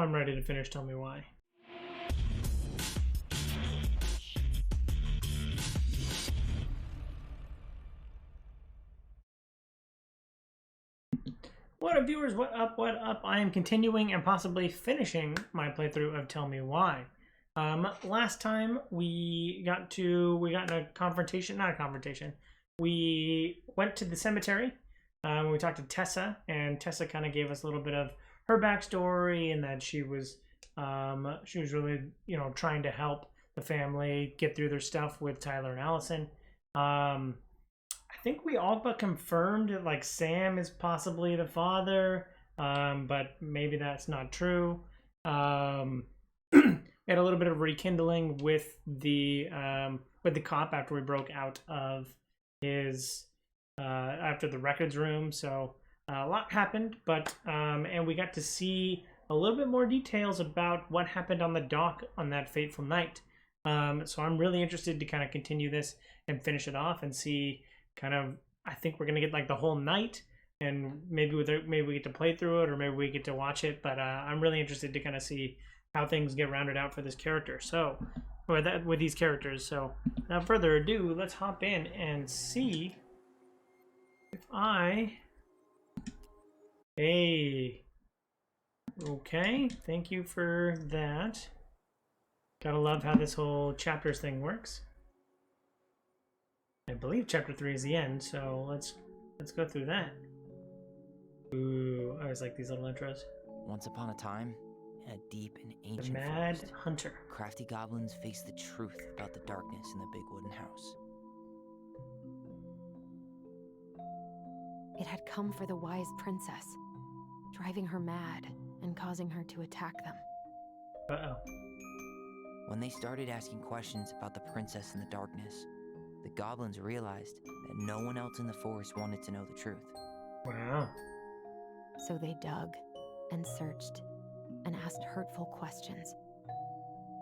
I'm ready to finish Tell Me Why. What up, viewers? What up? What up? I am continuing and possibly finishing my playthrough of Tell Me Why. Last time we got in a confrontation, not a confrontation. We went to the cemetery. We talked to Tessa, and Tessa kind of gave us a little bit of her backstory, and that she was really, you know, trying to help the family get through their stuff with Tyler and Allison. I think we all but confirmed that, like, Sam is possibly the father, but maybe that's not true. We had a little bit of rekindling with the cop after we broke out of his after the records room. So a lot happened, but and we got to see a little bit more details about what happened on the dock on that fateful night. So I'm really interested to kind of continue this and finish it off and see kind of. I think we're gonna get like the whole night, and maybe we get to play through it, or maybe we get to watch it. But I'm really interested to kind of see how things get rounded out for this character. So, with these characters. So, without further ado, let's hop in and see if Hey. Okay, thank you for that. Gotta love how this whole chapters thing works. I believe chapter 3 is the end, so let's go through that. Ooh, I always like these little intros. Once upon a time, in a deep and ancient The Mad forest, Hunter. crafty goblins faced the truth about the darkness in the big wooden house. It had come for the wise princess, driving her mad and causing her to attack them. Uh-oh. When they started asking questions about the princess in the darkness, the goblins realized that no one else in the forest wanted to know the truth. Wow. So they dug and searched and asked hurtful questions,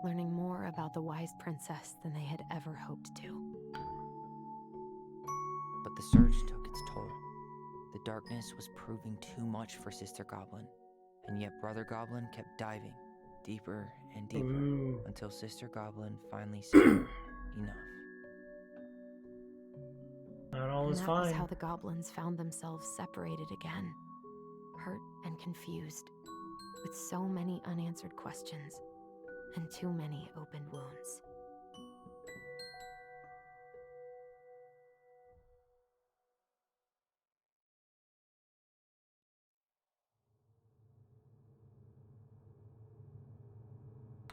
learning more about the wise princess than they had ever hoped to. But the search took its toll. The darkness was proving too much for Sister Goblin, and yet Brother Goblin kept diving deeper and deeper. Ooh. Until Sister Goblin finally said enough. Not all is And that fine. was how the goblins found themselves separated again, hurt and confused, with so many unanswered questions and too many open wounds.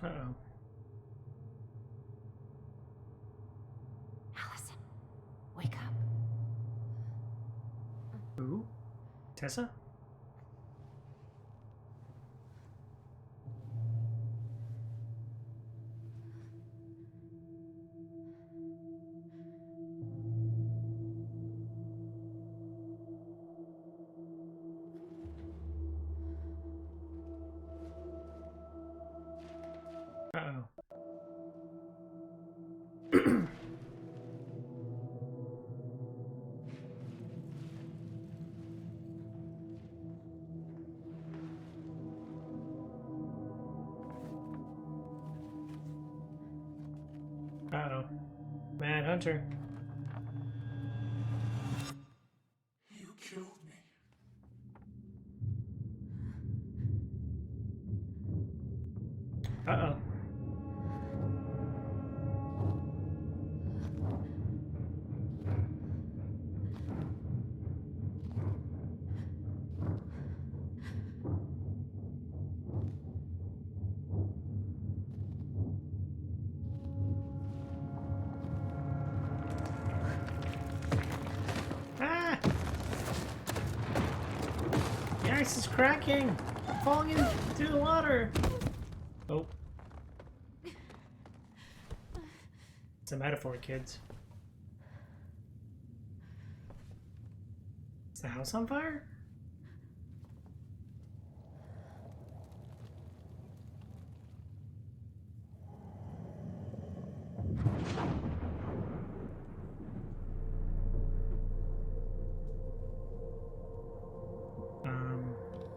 Uh-oh. Allison, wake up. Who? Tessa? Uh-oh. Uh-oh. Mad Hunter. You killed me. Uh-oh. Ah! The ice is cracking! I'm falling into the water! Oh. It's a metaphor, kids. Is the house on fire?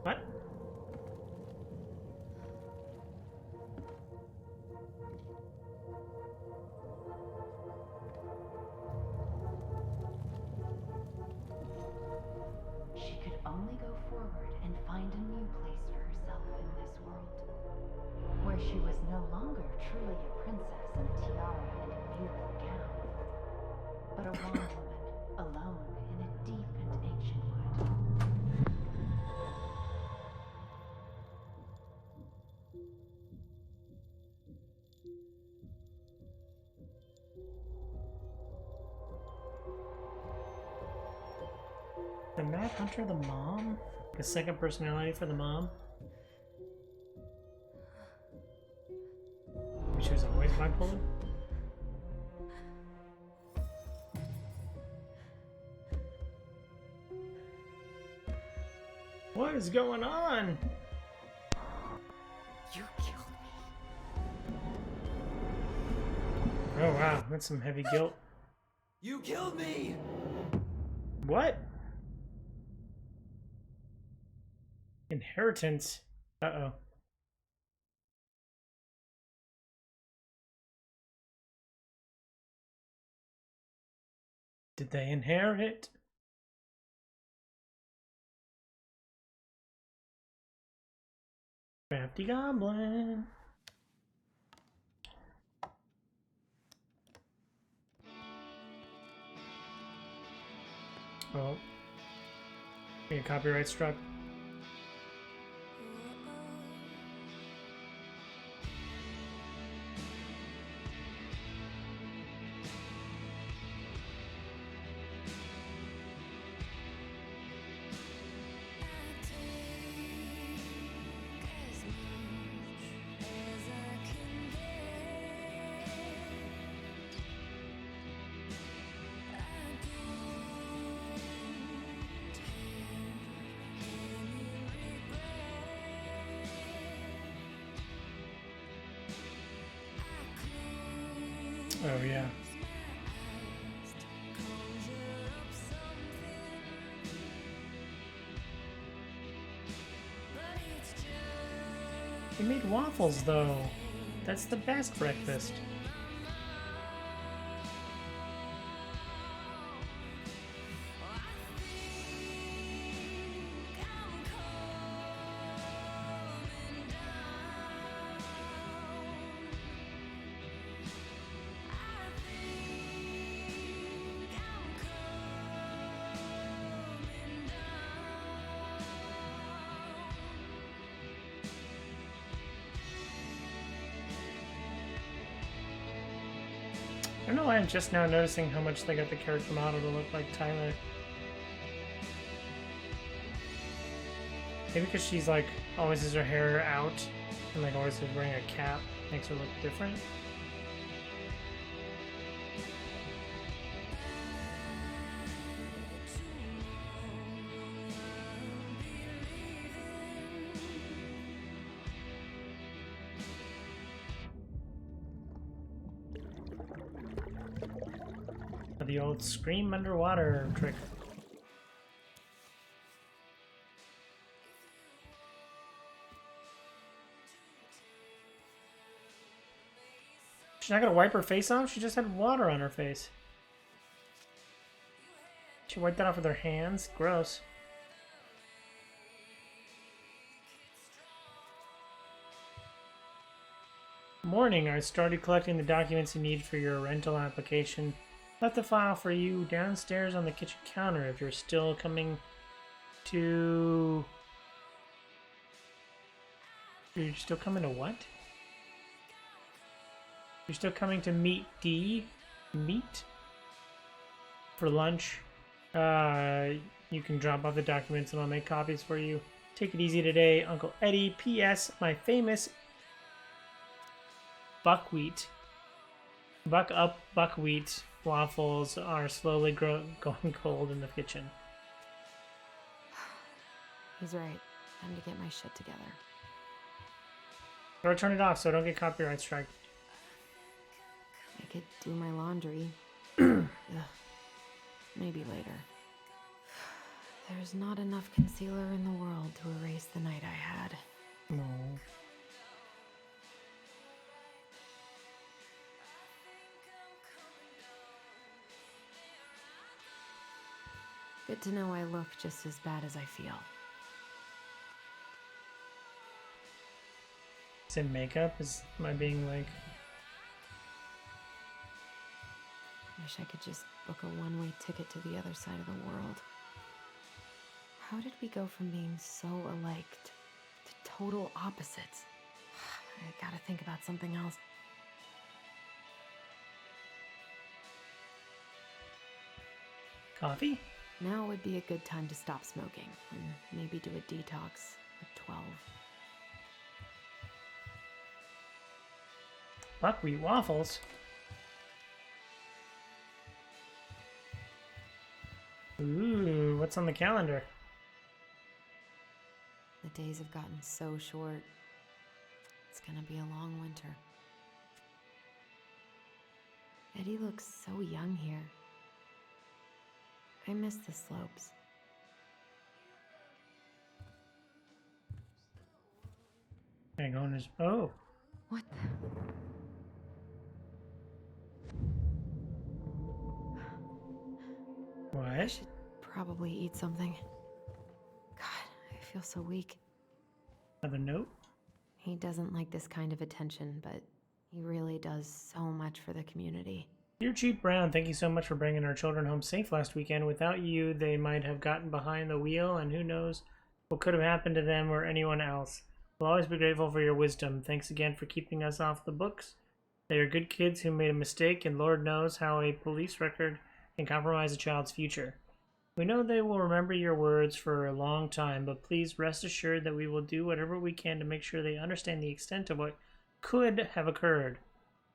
What? She was no longer truly a princess in a tiara and a beautiful gown, but a bondwoman alone in a deep and ancient wood. The Mad Hunter, the mom? The second personality for the mom? Maybe she was always bipolar? What is going on? You killed me. Oh wow, that's some heavy guilt. You killed me! What? Inheritance? Uh-oh. Did they inherit? Crafty Goblin. Oh. Get copyright struck. Oh yeah. He made waffles though. That's the best breakfast. I don't know why I'm just now noticing how much they got the character model to look like Tyler. Maybe because she's like always has her hair out and like always is wearing a cap, makes her look different. The old scream underwater trick. She's not gonna wipe her face off? She just had water on her face. She wiped that off with her hands? Gross. Morning, I started collecting the documents you need for your rental application. Left the file for you downstairs on the kitchen counter if you're still coming to... You're still coming to what? You're still coming to meet D? Meet? For lunch. You can drop off the documents and I'll make copies for you. Take it easy today, Uncle Eddie. P.S. My famous buckwheat waffles are slowly going cold in the kitchen. He's right. Time to get my shit together. Or turn it off so I don't get copyright strike. I could do my laundry. Ugh. Maybe later. There's not enough concealer in the world to erase the night I had. No. Good to know I look just as bad as I feel. Is it makeup? Am I being like... Wish I could just book a one-way ticket to the other side of the world. How did we go from being so alike to total opposites? I gotta think about something else. Coffee? Now would be a good time to stop smoking and maybe do a detox at 12. Buckwheat waffles? Ooh, what's on the calendar? The days have gotten so short. It's gonna be a long winter. Eddie looks so young here. I miss the slopes. Hang on, is... Oh. What the? I What? should probably eat something. God, I feel so weak. Another note? He doesn't like this kind of attention, but he really does so much for the community. Dear Chief Brown, thank you so much for bringing our children home safe last weekend. Without you, they might have gotten behind the wheel, and who knows what could have happened to them or anyone else. We'll always be grateful for your wisdom. Thanks again for keeping us off the books. They are good kids who made a mistake, and Lord knows how a police record can compromise a child's future. We know they will remember your words for a long time, but please rest assured that we will do whatever we can to make sure they understand the extent of what could have occurred,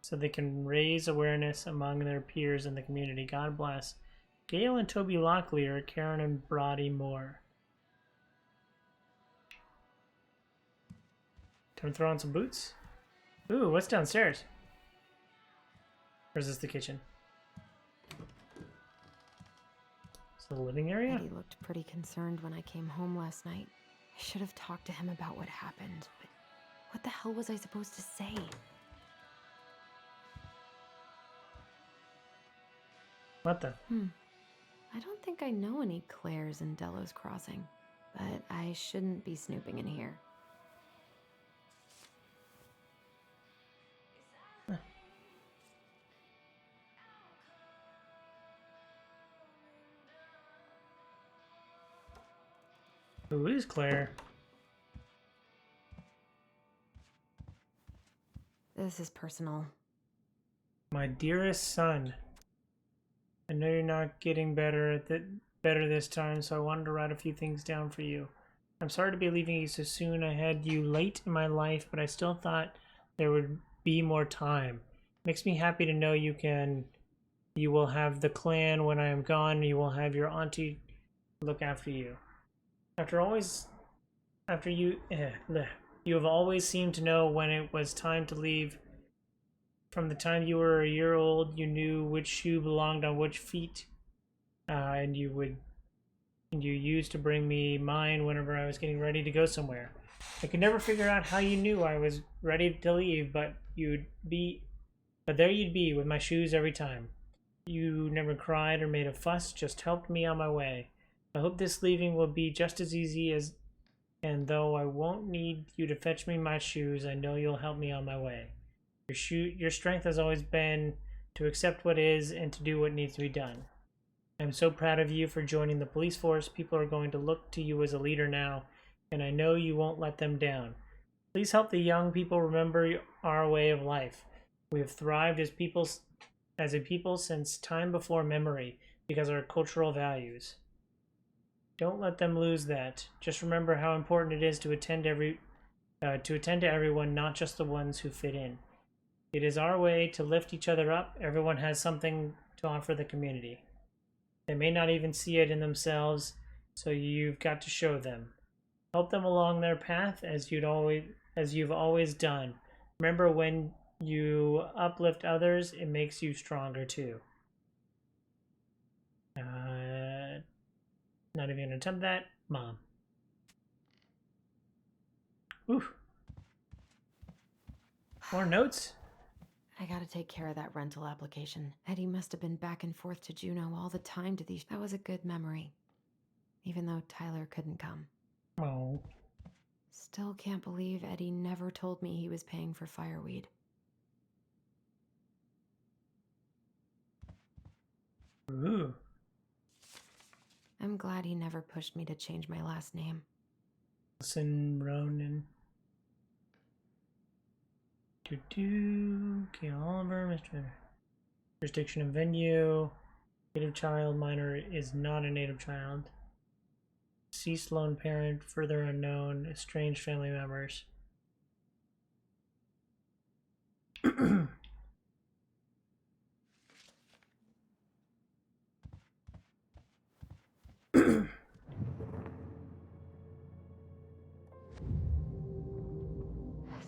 so they can raise awareness among their peers in the community. God bless. Gail and Toby Locklear, Karen and Brody Moore. Time to throw on some boots? Ooh, what's downstairs? Or is this the kitchen? Is it the living area? Eddie looked pretty concerned when I came home last night. I should have talked to him about what happened, but what the hell was I supposed to say? What the? I don't think I know any Claires in Delos Crossing, but I shouldn't be snooping in here. Who is Claire? This is personal. My dearest son. I know you're not getting better this time, so I wanted to write a few things down for you. I'm sorry to be leaving you so soon. I had you late in my life, but I still thought there would be more time. Makes me happy to know you will have the clan when I am gone. You will have your auntie look after you. You have always seemed to know when it was time to leave. From the time you were a year old, you knew which shoe belonged on which feet, and you used to bring me mine whenever I was getting ready to go somewhere. I could never figure out how you knew I was ready to leave, but there you'd be with my shoes every time. You never cried or made a fuss, just helped me on my way. I hope this leaving will be just as easy and though I won't need you to fetch me my shoes, I know you'll help me on my way. Your strength has always been to accept what is and to do what needs to be done. I'm so proud of you for joining the police force. People are going to look to you as a leader now, and I know you won't let them down. Please help the young people remember our way of life. We have thrived as a people since time before memory because of our cultural values. Don't let them lose that. Just remember how important it is to attend to everyone, not just the ones who fit in. It is our way to lift each other up. Everyone has something to offer the community. They may not even see it in themselves, so you've got to show them. Help them along their path as you've always done. Remember, when you uplift others, it makes you stronger too. Not even gonna attempt that. Mom. Oof. More notes? I gotta take care of that rental application. Eddie must have been back and forth to Juneau all the time to these. That was a good memory. Even though Tyler couldn't come. Oh. Still can't believe Eddie never told me he was paying for fireweed. Ooh. I'm glad he never pushed me to change my last name. Listen, Ronan. Okay, Oliver, Mr. Jurisdiction and venue. Native child, minor is not a native child. Deceased lone parent, further unknown, estranged family members.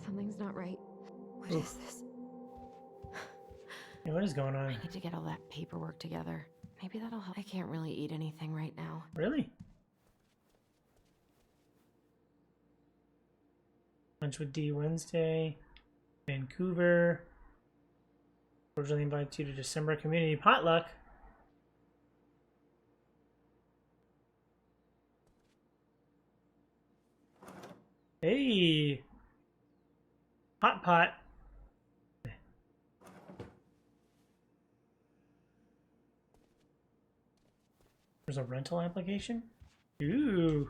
Something's not right. What Oof. is this? Hey, what is going on? I need to get all that paperwork together. Maybe that'll help. I can't really eat anything right now. Really? Lunch with D Wednesday. Vancouver. Cordially invites you to December community potluck. Hey! Pot. There's a rental application? Ooh.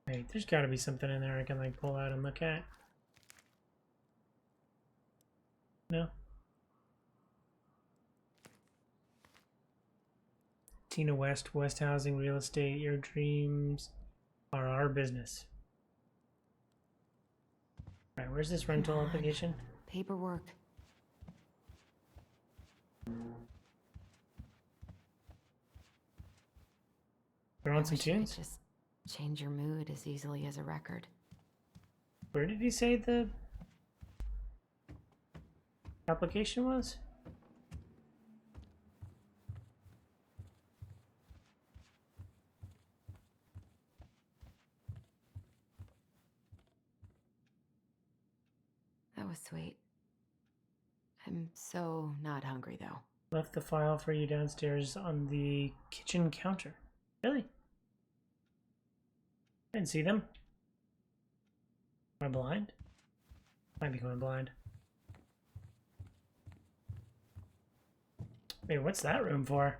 Wait, there's gotta be something in there I can like pull out and look at. No? Tina West, West Housing, Real Estate, your dreams are our business. Alright, where's this rental application? Paperwork. They're on some Wish you could tunes? just change your mood as easily as a record. Where did he say the application was? That was sweet. I'm so not hungry though. Left the file for you downstairs on the kitchen counter. Really? I didn't see them. Am I blind? Might be going blind. Wait, what's that room for?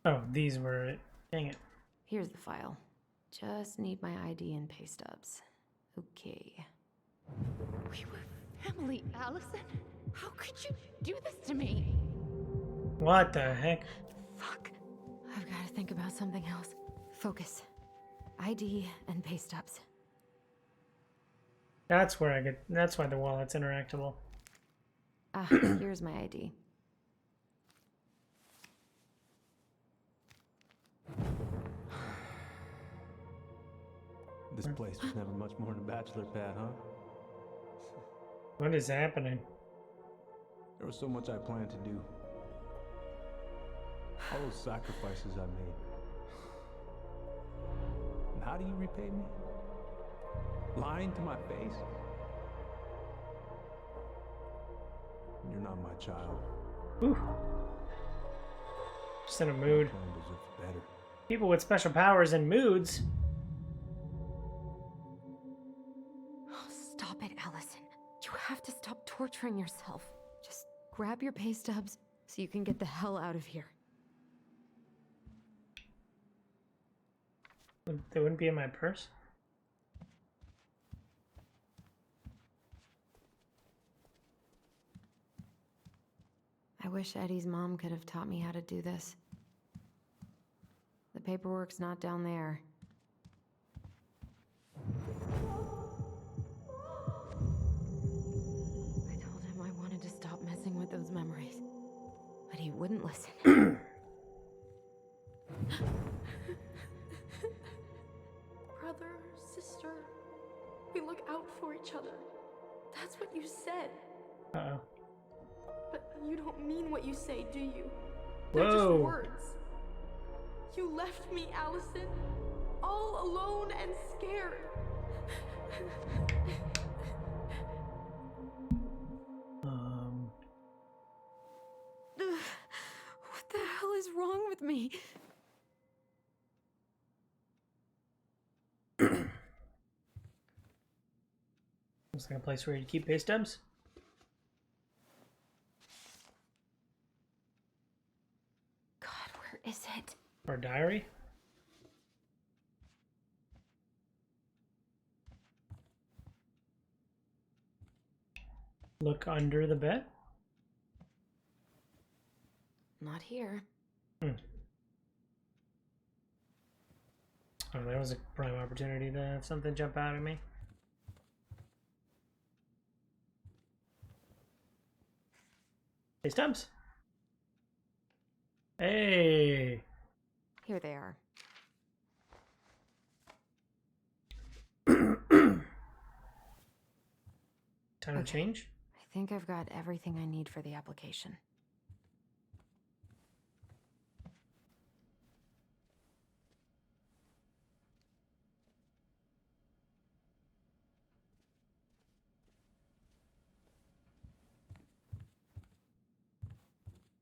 Oh, these were it. Dang it. Here's the file. Just need my ID and pay stubs. Okay. We were family, Allison. How could you do this to me? What the heck? Fuck. I've got to think about something else. Focus. ID and pay stubs. That's where I get. That's why the wallet's interactable. Ah, here's my ID. This place was never much more than a bachelor pad, huh? What is happening? There was so much I planned to do. All those sacrifices I made. And how do you repay me? Lying to my face? You're not my child. Ooh. Just in a mood. I don't deserve better. People with special powers and moods. Oh, stop it, Allison. You have to stop torturing yourself. Just grab your pay stubs so you can get the hell out of here. They wouldn't be in my purse? I wish Eddie's mom could have taught me how to do this. The paperwork's not down there. I told him I wanted to stop messing with those memories, but he wouldn't listen. Brother, sister, we look out for each other. That's what you said. Uh-oh. But you don't mean what you say, do you? Whoa. They're just words. You left me, Allison. all alone and scared. What the hell is wrong with me? Looks like a place where you keep pay stubs. God, where is it? Or a diary. Look under the bed. Not here. Oh, that was a prime opportunity to have something jump out at me. Hey, Stubbs. Hey. Here they are. Time to change? I think I've got everything I need for the application.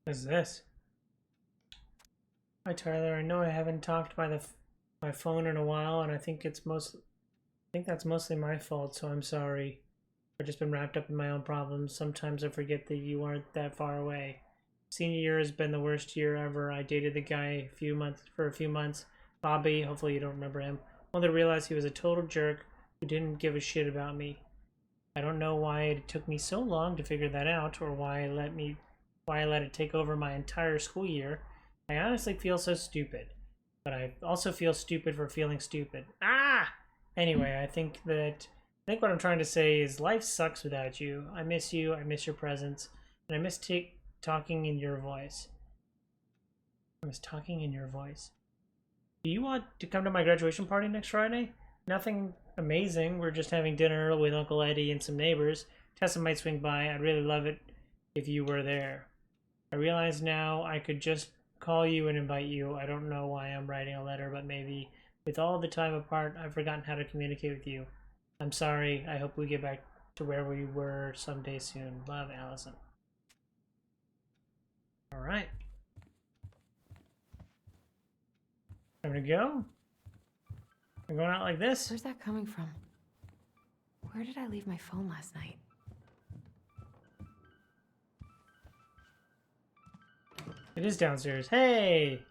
What is this? Hi Tyler, I know I haven't talked by my phone in a while, and I think that's mostly my fault, so I'm sorry. I've just been wrapped up in my own problems. Sometimes I forget that you aren't that far away. Senior year has been the worst year ever. I dated the guy for a few months. Bobby, hopefully you don't remember him. Only to realize he was a total jerk who didn't give a shit about me. I don't know why it took me so long to figure that out, or why I let it take over my entire school year. I honestly feel so stupid. But I also feel stupid for feeling stupid. Ah! Anyway, I think what I'm trying to say is life sucks without you. I miss you, I miss your presence, and I miss talking in your voice. I miss talking in your voice. Do you want to come to my graduation party next Friday? Nothing amazing. We're just having dinner with Uncle Eddie and some neighbors. Tessa might swing by. I'd really love it if you were there. I realize now I could just call you and invite you. I don't know why I'm writing a letter, but maybe with all the time apart, I've forgotten how to communicate with you. I'm sorry. I hope we get back to where we were someday soon. Love, Allison. All right. Time to go? I'm going out like this? Where's that coming from? Where did I leave my phone last night? It is downstairs. Hey!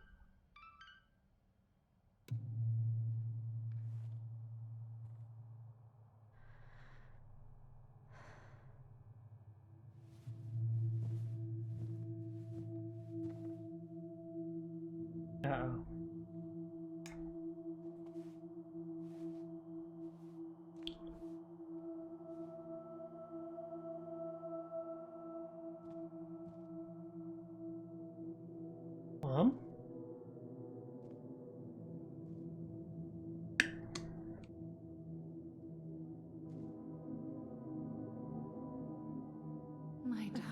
Uh-oh. Mom? My dove.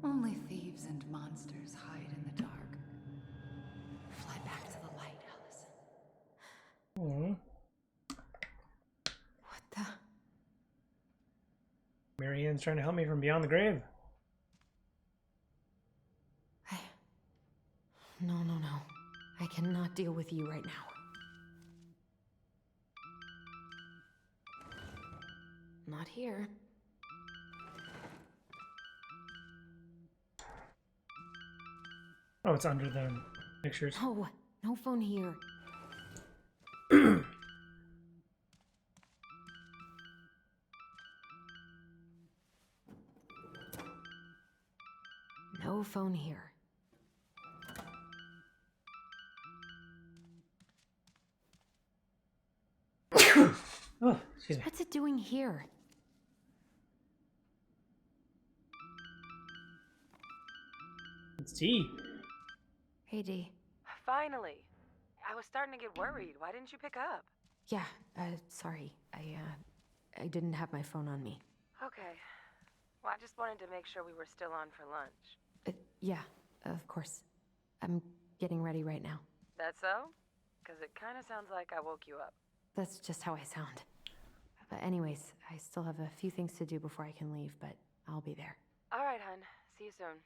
Only thieves and monsters hide in the dark. Fly back to the light, Allison. Hmm. What the? Marianne's trying to help me from beyond the grave. No. I cannot deal with you right now. Not here. Oh, it's under the pictures. No, no phone here. No phone here. Oh, excuse me. What's it doing here? It's T. Hey, Dee. Finally. I was starting to get worried. Why didn't you pick up? Yeah, sorry. I didn't have my phone on me. Okay. Well, I just wanted to make sure we were still on for lunch. Yeah, of course. I'm getting ready right now. That so? Because it kind of sounds like I woke you up. That's just how I sound. But anyways, I still have a few things to do before I can leave, but I'll be there. All right, hun. See you soon.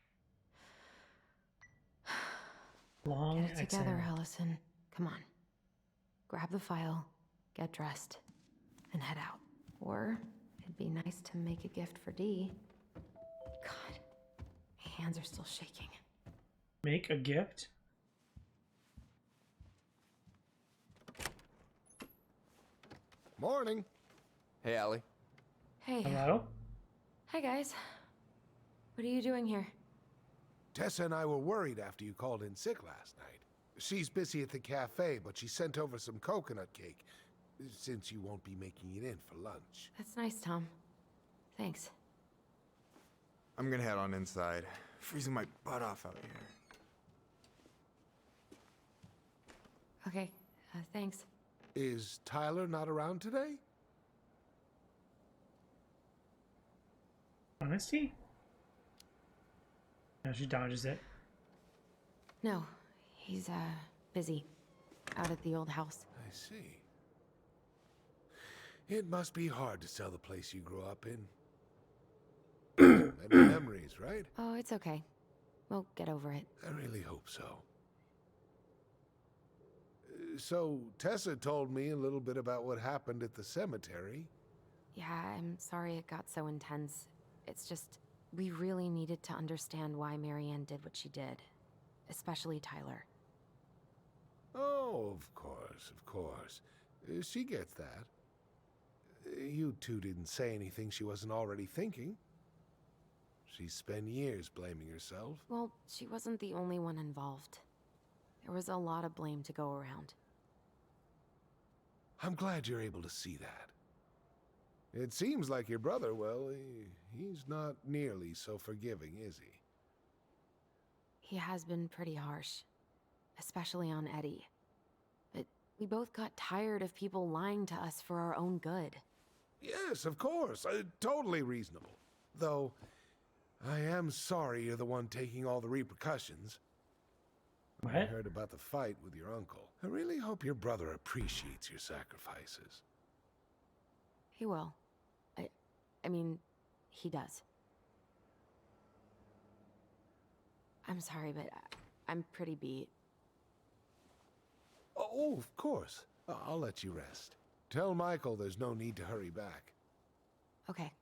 Long Get it together, exhale. Allison. Come on. Grab the file, get dressed, and head out. Or it'd be nice to make a gift for Dee. God, my hands are still shaking. Make a gift? Morning. Hey, Allie. Hey. Hello? Hi, guys. What are you doing here? Tessa and I were worried after you called in sick last night. She's busy at the cafe, but she sent over some coconut cake, since you won't be making it in for lunch. That's nice, Tom. Thanks. I'm gonna head on inside. Freezing my butt off out here. Okay, thanks. Is Tyler not around today? Honesty? No, she dodges it. No, he's, busy. Out at the old house. I see. It must be hard to sell the place you grew up in. Many memories, right? Oh, it's okay. We'll get over it. I really hope so. So, Tessa told me a little bit about what happened at the cemetery. Yeah, I'm sorry it got so intense. It's just, we really needed to understand why Marianne did what she did. Especially Tyler. Oh, of course. She gets that. You two didn't say anything she wasn't already thinking. She spent years blaming herself. Well, she wasn't the only one involved. There was a lot of blame to go around. I'm glad you're able to see that. It seems like your brother, well, he's not nearly so forgiving, is he? He has been pretty harsh. Especially on Eddie. But we both got tired of people lying to us for our own good. Yes, of course. Totally reasonable. Though, I am sorry you're the one taking all the repercussions. What? I heard about the fight with your uncle. I really hope your brother appreciates your sacrifices. He will. I mean, he does. I'm sorry, but I'm pretty beat. Oh, of course. I'll let you rest. Tell Michael there's no need to hurry back. Okay.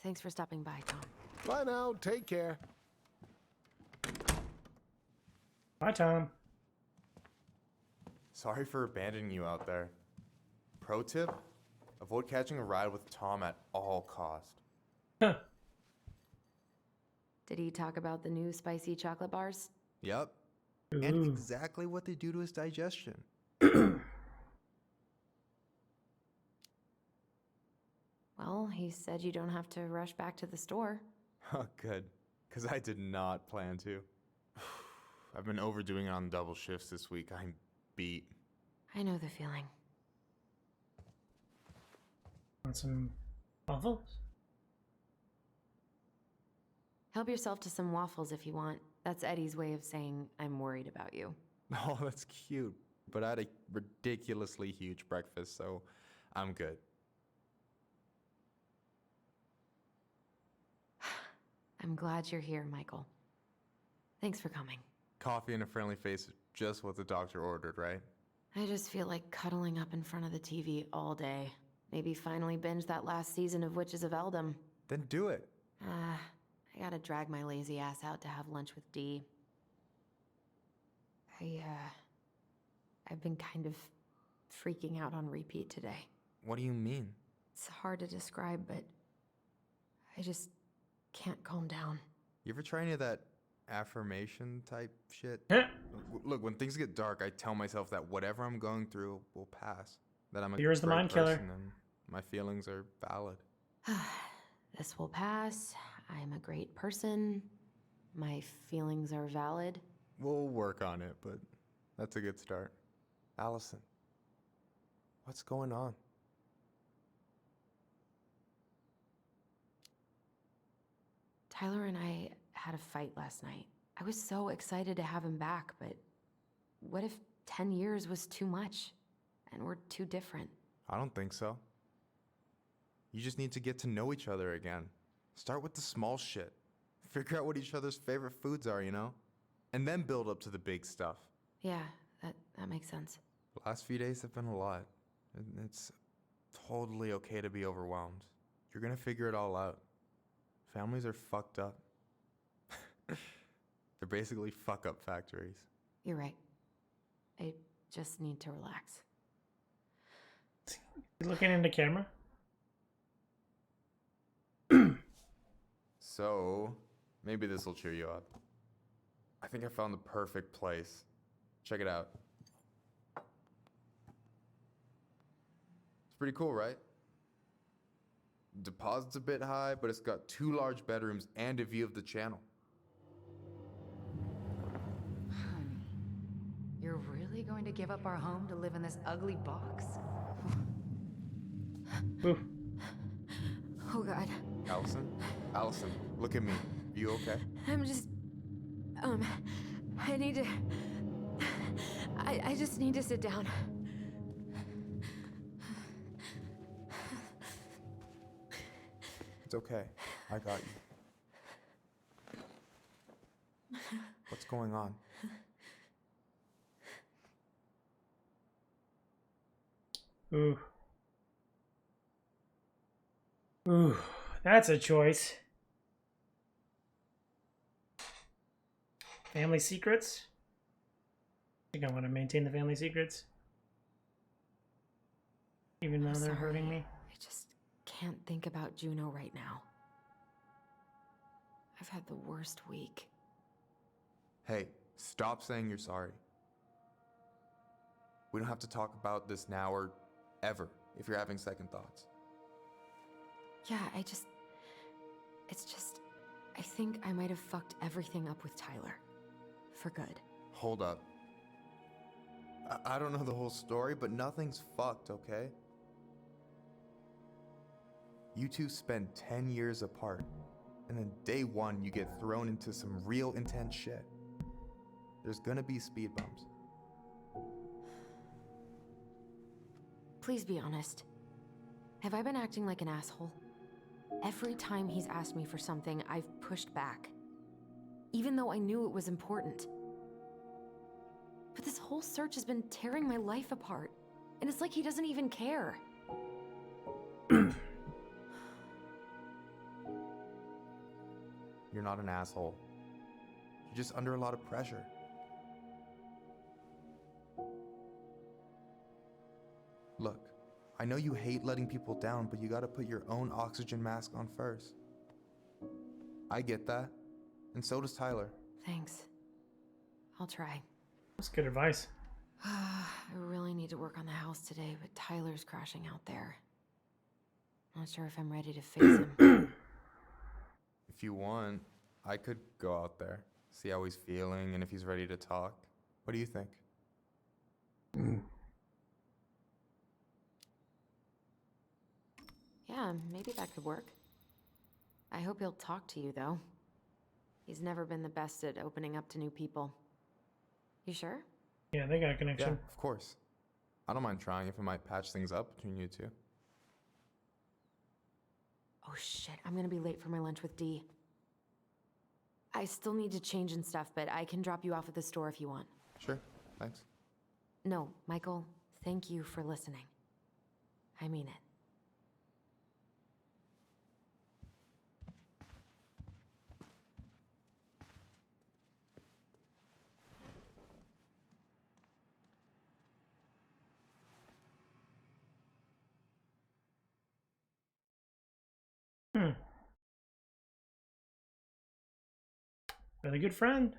Thanks for stopping by, Tom. Bye now. Take care. Bye, Tom. Sorry for abandoning you out there. Pro tip? Avoid catching a ride with Tom at all cost. Huh. Did he talk about the new spicy chocolate bars? Yep. And Ooh. exactly what they do to his digestion. Well, he said you don't have to rush back to the store. Oh, good. Because I did not plan to. I've been overdoing it on double shifts this week. I'm beat. I know the feeling. Want some waffles? Help yourself to some waffles if you want. That's Eddie's way of saying, I'm worried about you. Oh, that's cute. But I had a ridiculously huge breakfast, so I'm good. I'm glad you're here, Michael. Thanks for coming. Coffee and a friendly face is just what the doctor ordered, right? I just feel like cuddling up in front of the TV all day. Maybe finally binge that last season of Witches of Eldom. Then do it. I gotta drag my lazy ass out to have lunch with Dee. I've been kind of freaking out on repeat today. What do you mean? It's hard to describe, but I just can't calm down. You ever try any of that affirmation type shit? Huh. Look, when things get dark, I tell myself that whatever I'm going through will pass. That I'm a Here's the great mind killer. person and my feelings are valid. This will pass. I'm a great person. My feelings are valid. We'll work on it, but that's a good start. Allison, what's going on? Tyler and I had a fight last night. I was so excited to have him back, but what if 10 years was too much, and we're too different. I don't think so. You just need to get to know each other again. Start with the small shit. Figure out what each other's favorite foods are, you know? And then build up to the big stuff. Yeah, that makes sense. The last few days have been a lot. And it's totally okay to be overwhelmed. You're gonna figure it all out. Families are fucked up. They're basically fuck-up factories. You're right. I just need to relax. You looking into camera? So, maybe this will cheer you up. I think I found the perfect place. Check it out. It's pretty cool, right? Deposit's a bit high, but it's got 2 large bedrooms and a view of the channel. Honey, you're really going to give up our home to live in this ugly box? Ooh. Oh god. Allison, look at me. You okay? I'm just... I need to... I just need to sit down. It's okay. I got you. What's going on? Ooh. Ooh, that's a choice. Family secrets? I think I want to maintain the family secrets. Even though I'm they're hurting sorry. me. I just can't think about Juno right now. I've had the worst week. Hey, stop saying you're sorry. We don't have to talk about this now or ever if you're having second thoughts. Yeah, I think I might have fucked everything up with Tyler. For good. Hold up. I don't know the whole story, but nothing's fucked, okay? You two spend 10 years apart, and then day one you get thrown into some real intense shit. There's gonna be speed bumps. Please be honest. Have I been acting like an asshole? Every time he's asked me for something, I've pushed back. Even though I knew it was important. But this whole search has been tearing my life apart. And it's like he doesn't even care. You're not an asshole. You're just under a lot of pressure. Look, I know you hate letting people down, but you gotta put your own oxygen mask on first. I get that, and so does Tyler. Thanks. I'll try. That's good advice. I really need to work on the house today, but Tyler's crashing out there. Not sure if I'm ready to face him. If you want, I could go out there, see how he's feeling, and if he's ready to talk. What do you think? Yeah, maybe that could work. I hope he'll talk to you, though. He's never been the best at opening up to new people. You sure? Yeah, they got a connection. Yeah, of course. I don't mind trying if it might patch things up between you two. Oh shit, I'm gonna be late for my lunch with Dee. I still need to change and stuff, but I can drop you off at the store if you want. Sure, thanks. No, Michael, thank you for listening. I mean it. Really good friend.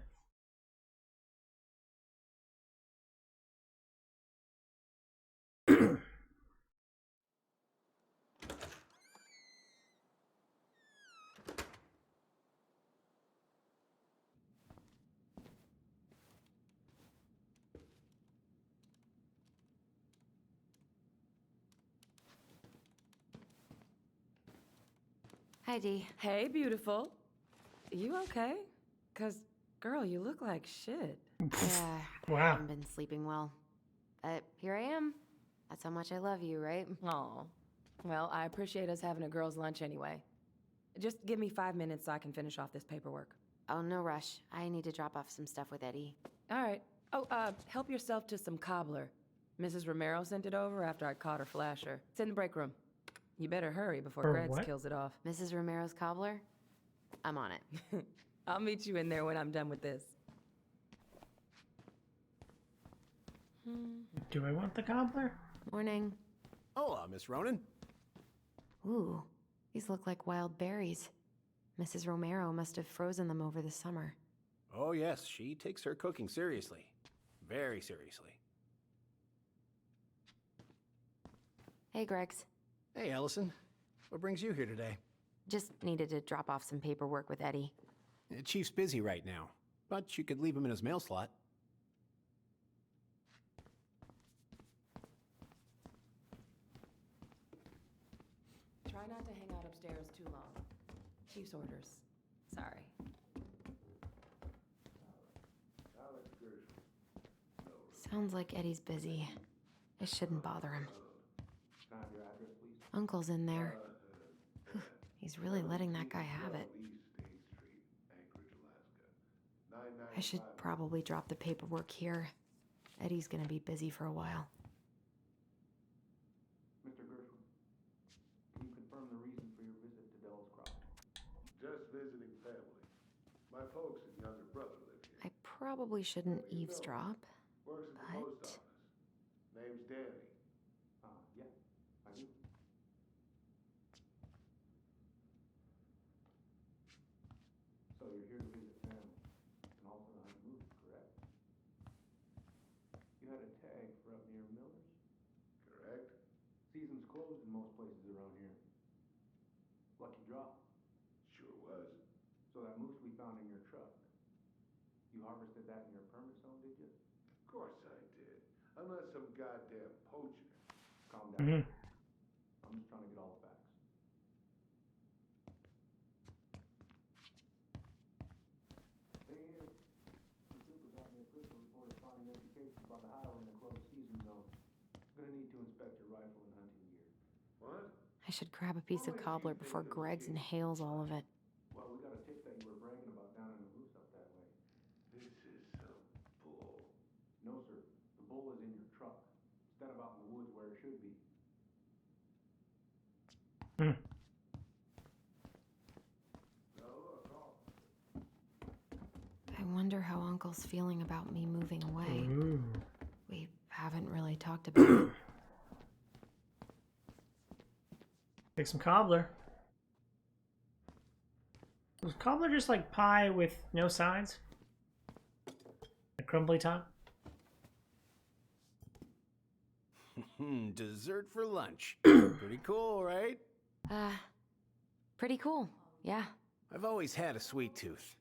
Hi, Dee. Hey, beautiful. You okay? 'Cause, girl, you look like shit. Yeah, I Wow. haven't been sleeping well. Here I am. That's how much I love you, right? Aw. Well, I appreciate us having a girls' lunch anyway. Just give me 5 minutes so I can finish off this paperwork. Oh, no rush. I need to drop off some stuff with Eddie. All right. Oh, help yourself to some cobbler. Mrs. Romero sent it over after I caught her flasher. It's in the break room. You better hurry before For Greggs what? kills it off. Mrs. Romero's cobbler? I'm on it. I'll meet you in there when I'm done with this. Do I want the cobbler? Morning. Hola, Miss Ronan. Ooh, these look like wild berries. Mrs. Romero must have frozen them over the summer. Oh, yes, she takes her cooking seriously. Very seriously. Hey, Greggs. Hey, Allison. What brings you here today? Just needed to drop off some paperwork with Eddie. Chief's busy right now, but you could leave him in his mail slot. Try not to hang out upstairs too long. Chief's orders. Sorry. Sounds like Eddie's busy. I shouldn't bother him. Uncle's in there. Whew, he's really letting that guy have it. I should probably drop the paperwork here. Eddie's gonna be busy for a while. Mr. Gershwin, can you confirm the reason for your visit to Dell's Crossing? Just visiting family. My folks and younger brother live here. I probably shouldn't eavesdrop, Works at the but... post office. Name's Danny. Yeah, I do. So you're here to visit family, and also to hunt moose, correct? You had a tag for up near Miller's? Correct? Season's closed in most places around here. Lucky draw. Sure was. So that moose we found in your truck, you harvested that in your permit zone, did you? Of course I did. I'm not some goddamn poacher. Calm down. Mm-hmm. I'm just trying to get all the facts. Hey, here. The super got me a official report of finding education by the highway in the closed season zone. I'm gonna need to inspect your rifle and hunting gear. What? I should grab a piece of cobbler before Greggs inhales all of it. Well, we got a tip that you were bragging about down in the moose up that way. This is some bull. No, sir. The bull is in your truck, instead of out in the woods where it should be. Now look, I wonder how Uncle's feeling about me moving away. Ooh. We haven't really talked about it. Take some cobbler. Was cobbler just like pie with no sides? A crumbly top? Dessert for lunch. Pretty cool, right? Pretty cool. Yeah. I've always had a sweet tooth.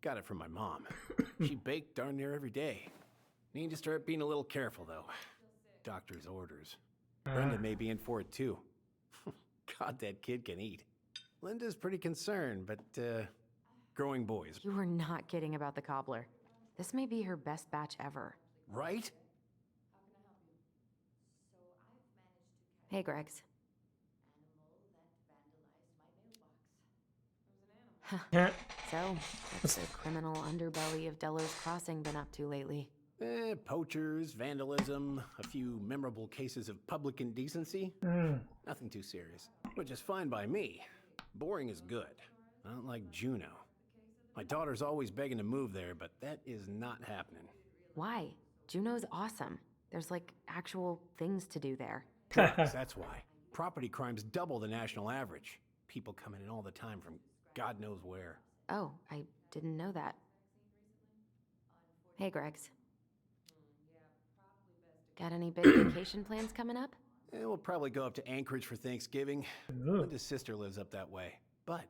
Got it from my mom. She baked darn near every day. Need to start being a little careful, though. Doctor's orders. Brenda may be in for it, too. God, that kid can eat. Linda's pretty concerned, but, growing boys. You were not kidding about the cobbler. This may be her best batch ever. Right? Hey, Greggs. So, what's the criminal underbelly of Delos Crossing been up to lately? Poachers, vandalism, a few memorable cases of public indecency. Nothing too serious. Which is fine by me. Boring is good. Not like Juneau. My daughter's always begging to move there, but that is not happening. Why? Juneau's awesome. There's like actual things to do there. Drugs, that's why. Property crime's double the national average. People coming in all the time from God knows where. Oh, I didn't know that. Hey, Greggs. Got any big vacation plans coming up? We'll probably go up to Anchorage for Thanksgiving. Ooh. Linda's sister lives up that way. But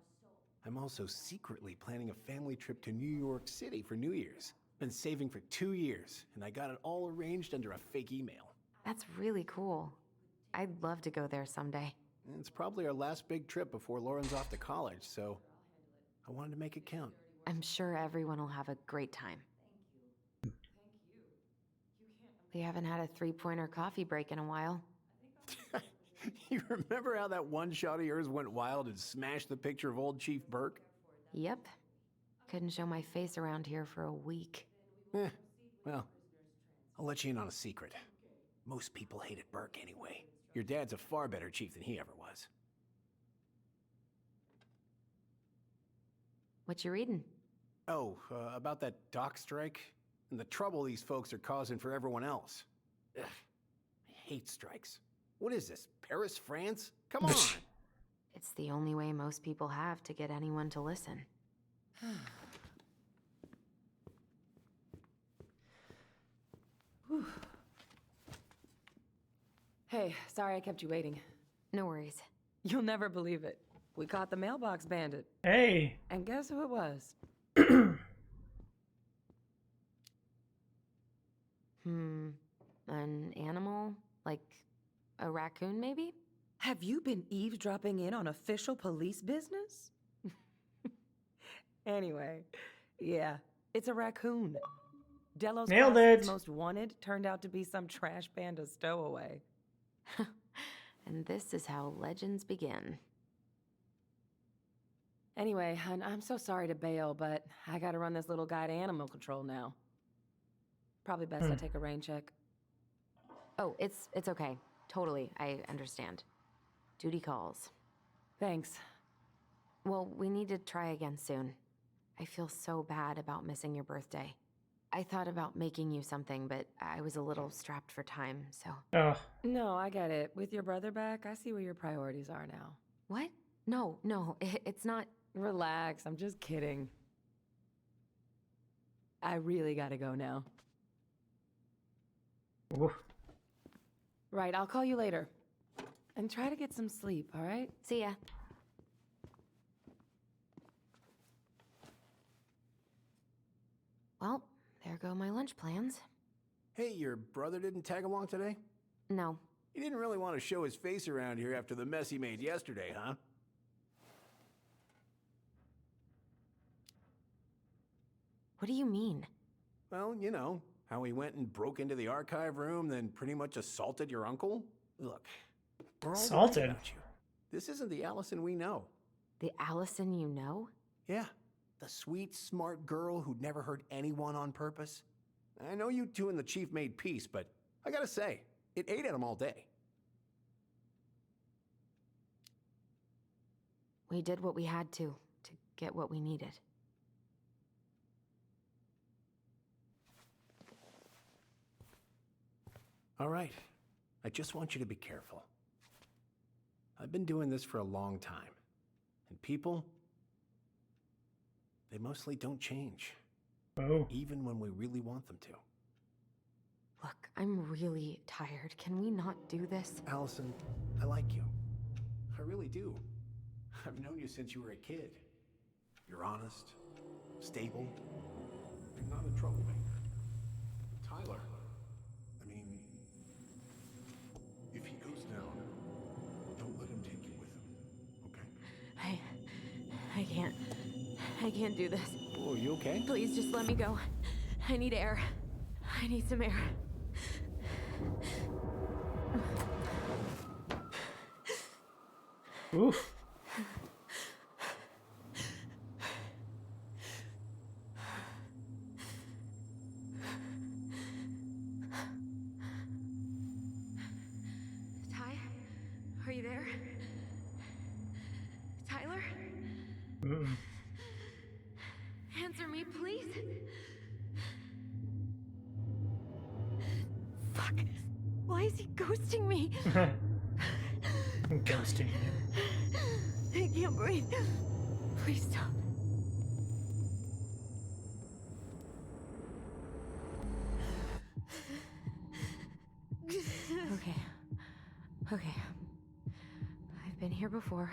I'm also secretly planning a family trip to New York City for New Year's. Been saving for 2 years, and I got it all arranged under a fake email. That's really cool. I'd love to go there someday. It's probably our last big trip before Lauren's off to college, so I wanted to make it count. I'm sure everyone will have a great time. Thank you. You can't We haven't had a three-pointer coffee break in a while. You remember how that one shot of yours went wild and smashed the picture of old Chief Burke? Yep. Couldn't show my face around here for a week. Well, I'll let you in on a secret. Most people hated Burke anyway. Your dad's a far better chief than he ever was. What you reading? Oh, about that dock strike? And the trouble these folks are causing for everyone else. Ugh, I hate strikes. What is this, Paris, France? Come on! It's the only way most people have to get anyone to listen. Hey, sorry I kept you waiting. No worries. You'll never believe it. We caught the mailbox bandit. Hey. And guess who it was? An animal? Like a raccoon, maybe? Have you been eavesdropping in on official police business? Anyway, yeah, it's a raccoon. Delos Nailed Classics' it. most wanted turned out to be some trash panda stowaway. And this is how legends begin. Anyway, hun, I'm so sorry to bail, but I gotta run this little guy to animal control now. Probably best I take a rain check. Oh, it's okay. Totally, I understand. Duty calls. Thanks. Well, we need to try again soon. I feel so bad about missing your birthday. I thought about making you something, but I was a little strapped for time, so... Oh. No, I get it. With your brother back, I see where your priorities are now. What? No, it's not... Relax, I'm just kidding. I really gotta go now. Oof. Right, I'll call you later. And try to get some sleep, all right? See ya. Well, there go my lunch plans. Hey, your brother didn't tag along today? No. He didn't really want to show his face around here after the mess he made yesterday, huh? What do you mean? Well, you know, how he went and broke into the archive room, then pretty much assaulted your uncle? Look, we're all worried Assaulted? about you. This isn't the Allison we know. The Allison you know? Yeah, the sweet, smart girl who'd never hurt anyone on purpose. I know you two and the chief made peace, but I gotta say, it ate at him all day. We did what we had to get what we needed. All right, I just want you to be careful. I've been doing this for a long time, and people, they mostly don't change. Oh. Even when we really want them to. Look, I'm really tired. Can we not do this? Allison, I like you. I really do. I've known you since you were a kid. You're honest, stable, and not a troublemaker. Tyler, I mean, if he goes down, don't let him take you with him, okay? I can't do this. Oh, are you okay? Please just let me go. I need air. I need some air. Oof. Ty? Are you there? Tyler? Answer me, please. Fuck. Why is he ghosting me? Ghosting him. I can't breathe. Please stop. Okay. I've been here before.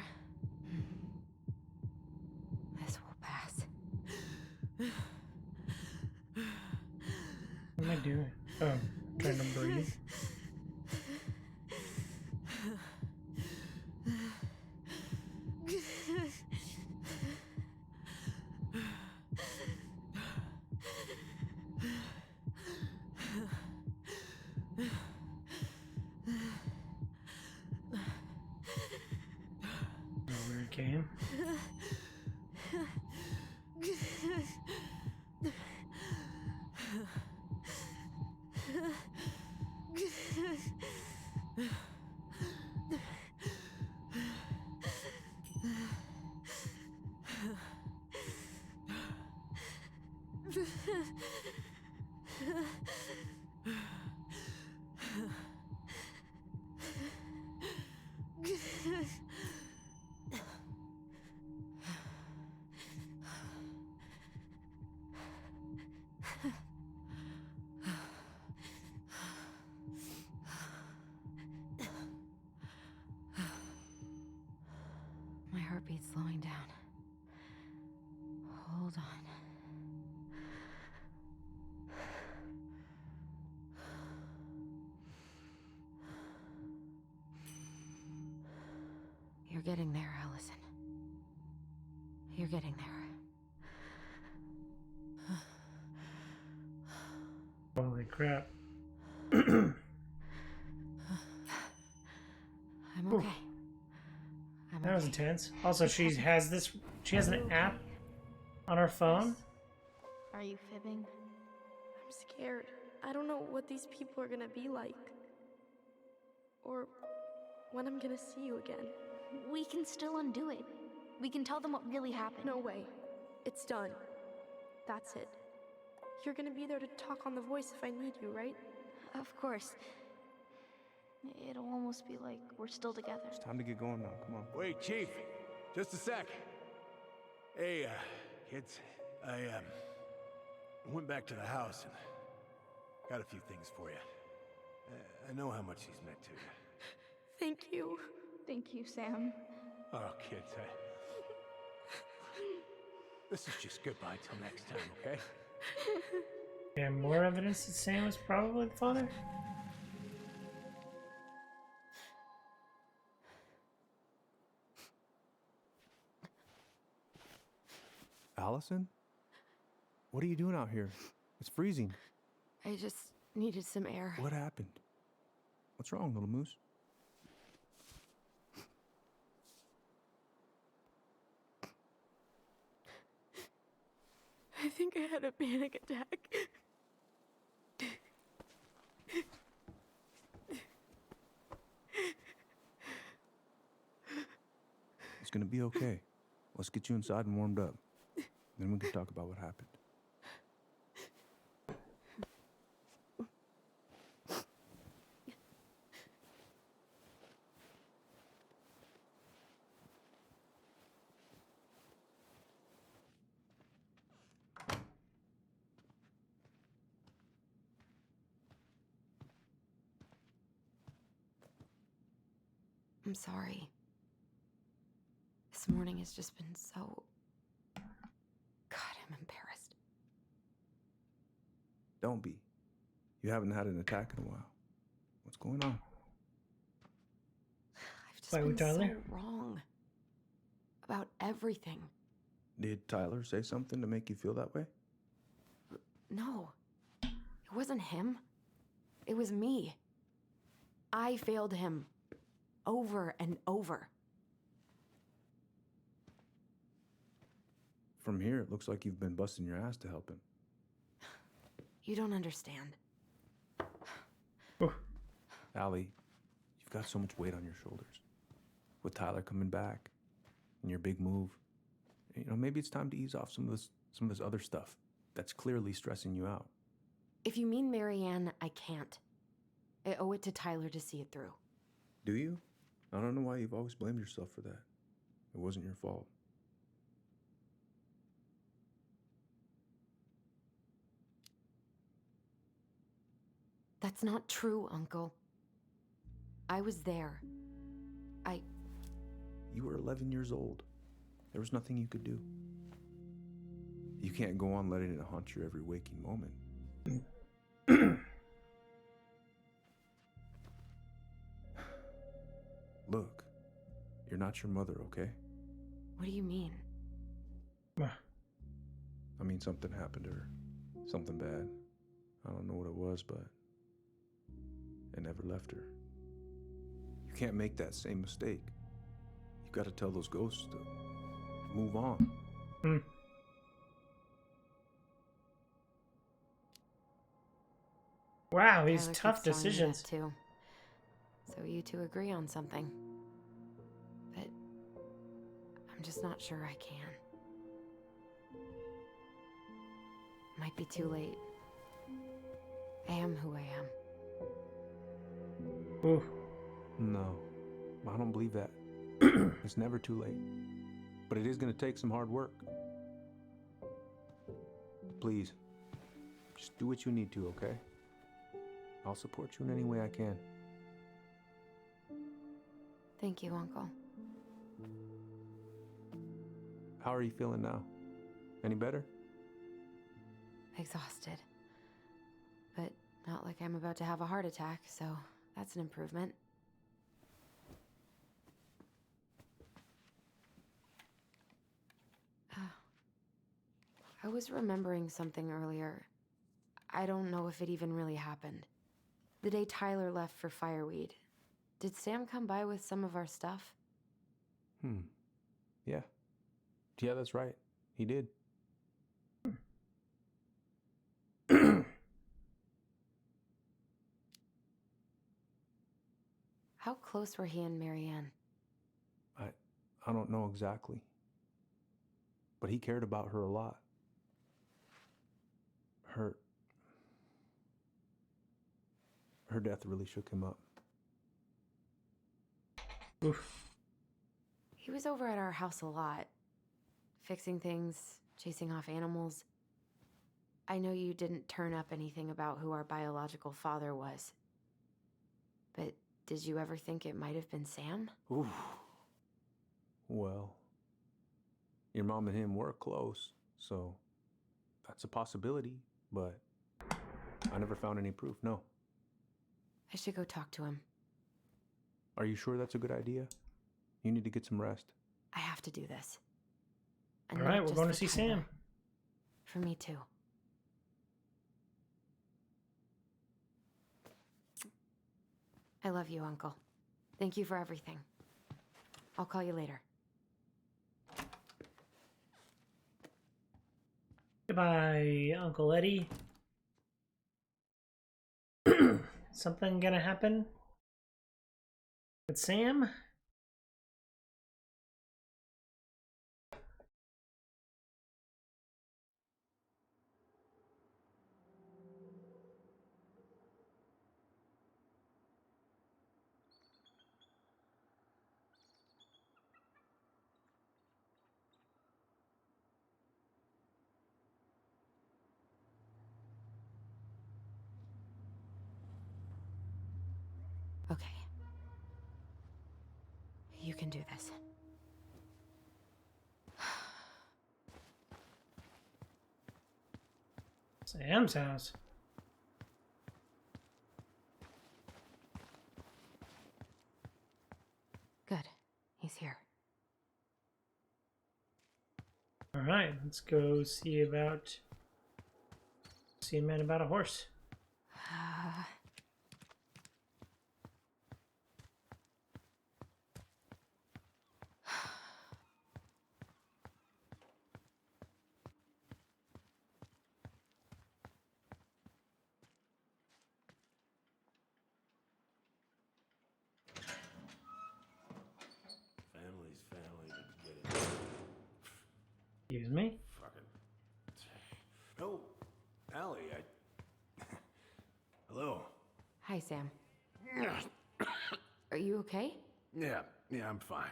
This will pass. What am I doing? Oh, trying to breathe. game. My heartbeat's slowing down. Hold on. You're getting there, Allison. You're getting there. Holy crap. I'm okay. That was intense. Also, she has an app on her phone. Are you fibbing? I'm scared. I don't know what these people are gonna be like. Or when I'm gonna see you again. We can still undo it. We can tell them what really happened. No way. It's done. That's it. You're gonna be there to talk on the voice if I need you, right? Of course. It'll almost be like we're still together. It's time to get going now. Come on. Wait, Chief. Just a sec. Hey, kids. I went back to the house and got a few things for you. I know how much he's meant to you. Thank you. Thank you, Sam. Oh, kids, this is just goodbye till next time, okay? Yeah, more evidence that Sam was probably the father. Allison? What are you doing out here? It's freezing. I just needed some air. What happened? What's wrong, little moose? I think I had a panic attack. It's gonna be okay. Let's get you inside and warmed up. Then we can talk about what happened. I'm sorry. This morning has just been so... God, I'm embarrassed. Don't be. You haven't had an attack in a while. What's going on? I've just been so wrong. About everything. Did Tyler say something to make you feel that way? No. It wasn't him. It was me. I failed him. Over and over. From here, it looks like you've been busting your ass to help him. You don't understand. Allie, you've got so much weight on your shoulders. With Tyler coming back, and your big move, you know, maybe it's time to ease off some of this other stuff that's clearly stressing you out. If you mean Marianne, I can't. I owe it to Tyler to see it through. Do you? I don't know why you've always blamed yourself for that. It wasn't your fault. That's not true, Uncle. I was there. You were 11 years old. There was nothing you could do. You can't go on letting it haunt your every waking moment. Look, you're not your mother, okay? What do you mean? I mean, something happened to her. Something bad. I don't know what it was, but it never left her. You can't make that same mistake. You got to tell those ghosts to move on. Hmm. Wow, these Tyler tough keeps telling me that decisions. too. So you two agree on something. But I'm just not sure I can. Might be too late. I am who I am. Ooh. No, I don't believe that. It's never too late. But it is going to take some hard work. Please, just do what you need to, okay? I'll support you in any way I can. Thank you, Uncle. How are you feeling now? Any better? Exhausted. But not like I'm about to have a heart attack, so that's an improvement. I was remembering something earlier. I don't know if it even really happened. The day Tyler left for Fireweed, did Sam come by with some of our stuff? Yeah. Yeah, that's right. He did. How close were he and Marianne? I don't know exactly. But he cared about her a lot. Her death really shook him up. Oof. He was over at our house a lot. Fixing things, chasing off animals. I know you didn't turn up anything about who our biological father was. But did you ever think it might have been Sam? Ooh. Well, your mom and him were close, so that's a possibility, but I never found any proof, no. I should go talk to him. Are you sure that's a good idea? You need to get some rest. I have to do this. All right, we're going to see Sam. For me too. I love you, Uncle. Thank you for everything. I'll call you later. Goodbye, Uncle Eddie. Something gonna happen with Sam? Okay. You can do this. Sam's house. Good. He's here. All right, let's go see a man about a horse. Family's family, but get it. Excuse me. Fucking. Oh, Allie, Hello. Hi, Sam. Are you okay? Yeah, I'm fine.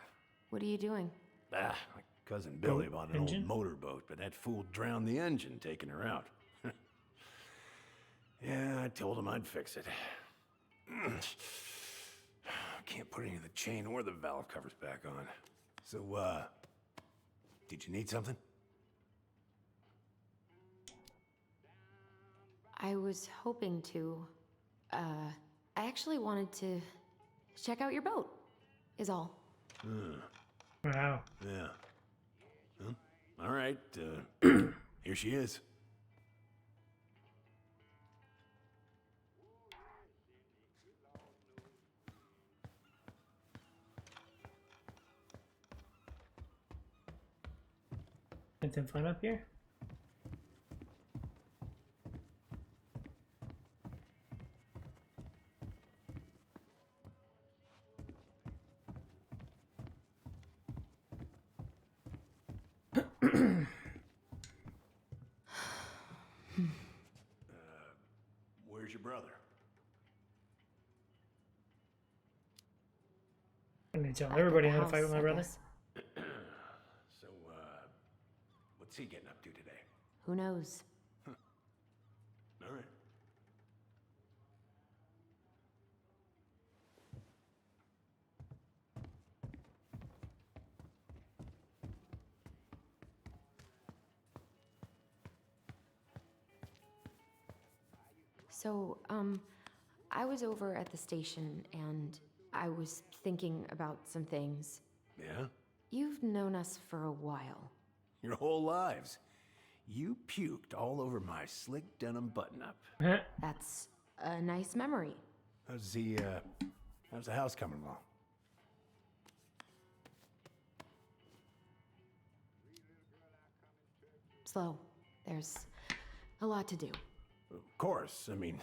What are you doing? My cousin Billy bought an engine? old motorboat, but that fool drowned the engine taking her out. Yeah, I told him I'd fix it. Can't put any of the chain or the valve covers back on. So, did you need something? I was hoping to. I actually wanted to check out your boat, is all. Wow. Yeah. Well, all right, here she is. Anything fun up here? Where's your brother? I need to tell Back at everybody the how to fight house, with my I brother. guess. So, what's he getting up to today? Who knows? All right. So, I was over at the station and I was thinking about some things. Yeah? You've known us for a while. Your whole lives. You puked all over my slick denim button-up. That's a nice memory. How's the house coming along? Slow. There's a lot to do. Of course. I mean,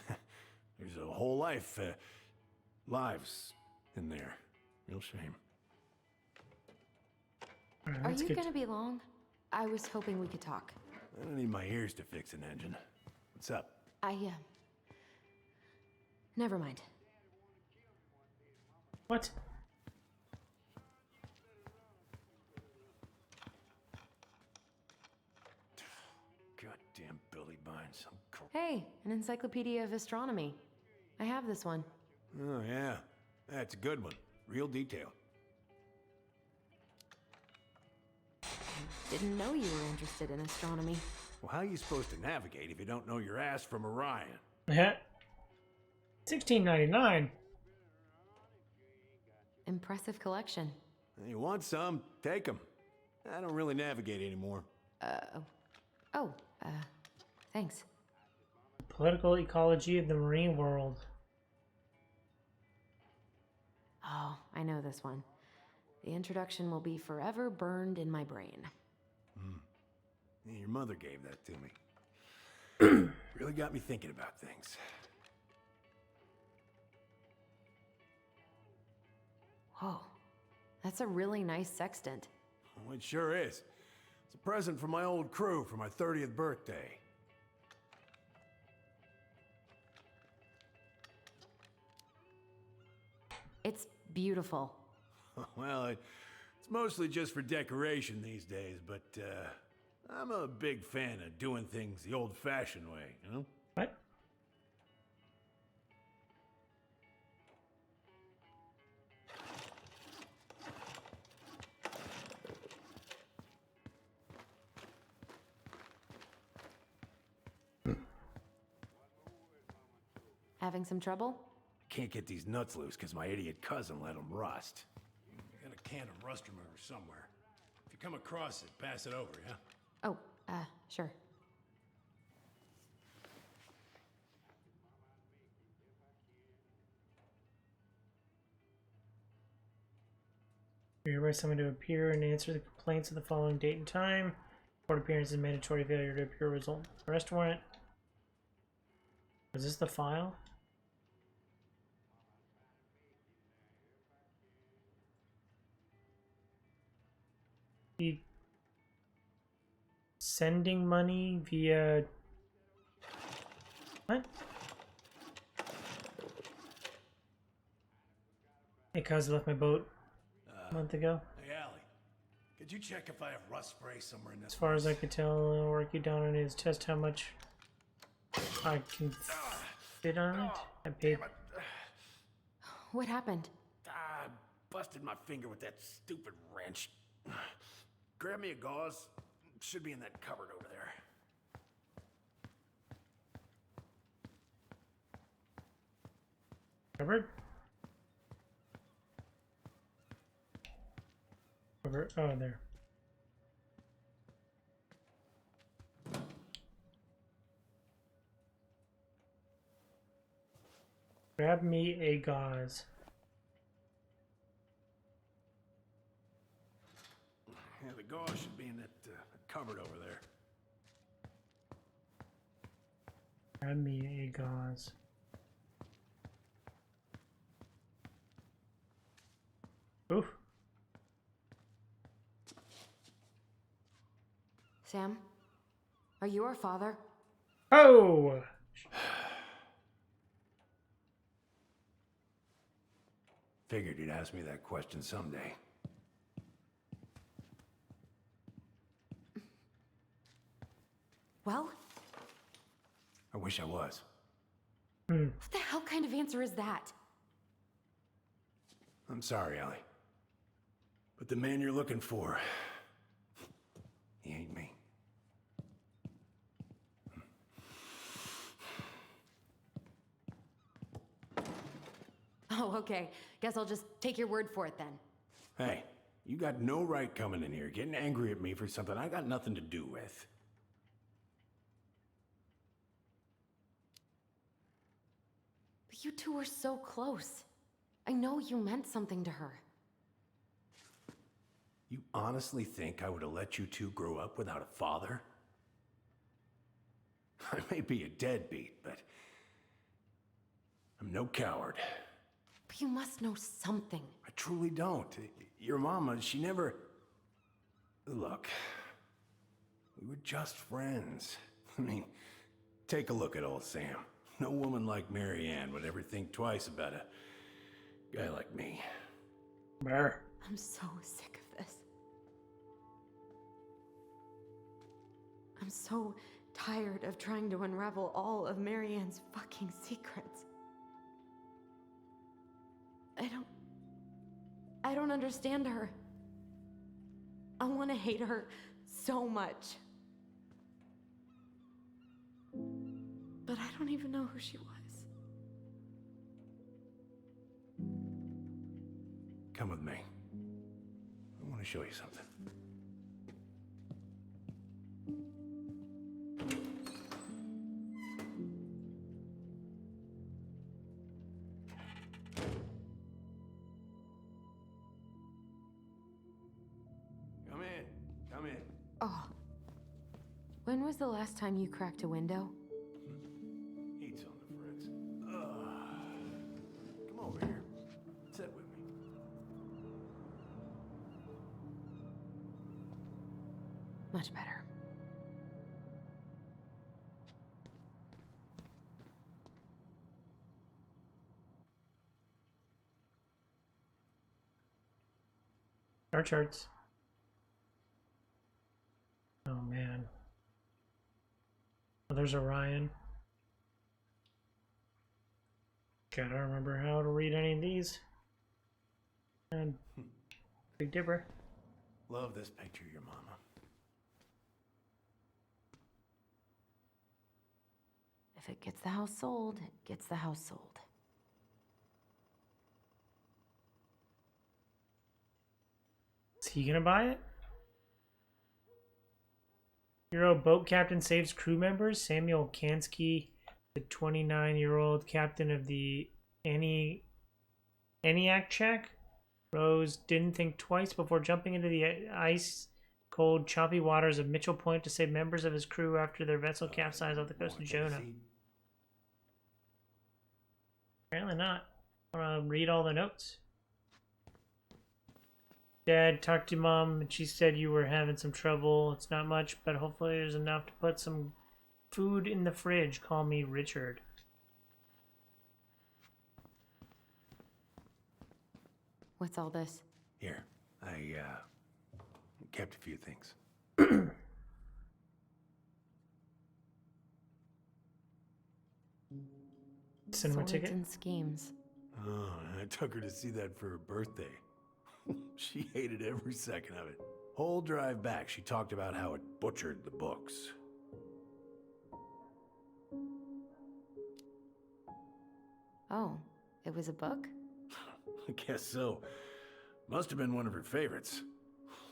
there's a whole lives in there. Real shame. Alright, Are that's you good. gonna be long? I was hoping we could talk. I don't need my ears to fix an engine. What's up? Never mind. What? Goddamn Billy Bynes. Hey, an encyclopedia of astronomy. I have this one. Oh, yeah. That's a good one. Real detailed. Didn't know you were interested in astronomy. Well, how are you supposed to navigate if you don't know your ass from Orion? Yeah. 1699. Impressive collection. You want some? Take them. I don't really navigate anymore. Thanks. Political ecology of the marine world. Oh, I know this one. The introduction will be forever burned in my brain. Yeah, your mother gave that to me. Really got me thinking about things. Whoa, that's a really nice sextant. Oh, it sure is. It's a present from my old crew for my 30th birthday. It's beautiful. Well, it's mostly just for decoration these days, but I'm a big fan of doing things the old-fashioned way, you know? What? Having some trouble? Can't get these nuts loose because my idiot cousin let them rust. I got a can of rust remover somewhere. If you come across it, pass it over, yeah? Oh, sure. We hereby someone to appear and answer the complaints of the following date and time. Court appearance is mandatory. Failure to appear result arrest warrant. Is this the file? Sending money via what? Because I left my boat a month ago. Hey, Allie, could you check if I have rust spray somewhere in this? As far as I could tell, I'll work you down on is test how much I can fit on it. I paid. What happened? I busted my finger with that stupid wrench. Grab me a gauze. Should be in that cupboard over there. Covered? Over. Oh, there. Grab me a gauze. Yeah, the gauze should be in that cupboard over there. Grab me a gauze. Oof. Sam? Are you our father? Oh! Figured you'd ask me that question someday. Well? I wish I was. What the hell kind of answer is that? I'm sorry, Ellie. But the man you're looking for, he ain't me. Oh, okay. Guess I'll just take your word for it then. Hey, you got no right coming in here getting angry at me for something I got nothing to do with. But you two were so close. I know you meant something to her. You honestly think I would have let you two grow up without a father? I may be a deadbeat, but I'm no coward. But you must know something. I truly don't. Your mama, she never... Look, we were just friends. I mean, take a look at old Sam. No woman like Mary Ann would ever think twice about a guy like me. Bear. I'm so sick of this. I'm so tired of trying to unravel all of Mary Ann's fucking secrets. I don't understand her. I want to hate her so much. But I don't even know who she was. Come with me. I want to show you something. Come in. Oh. When was the last time you cracked a window? Eat something, friends. Come over here. Sit with me. Much better. Our charts. Oh man. Oh, there's Orion. Gotta remember how to read any of these. And Big Dipper. Love this picture of your mama. If it gets the house sold, it gets the house sold. Is he gonna buy it? Hero boat captain saves crew members. Samuel Kansky, the 29-year-old captain of the ENIAC check. Rose didn't think twice before jumping into the ice-cold, choppy waters of Mitchell Point to save members of his crew after their vessel capsized off the coast of Jonah. Apparently not. I'll read all the notes. Dad talked to Mom, and she said you were having some trouble. It's not much, but hopefully there's enough to put some food in the fridge. Call me Richard. What's all this? Here, I kept a few things. Cinema Swords ticket? and schemes. Oh, I took her to see that for her birthday. She hated every second of it. Whole drive back, she talked about how it butchered the books. Oh, it was a book? I guess so. Must have been one of her favorites.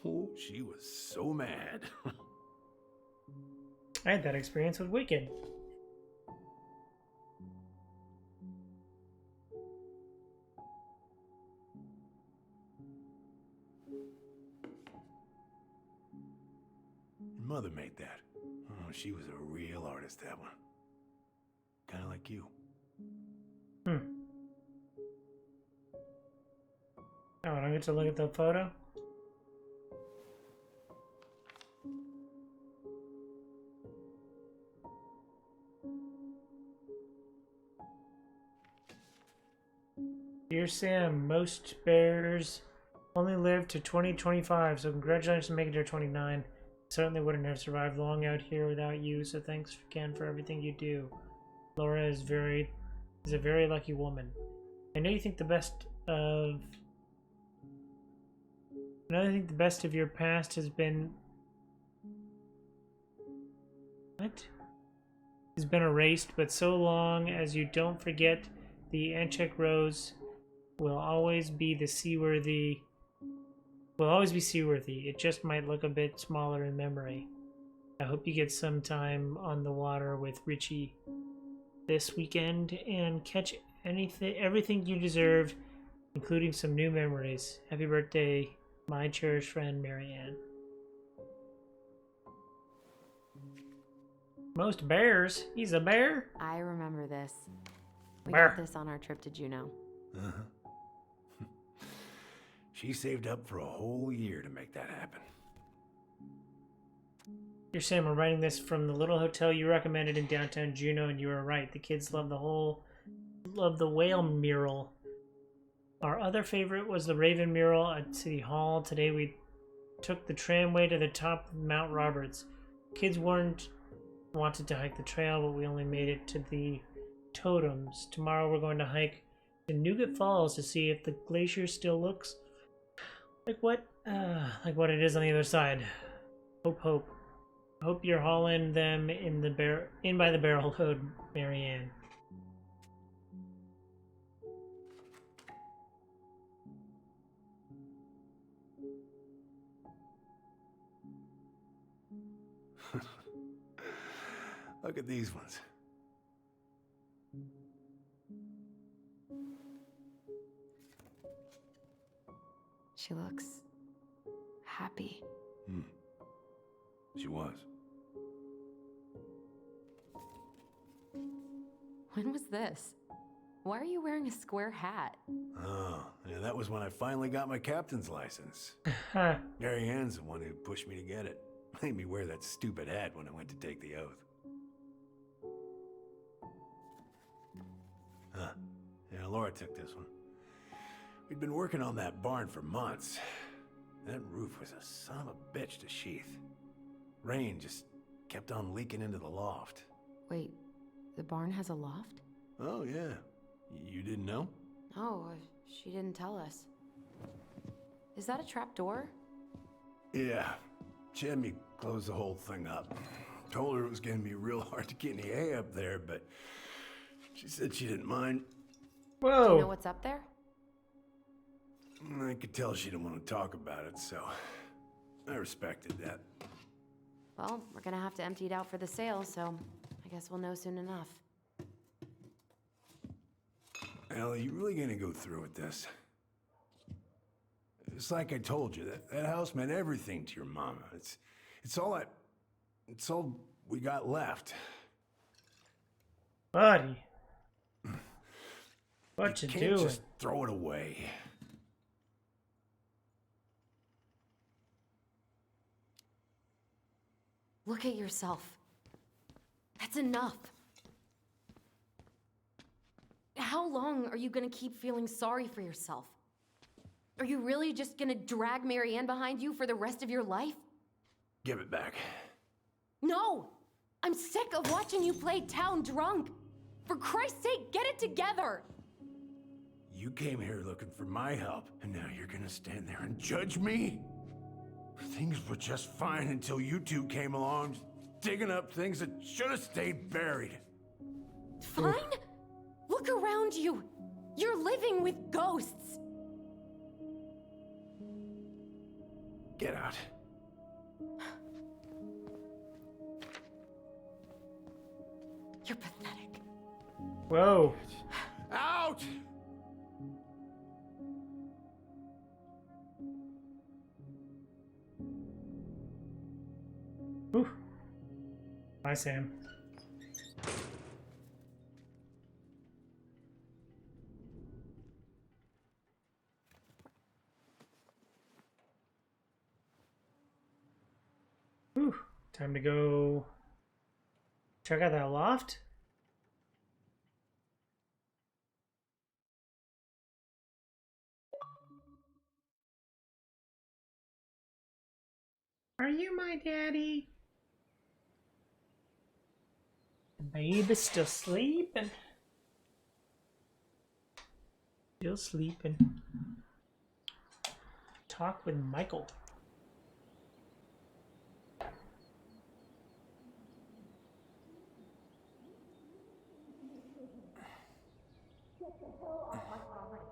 Oh, she was so mad. I had that experience with Wicked. mother made that. Oh, she was a real artist, that one. Kind of like you. Oh, I don't get to look at the photo? Dear Sam, most bears only live to 2025, so congratulations on making it to 29. Certainly wouldn't have survived long out here without you, so thanks again for everything you do. Laura is a very lucky woman. I know you think the best of your past has been erased, but so long as you don't forget the Anchek Rose will always be seaworthy. It just might look a bit smaller in memory. I hope you get some time on the water with Richie this weekend and catch everything you deserve, including some new memories. Happy birthday, my cherished friend, Marianne. Most bears? He's a bear? I remember this. We Bear. got this on our trip to Juneau. Uh-huh. She saved up for a whole year to make that happen. Dear Sam, I'm writing this from the little hotel you recommended in downtown Juneau, and you were right. The kids love the whale mural. Our other favorite was the Raven mural at City Hall. Today we took the tramway to the top of Mount Roberts. Kids wanted to hike the trail, but we only made it to the totems. Tomorrow we're going to hike to Nougat Falls to see if the glacier still looks like what it is on the other side. Hope you're hauling them in by the barrel load, Marianne. Look at these ones. She looks happy. She was. When was this? Why are you wearing a square hat? Oh, yeah, that was when I finally got my captain's license. Mary Ann's the one who pushed me to get it. Made me wear that stupid hat when I went to take the oath. Yeah, Laura took this one. We'd been working on that barn for months. That roof was a son of a bitch to sheath. Rain just kept on leaking into the loft. Wait, the barn has a loft? Oh, yeah. You didn't know? Oh, she didn't tell us. Is that a trap door? Yeah. She had me close the whole thing up. Told her it was gonna be real hard to get any hay up there, but she said she didn't mind. Whoa. Do you know what's up there? I could tell she didn't want to talk about it, so I respected that. Well, we're gonna have to empty it out for the sale, so I guess we'll know soon enough. Ellie, you really gonna go through with this? It's like I told you, that house meant everything to your mama. It's all we got left. Buddy. What you can't doing? just throw it away. Look at yourself. That's enough. How long are you gonna keep feeling sorry for yourself? Are you really just gonna drag Marianne behind you for the rest of your life? Give it back. No! I'm sick of watching you play town drunk. For Christ's sake, get it together! You came here looking for my help, and now you're gonna stand there and judge me? Things were just fine until you two came along, digging up things that should have stayed buried. Fine? Look around you. You're living with ghosts. Get out. You're pathetic. Whoa. Out! Ooh. Bye, Sam. Ooh. Time to go check out that loft. Are you my daddy? The baby's still sleeping. Still sleeping. Talk with Michael.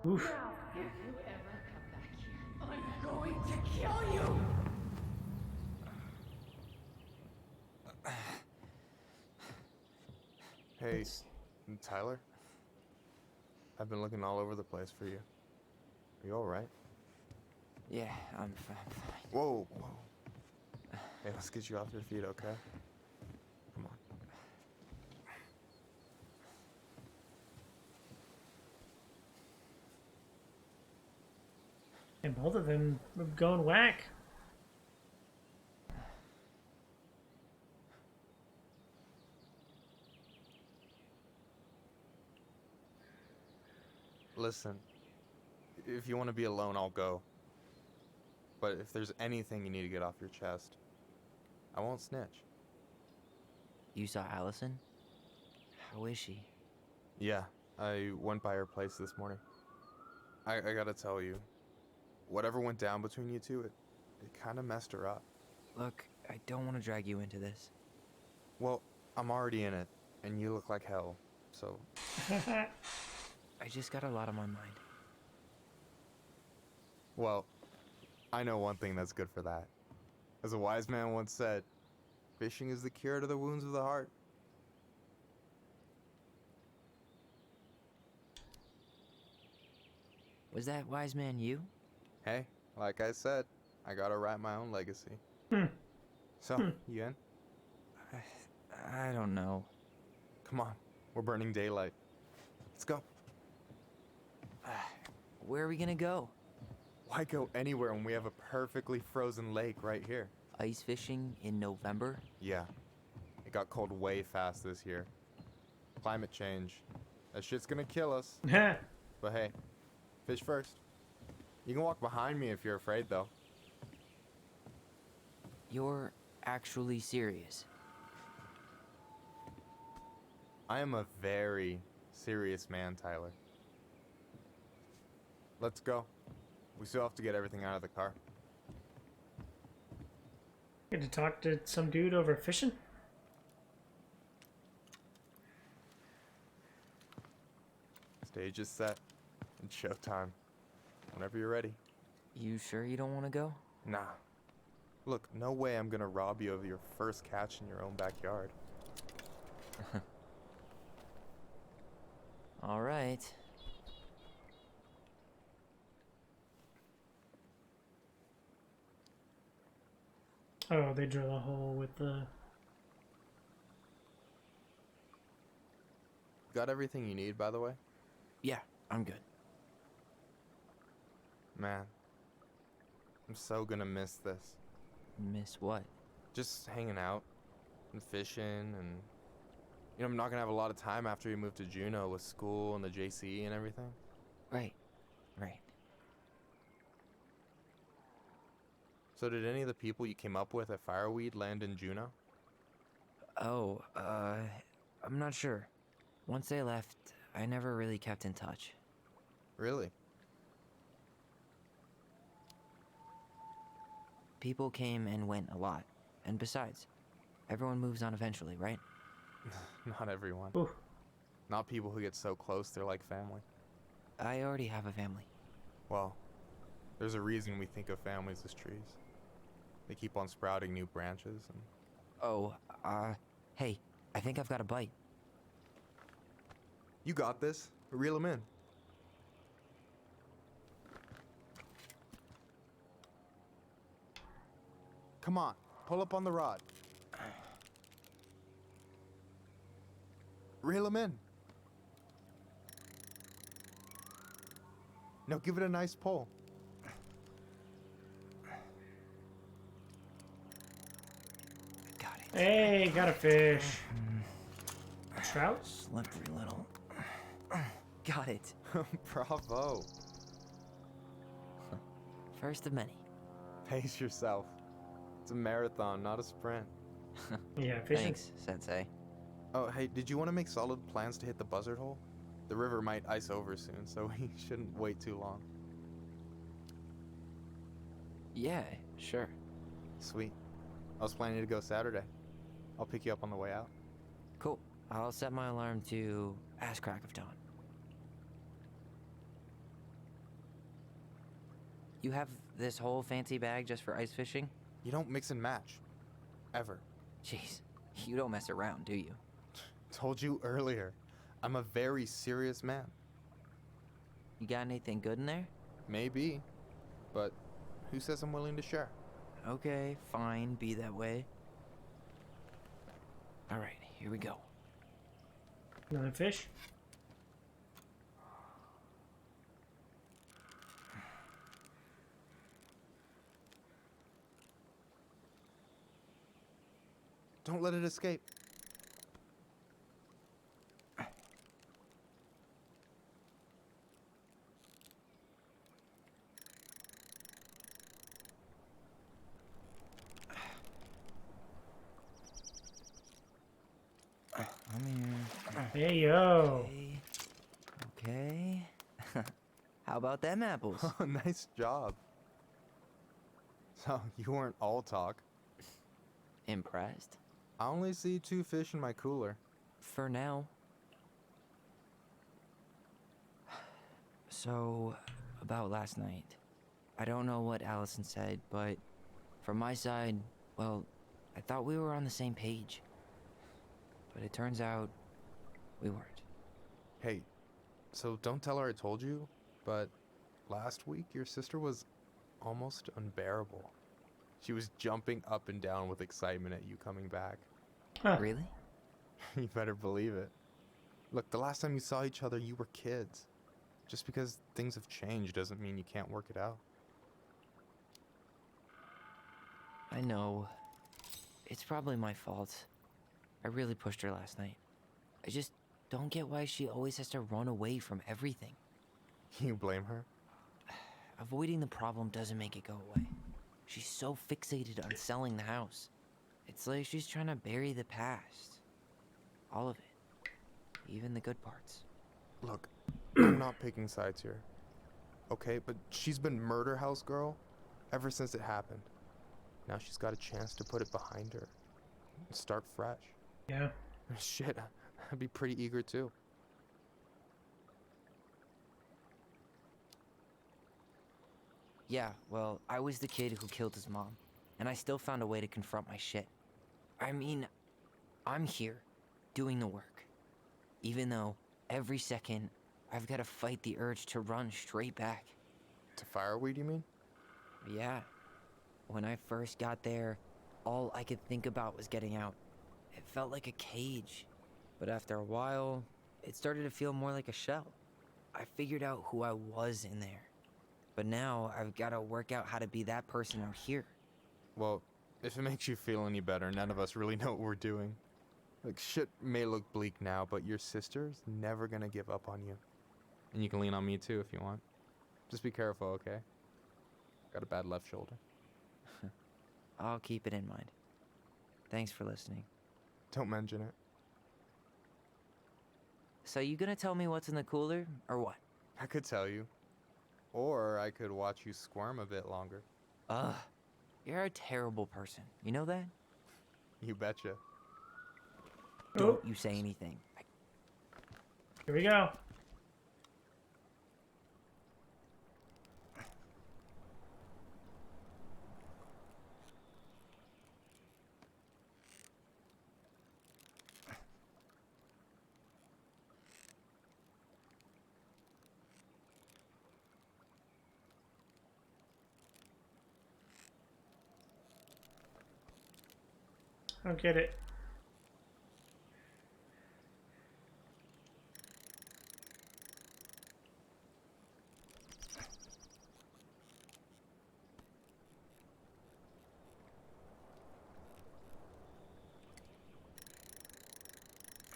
Oof. If you ever come back here, I'm going to kill you! Hey, Tyler? I've been looking all over the place for you. Are you alright? Yeah, I'm fine. Whoa, whoa. Hey, let's get you off your feet, okay? Come on. And both of them are going whack. Listen, if you want to be alone, I'll go. But if there's anything you need to get off your chest, I won't snitch. You saw Allison? How is she? Yeah, I went by her place this morning. I gotta tell you, whatever went down between you two, it kind of messed her up. Look, I don't want to drag you into this. Well, I'm already in it, and you look like hell, so... I just got a lot on my mind. Well, I know one thing that's good for that. As a wise man once said, fishing is the cure to the wounds of the heart. Was that wise man you? Hey, like I said, I gotta write my own legacy. So, you in? I don't know. Come on, we're burning daylight. Let's go. Where are we gonna go? Why go anywhere when we have a perfectly frozen lake right here? Ice fishing in November? Yeah. It got cold way fast this year. Climate change. That shit's gonna kill us. But hey, fish first. You can walk behind me if you're afraid, though. You're actually serious? I am a very serious man, Tyler. Let's go. We still have to get everything out of the car. Get to talk to some dude over fishing? Stage is set. It's showtime. Whenever you're ready. You sure you don't want to go? Nah. Look, no way I'm gonna rob you of your first catch in your own backyard. All right. Oh, they drill a hole with the... Got everything you need, by the way? Yeah, I'm good. Man, I'm so gonna miss this. Miss what? Just hanging out and fishing and... You know, I'm not gonna have a lot of time after we move to Juneau with school and the JC and everything. Right. So did any of the people you came up with at Fireweed land in Juneau? Oh, I'm not sure. Once they left, I never really kept in touch. Really? People came and went a lot. And besides, everyone moves on eventually, right? Not everyone. Ooh. Not people who get so close they're like family. I already have a family. Well, there's a reason we think of families as trees. They keep on sprouting new branches and... Oh, hey, I think I've got a bite. You got this. Reel them in. Come on, pull up on the rod. Reel him in. Now give it a nice pull. Got it. Hey, got a fish. Trout? Slippery little. Got it. Bravo. First of many. Pace yourself. It's a marathon, not a sprint. Yeah, fishing. Thanks, Sensei. Oh, hey, did you want to make solid plans to hit the buzzard hole? The river might ice over soon, so we shouldn't wait too long. Yeah, sure. Sweet. I was planning to go Saturday. I'll pick you up on the way out. Cool. I'll set my alarm to ass crack of dawn. You have this whole fancy bag just for ice fishing? You don't mix and match. Ever. Jeez, you don't mess around, do you? Told you earlier. I'm a very serious man. You got anything good in there? Maybe. But who says I'm willing to share? Okay, fine, be that way. Alright, here we go. Another fish? Don't let it escape. I'm here. Hey, yo. Okay. How about them apples? Oh, nice job. So, you weren't all talk. Impressed? I only see 2 fish in my cooler. For now. So, about last night. I don't know what Allison said, but from my side, well, I thought we were on the same page. But it turns out we weren't. Hey, so don't tell her I told you, but last week your sister was almost unbearable. She was jumping up and down with excitement at you coming back. Huh. Really? You better believe it. Look, the last time you saw each other, you were kids. Just because things have changed doesn't mean you can't work it out. I know. It's probably my fault. I really pushed her last night. I just don't get why she always has to run away from everything. You blame her? Avoiding the problem doesn't make it go away. She's so fixated on selling the house. It's like she's trying to bury the past. All of it. Even the good parts. Look, I'm not picking sides here. Okay, but she's been murder house girl ever since it happened. Now she's got a chance to put it behind her and start fresh. Yeah. Shit, I'd be pretty eager too. Yeah, well, I was the kid who killed his mom, and I still found a way to confront my shit. I mean, I'm here, doing the work. Even though, every second, I've got to fight the urge to run straight back. To fireweed, you mean? Yeah. When I first got there, all I could think about was getting out. It felt like a cage. But after a while, it started to feel more like a shell. I figured out who I was in there. But now, I've got to work out how to be that person out here. Well, if it makes you feel any better, none of us really know what we're doing. Like, shit may look bleak now, but your sister's never gonna give up on you. And you can lean on me too if you want. Just be careful, okay? Got a bad left shoulder. I'll keep it in mind. Thanks for listening. Don't mention it. So you gonna tell me what's in the cooler, or what? I could tell you. Or I could watch you squirm a bit longer. Ugh. You're a terrible person. You know that? You betcha. Don't you say anything. Here we go. I don't get it.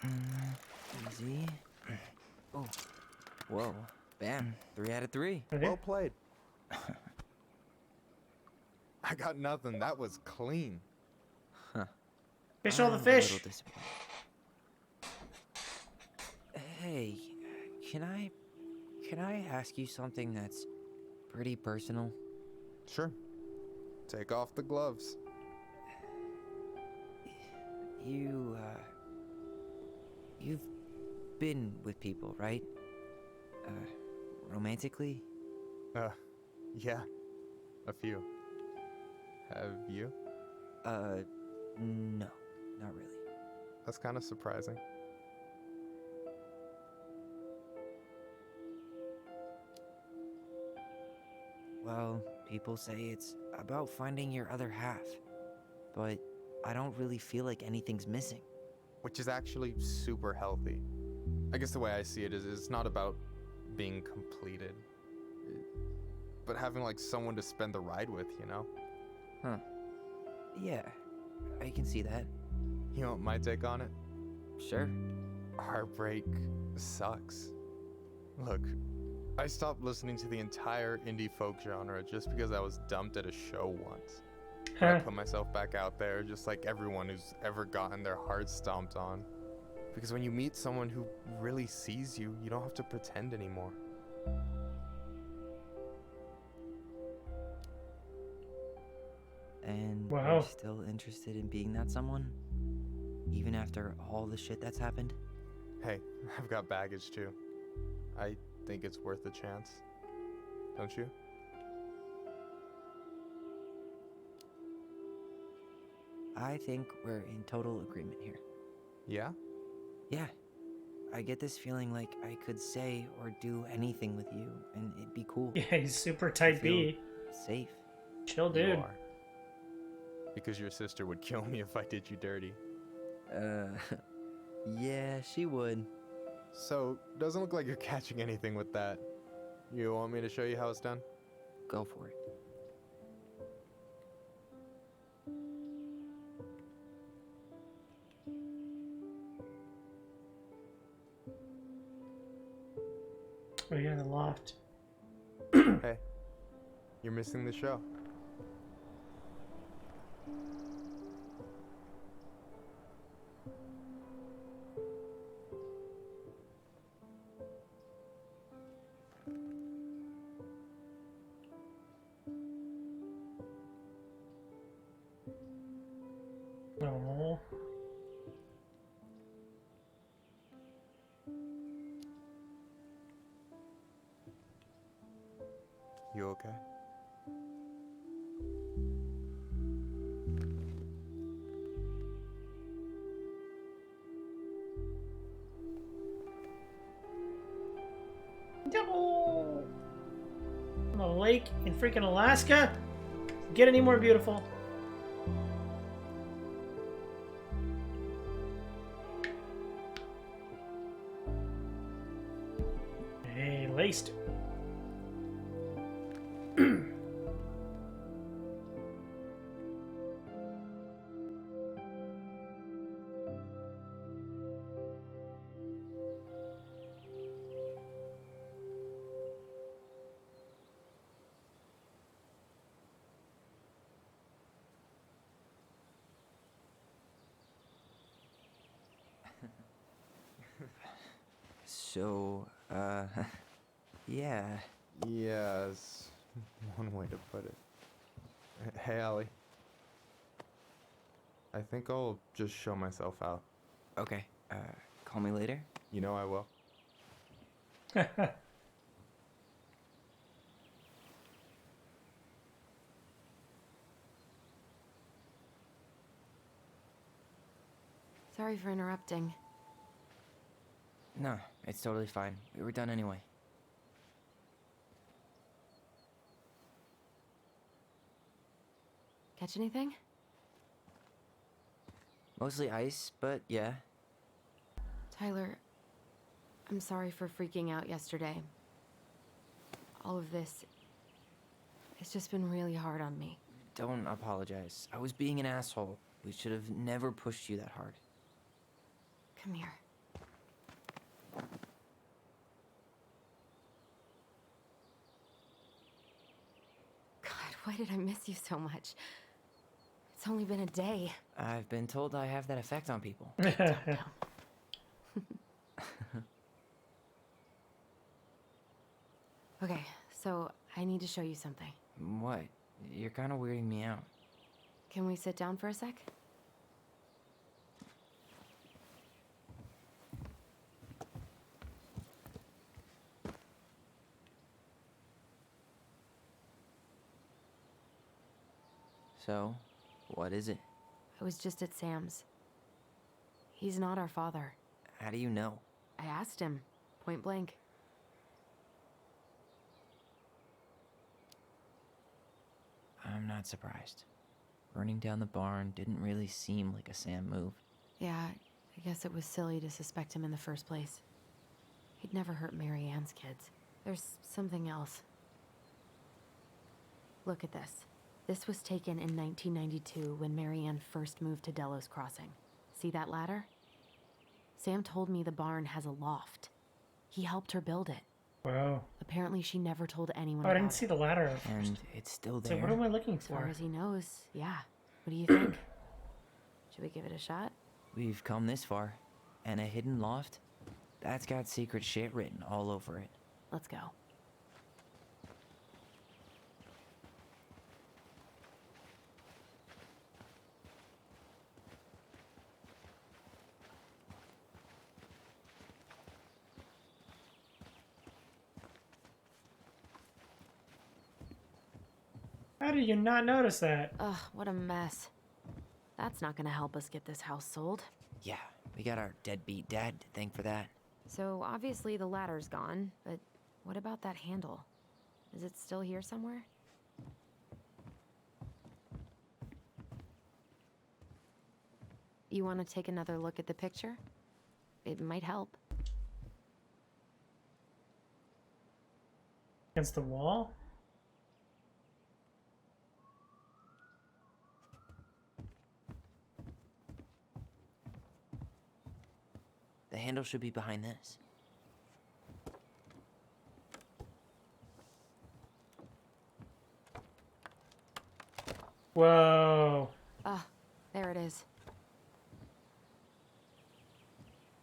Easy. Oh. Whoa. Bam. 3 out of 3. Okay. Well played. I got nothing. That was clean. Huh. Fish all the I'm a fish. little disappointed. Hey, can I ask you something that's pretty personal? Sure. Take off the gloves. You've been with people, right? Romantically? Yeah. A few. Have you? No, not really. That's kind of surprising. Well, people say it's about finding your other half, but I don't really feel like anything's missing. Which is actually super healthy. I guess the way I see it is it's not about being completed, but having like someone to spend the ride with, you know? Huh. Yeah, I can see that. You want my take on it? Sure. Heartbreak sucks. Look, I stopped listening to the entire indie folk genre just because I was dumped at a show once. I put myself back out there just like everyone who's ever gotten their heart stomped on. Because when you meet someone who really sees you, you don't have to pretend anymore. And Wow. you're still interested in being that someone? Even after all the shit that's happened? Hey, I've got baggage too. I think it's worth a chance. Don't you? I think we're in total agreement here. Yeah? Yeah. I get this feeling like I could say or do anything with you, and it'd be cool. Yeah, he's super type B. Safe. Chill, You dude. are. Because your sister would kill me if I did you dirty. Yeah, she would. So, doesn't look like you're catching anything with that. You want me to show you how it's done? Go for it. Oh yeah, the loft. Hey, you're missing the show. Oh. You okay? Double. On a lake in freaking Alaska. Get any more beautiful? Hey, laced. So, yeah. Yes, one way to put it. Hey, Allie. I think I'll just show myself out. Okay, call me later? You know I will. Sorry for interrupting. No, it's totally fine. We were done anyway. Catch anything? Mostly ice, but yeah. Tyler, I'm sorry for freaking out yesterday. All of this, it's just been really hard on me. Don't apologize. I was being an asshole. We should have never pushed you that hard. Come here. God, why did I miss you so much? It's only been a day. I've been told I have that effect on people. Okay, so I need to show you something. What? You're kind of weirding me out. Can we sit down for a sec? So, what is it? I was just at Sam's. He's not our father. How do you know? I asked him, point blank. I'm not surprised. Burning down the barn didn't really seem like a Sam move. Yeah, I guess it was silly to suspect him in the first place. He'd never hurt Mary Ann's kids. There's something else. Look at this. This was taken in 1992 when Mary Ann first moved to Delos Crossing. See that ladder? Sam told me the barn has a loft. He helped her build it. Wow. Apparently she never told anyone Oh, I about didn't see the ladder at first. And it's still So there. what am I looking As far for? as he knows, yeah. What do you think? Should we give it a shot? We've come this far. And a hidden loft? That's got secret shit written all over it. Let's go. How did you not notice that? Ugh, what a mess. That's not gonna help us get this house sold. Yeah, we got our deadbeat dad to thank for that. So obviously the ladder's gone, but what about that handle? Is it still here somewhere? You want to take another look at the picture? It might help. Against the wall? The handle should be behind this. Whoa. Ah, there it is.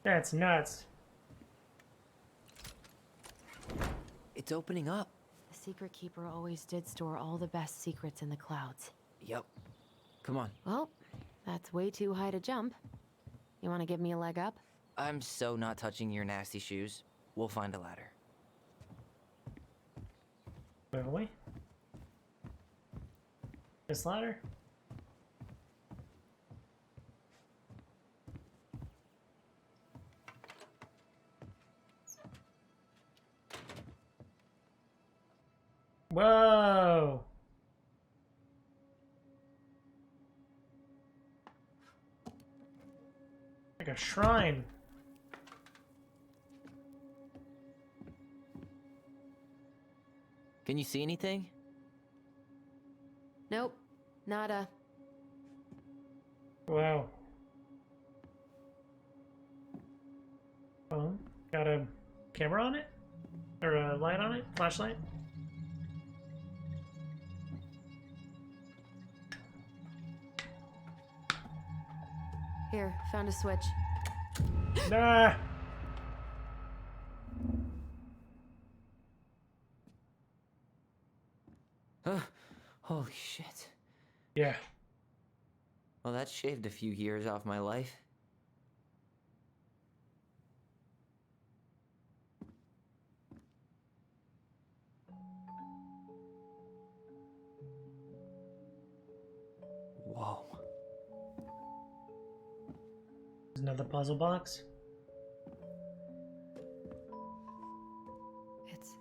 That's nuts. It's opening up. The secret keeper always did store all the best secrets in the clouds. Yep. Come on. Well, that's way too high to jump. You want to give me a leg up? I'm so not touching your nasty shoes. We'll find a ladder. Will we? This ladder? Whoa! Like a shrine. Can you see anything? Nope, nada. Wow. Phone? Got a camera on it? Or a light on it? Flashlight? Here, found a switch. Nah! Holy shit. Yeah. Well, that shaved a few years off my life. Whoa. There's another puzzle box. It's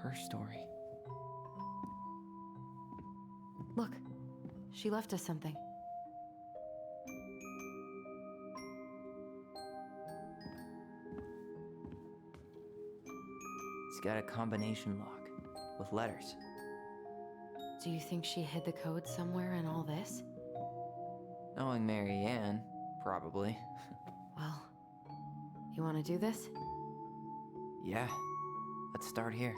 Her story. Look, she left us something. It's got a combination lock with letters. Do you think she hid the code somewhere in all this? Knowing Mary Ann, probably. Well, you want to do this? Yeah, let's start here.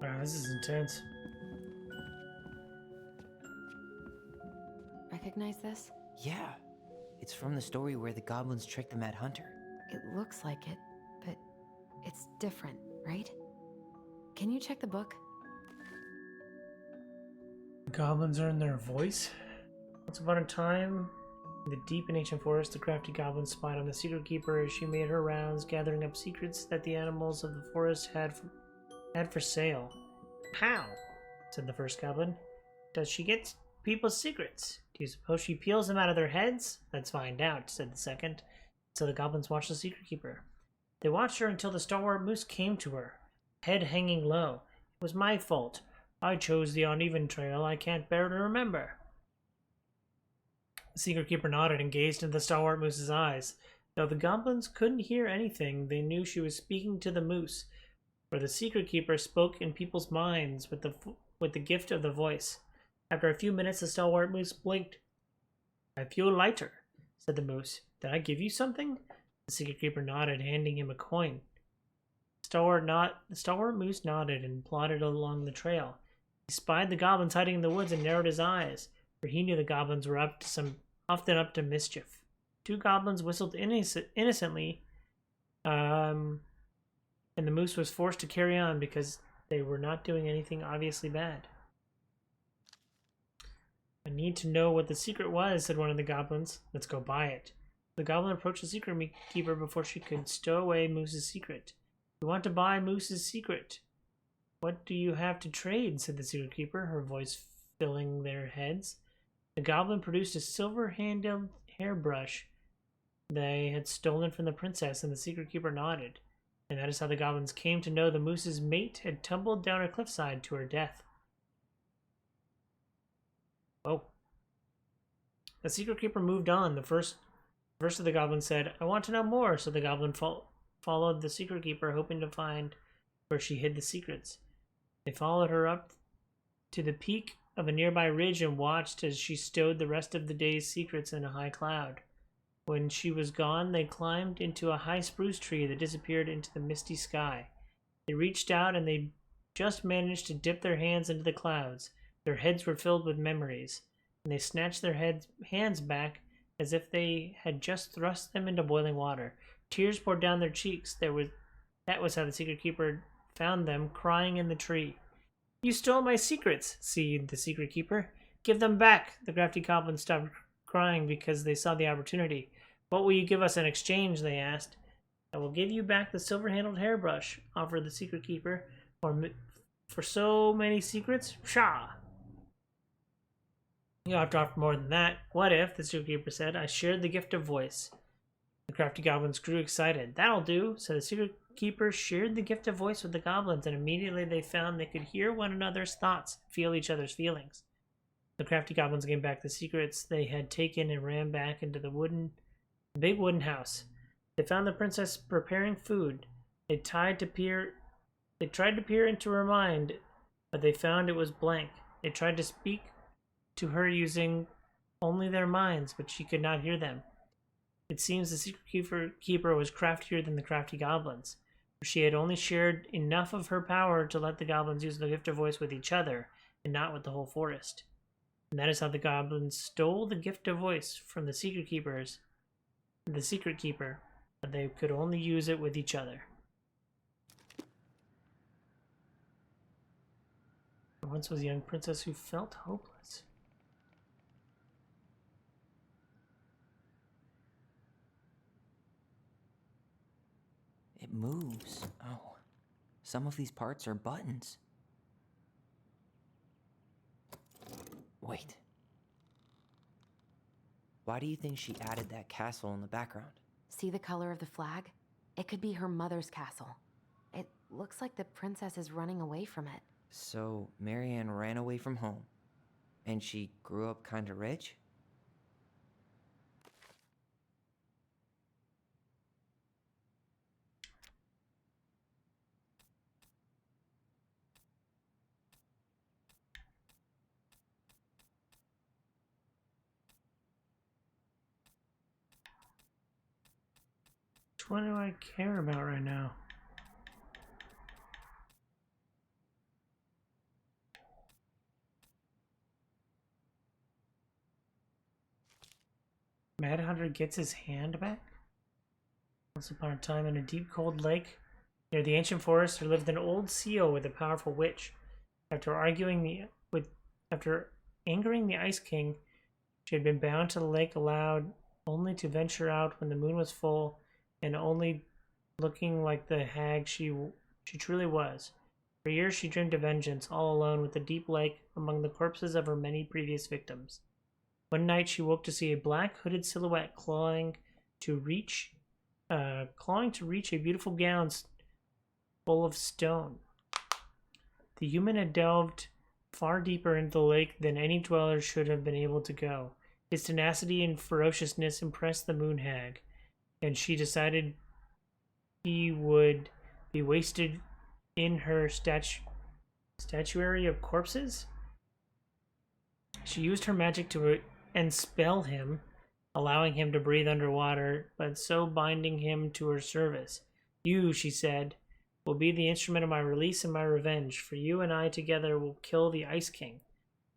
Wow, this is intense. Recognize this? Yeah, it's from the story where the goblins tricked the Mad Hunter. It looks like it, but it's different, right? Can you check the book? Goblins earn their voice? Once upon a time, in the deep and ancient forest, the crafty goblin spied on the secret keeper as she made her rounds, gathering up secrets that the animals of the forest had for sale. How? Said the first goblin. Does she get people's secrets? Do you suppose she peels them out of their heads? Let's find out, said the second. So the goblins watched the secret keeper. They watched her until the stalwart moose came to her, head hanging low. It was my fault. I chose the uneven trail I can't bear to remember. The secret keeper nodded and gazed into the stalwart moose's eyes. Though the goblins couldn't hear anything, they knew she was speaking to the moose, for the secret keeper spoke in people's minds with the gift of the voice. After a few minutes, the stalwart moose blinked. I feel lighter, said the moose. Did I give you something? The secret keeper nodded, handing him a coin. The stalwart moose nodded and plodded along the trail. He spied the goblins hiding in the woods and narrowed his eyes, for he knew the goblins were often up to mischief. Two goblins whistled innocently, and the moose was forced to carry on because they were not doing anything obviously bad. I need to know what the secret was, said one of the goblins. Let's go buy it. The goblin approached the secret keeper before she could stow away Moose's secret. We want to buy Moose's secret. What do you have to trade? Said the secret keeper, her voice filling their heads. The goblin produced a silver-handled hairbrush they had stolen from the princess, and the secret keeper nodded. And that is how the goblins came to know the moose's mate had tumbled down a cliffside to her death. Oh. The secret keeper moved on. The first of the goblins said, I want to know more, so the goblin followed the secret keeper, hoping to find where she hid the secrets. They followed her up to the peak of a nearby ridge and watched as she stowed the rest of the day's secrets in a high cloud. When she was gone, they climbed into a high spruce tree that disappeared into the misty sky. They reached out and they just managed to dip their hands into the clouds. Their heads were filled with memories, and they snatched their hands back as if they had just thrust them into boiling water. Tears poured down their cheeks. That was how the secret keeper found them, crying in the tree. You stole my secrets, said the secret keeper. Give them back. The crafty goblins stopped crying because they saw the opportunity. What will you give us in exchange? They asked. I will give you back the silver-handled hairbrush, offered the secret keeper. For so many secrets? Pshaw! You have to offer more than that. What if, the secret keeper said, I shared the gift of voice? The crafty goblins grew excited. That'll do. So the secret keeper shared the gift of voice with the goblins, and immediately they found they could hear one another's thoughts, feel each other's feelings. The crafty goblins gave back the secrets they had taken and ran back into the big wooden house. They found the princess preparing food. They tried to peer into her mind, but they found it was blank. They tried to speak to her using only their minds, but she could not hear them. It seems the secret keeper was craftier than the crafty goblins, for she had only shared enough of her power to let the goblins use the gift of voice with each other, and not with the whole forest. And that is how the goblins stole the gift of voice from the secret keeper, but they could only use it with each other. There once was a young princess who felt hopeless. It moves. Oh, some of these parts are buttons. Wait. Why do you think she added that castle in the background? See the color of the flag? It could be her mother's castle. It looks like the princess is running away from it. So, Marianne ran away from home, and she grew up kinda rich? one do I care about right now? Mad Hunter gets his hand back? Once upon a time in a deep cold lake near the ancient forest there lived an old seal with a powerful witch. After angering the Ice King, she had been bound to the lake, allowed only to venture out when the moon was full, and only looking like the hag she truly was. For years she dreamed of vengeance, all alone with the deep lake among the corpses of her many previous victims. One night she woke to see a black hooded silhouette clawing to reach a beautiful gown full of stone. The human had delved far deeper into the lake than any dweller should have been able to go. His tenacity and ferociousness impressed the moon hag, and she decided he would be wasted in her statuary of corpses. She used her magic to enspell him, allowing him to breathe underwater, but so binding him to her service. You, she said, will be the instrument of my release and my revenge, for you and I together will kill the Ice King.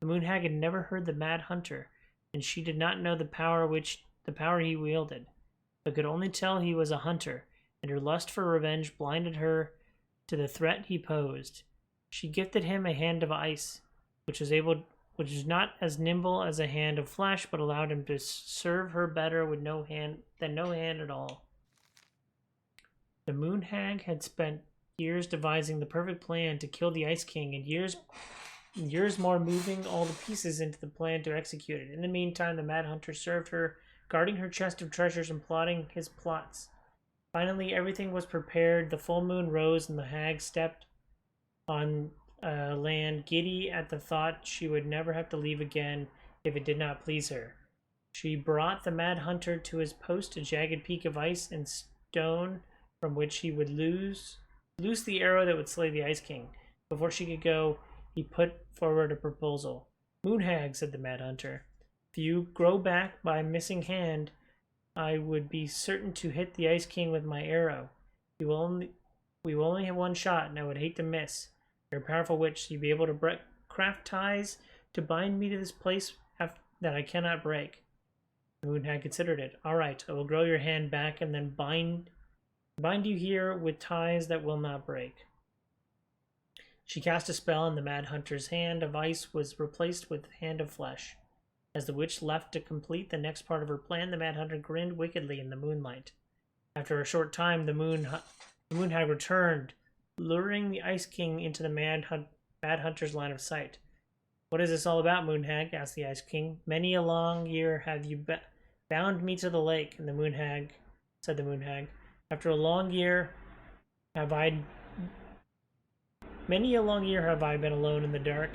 The moon hag had never heard the Mad Hunter, and she did not know the power he wielded, but could only tell he was a hunter, and her lust for revenge blinded her to the threat he posed. She gifted him a hand of ice, which was not as nimble as a hand of flesh, but allowed him to serve her better with no hand at all. The moon hag had spent years devising the perfect plan to kill the Ice King, and years more moving all the pieces into the plan to execute it. In the meantime, the Mad Hunter served her, guarding her chest of treasures and plotting his plots. Finally, everything was prepared. The full moon rose, and the hag stepped on land, giddy at the thought she would never have to leave again if it did not please her. She brought the Mad Hunter to his post, a jagged peak of ice and stone from which he would loose the arrow that would slay the Ice King. Before she could go, he put forward a proposal. Moon hag, said the Mad Hunter, if you grow back my missing hand, I would be certain to hit the Ice King with my arrow. We will only have one shot, and I would hate to miss. You're a powerful witch, so you'd be able to craft ties to bind me to this place that I cannot break. The moon hag considered it. All right, I will grow your hand back and then bind you here with ties that will not break. She cast a spell, and the Mad Hunter's hand of ice was replaced with hand of flesh. As the witch left to complete the next part of her plan, the Mad Hunter grinned wickedly in the moonlight. After a short time, the moon hag returned, luring the Ice King into the Mad Hunter's line of sight. What is this all about, moon hag? Asked the Ice King. Many a long year have you bound me to the lake, and said the moon hag. After a long year many a long year have I been alone in the dark.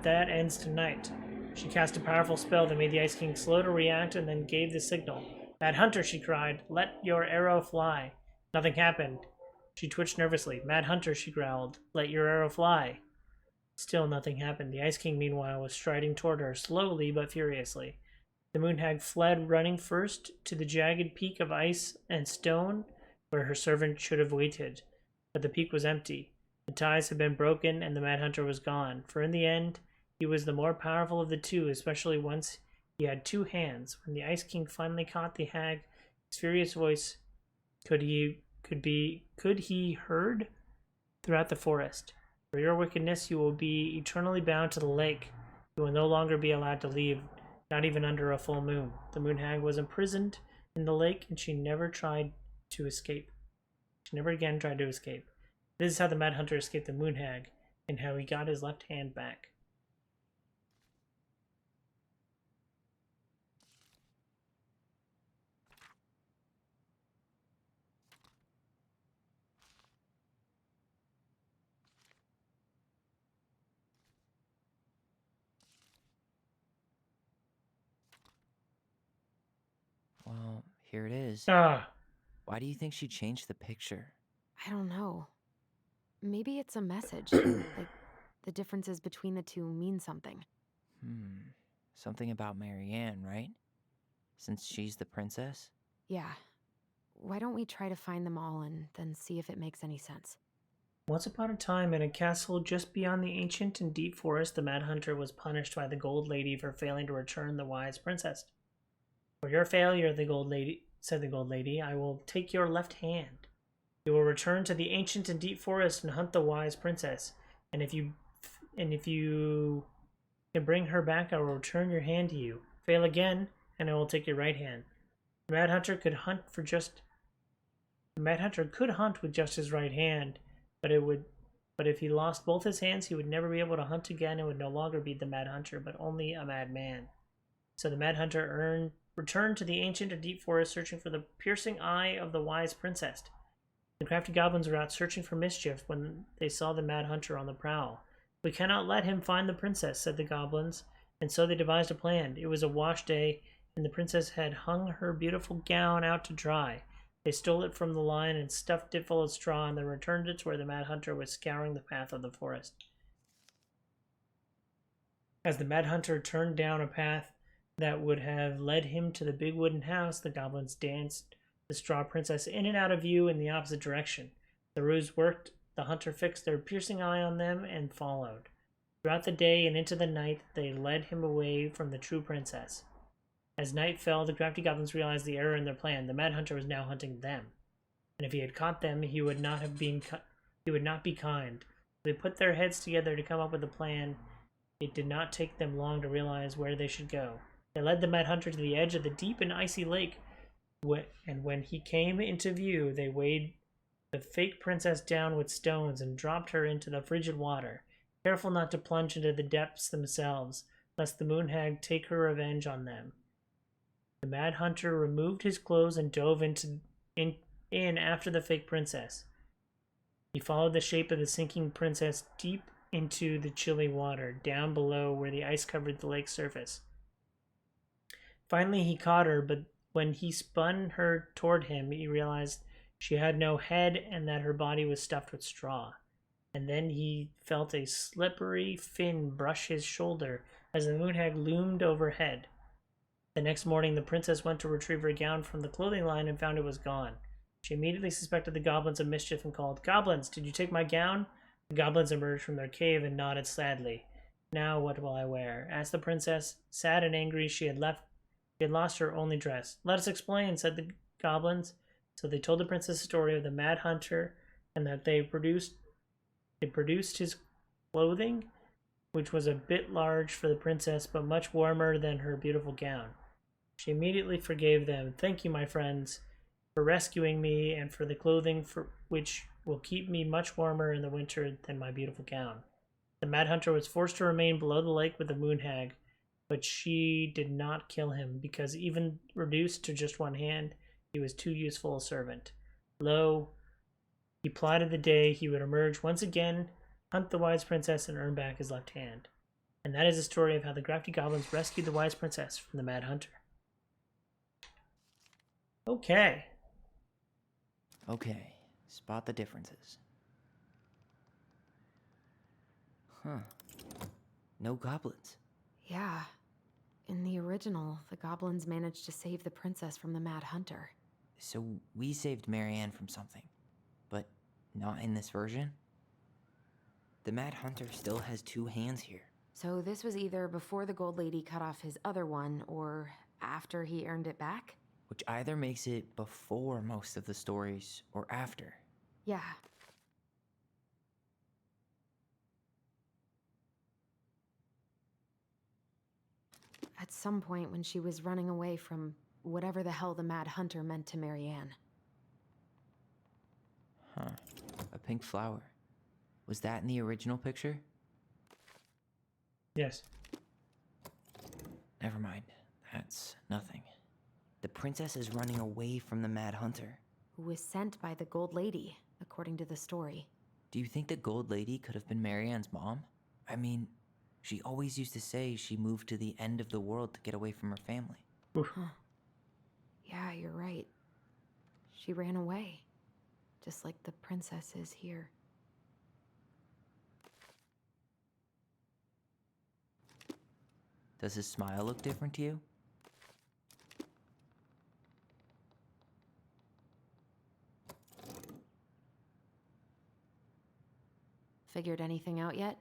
That ends tonight. She cast a powerful spell that made the Ice King slow to react and then gave the signal. Mad Hunter, she cried, let your arrow fly. Nothing happened. She twitched nervously. Mad Hunter, she growled, let your arrow fly. Still nothing happened. The Ice King, meanwhile, was striding toward her, slowly but furiously. The moon hag fled, running first to the jagged peak of ice and stone where her servant should have waited. But the peak was empty. The ties had been broken, and the Mad Hunter was gone. For in the end, he was the more powerful of the two, especially once he had two hands. When the Ice King finally caught the hag, his furious voice could he heard throughout the forest. For your wickedness, you will be eternally bound to the lake. You will no longer be allowed to leave, not even under a full moon. The moon hag was imprisoned in the lake, and she never tried to escape. She never again tried to escape. This is how the Mad Hunter escaped the moon hag, and how he got his left hand back. Well, here it is. Ah. Why do you think she changed the picture? I don't know. Maybe it's a message. Like, the differences between the two mean something. Something about Marianne, right? Since she's the princess? Yeah. why don't we try to find them all and then see if it makes any sense? Once upon a time, in a castle just beyond the ancient and deep forest, the Mad Hunter was punished by the Gold Lady for failing to return the wise princess. For your failure, said the Gold Lady, I will take your left hand. You will return to the ancient and deep forest and hunt the wise princess. And if you can bring her back, I will return your hand to you. Fail again, and I will take your right hand. The Mad Hunter could hunt with just his right hand, but if he lost both his hands, he would never be able to hunt again and would no longer be the Mad Hunter, but only a mad man. So the Mad Hunter returned to the ancient and deep forest, searching for the piercing eye of the wise princess. The crafty goblins were out searching for mischief when they saw the Mad Hunter on the prowl. We cannot let him find the princess, said the goblins, and so they devised a plan. It was a wash day, and the princess had hung her beautiful gown out to dry. They stole it from the line and stuffed it full of straw, and then returned it to where the Mad Hunter was scouring the path of the forest. As the Mad Hunter turned down a path that would have led him to the big wooden house, the goblins danced the straw princess in and out of view in the opposite direction. The ruse worked. The hunter fixed their piercing eye on them and followed. Throughout the day and into the night, they led him away from the true princess. As night fell, the crafty goblins realized the error in their plan. The Mad Hunter was now hunting them, and if he had caught them, he would not be kind. They put their heads together to come up with a plan. It did not take them long to realize where they should go. They led the Mad Hunter to the edge of the deep and icy lake, and when he came into view, they weighed the fake princess down with stones and dropped her into the frigid water, careful not to plunge into the depths themselves, lest the moon hag take her revenge on them. The Mad Hunter removed his clothes and dove in after the fake princess. He followed the shape of the sinking princess deep into the chilly water, down below where the ice covered the lake's surface. Finally, he caught her, but when he spun her toward him, he realized she had no head and that her body was stuffed with straw. And then he felt a slippery fin brush his shoulder as the moon hag loomed overhead. The next morning, the princess went to retrieve her gown from the clothing line and found it was gone. She immediately suspected the goblins of mischief and called, "Goblins, did you take my gown?" The goblins emerged from their cave and nodded sadly. "Now what will I wear?" asked the princess. Sad and angry, she had lost her only dress. "Let us explain," said the goblins. So they told the princess the story of the Mad Hunter and that they produced his clothing, which was a bit large for the princess but much warmer than her beautiful gown. She immediately forgave them. "Thank you, my friends, for rescuing me and for the clothing which will keep me much warmer in the winter than my beautiful gown." The Mad Hunter was forced to remain below the lake with the moon hag, but she did not kill him because even reduced to just one hand, he was too useful a servant. Lo, he plotted the day he would emerge once again, hunt the wise princess, and earn back his left hand. And that is the story of how the crafty goblins rescued the wise princess from the Mad Hunter. Okay. Okay, spot the differences. Huh. No goblins. Yeah. In the original, the goblins managed to save the princess from the Mad Hunter. So we saved Marianne from something, but not in this version? The Mad Hunter still has two hands here. So this was either before the Gold Lady cut off his other one, or after he earned it back? Which either makes it before most of the stories, or after. Yeah. At some point when she was running away from whatever the hell the Mad Hunter meant to Marianne. Huh. A pink flower. Was that in the original picture? Yes. Never mind. That's nothing. The princess is running away from the Mad Hunter. Who was sent by the Gold Lady, according to the story. Do you think the Gold Lady could have been Marianne's mom? I mean, she always used to say she moved to the end of the world to get away from her family. Huh. Yeah, you're right. She ran away. Just like the princess is here. Does his smile look different to you? Figured anything out yet?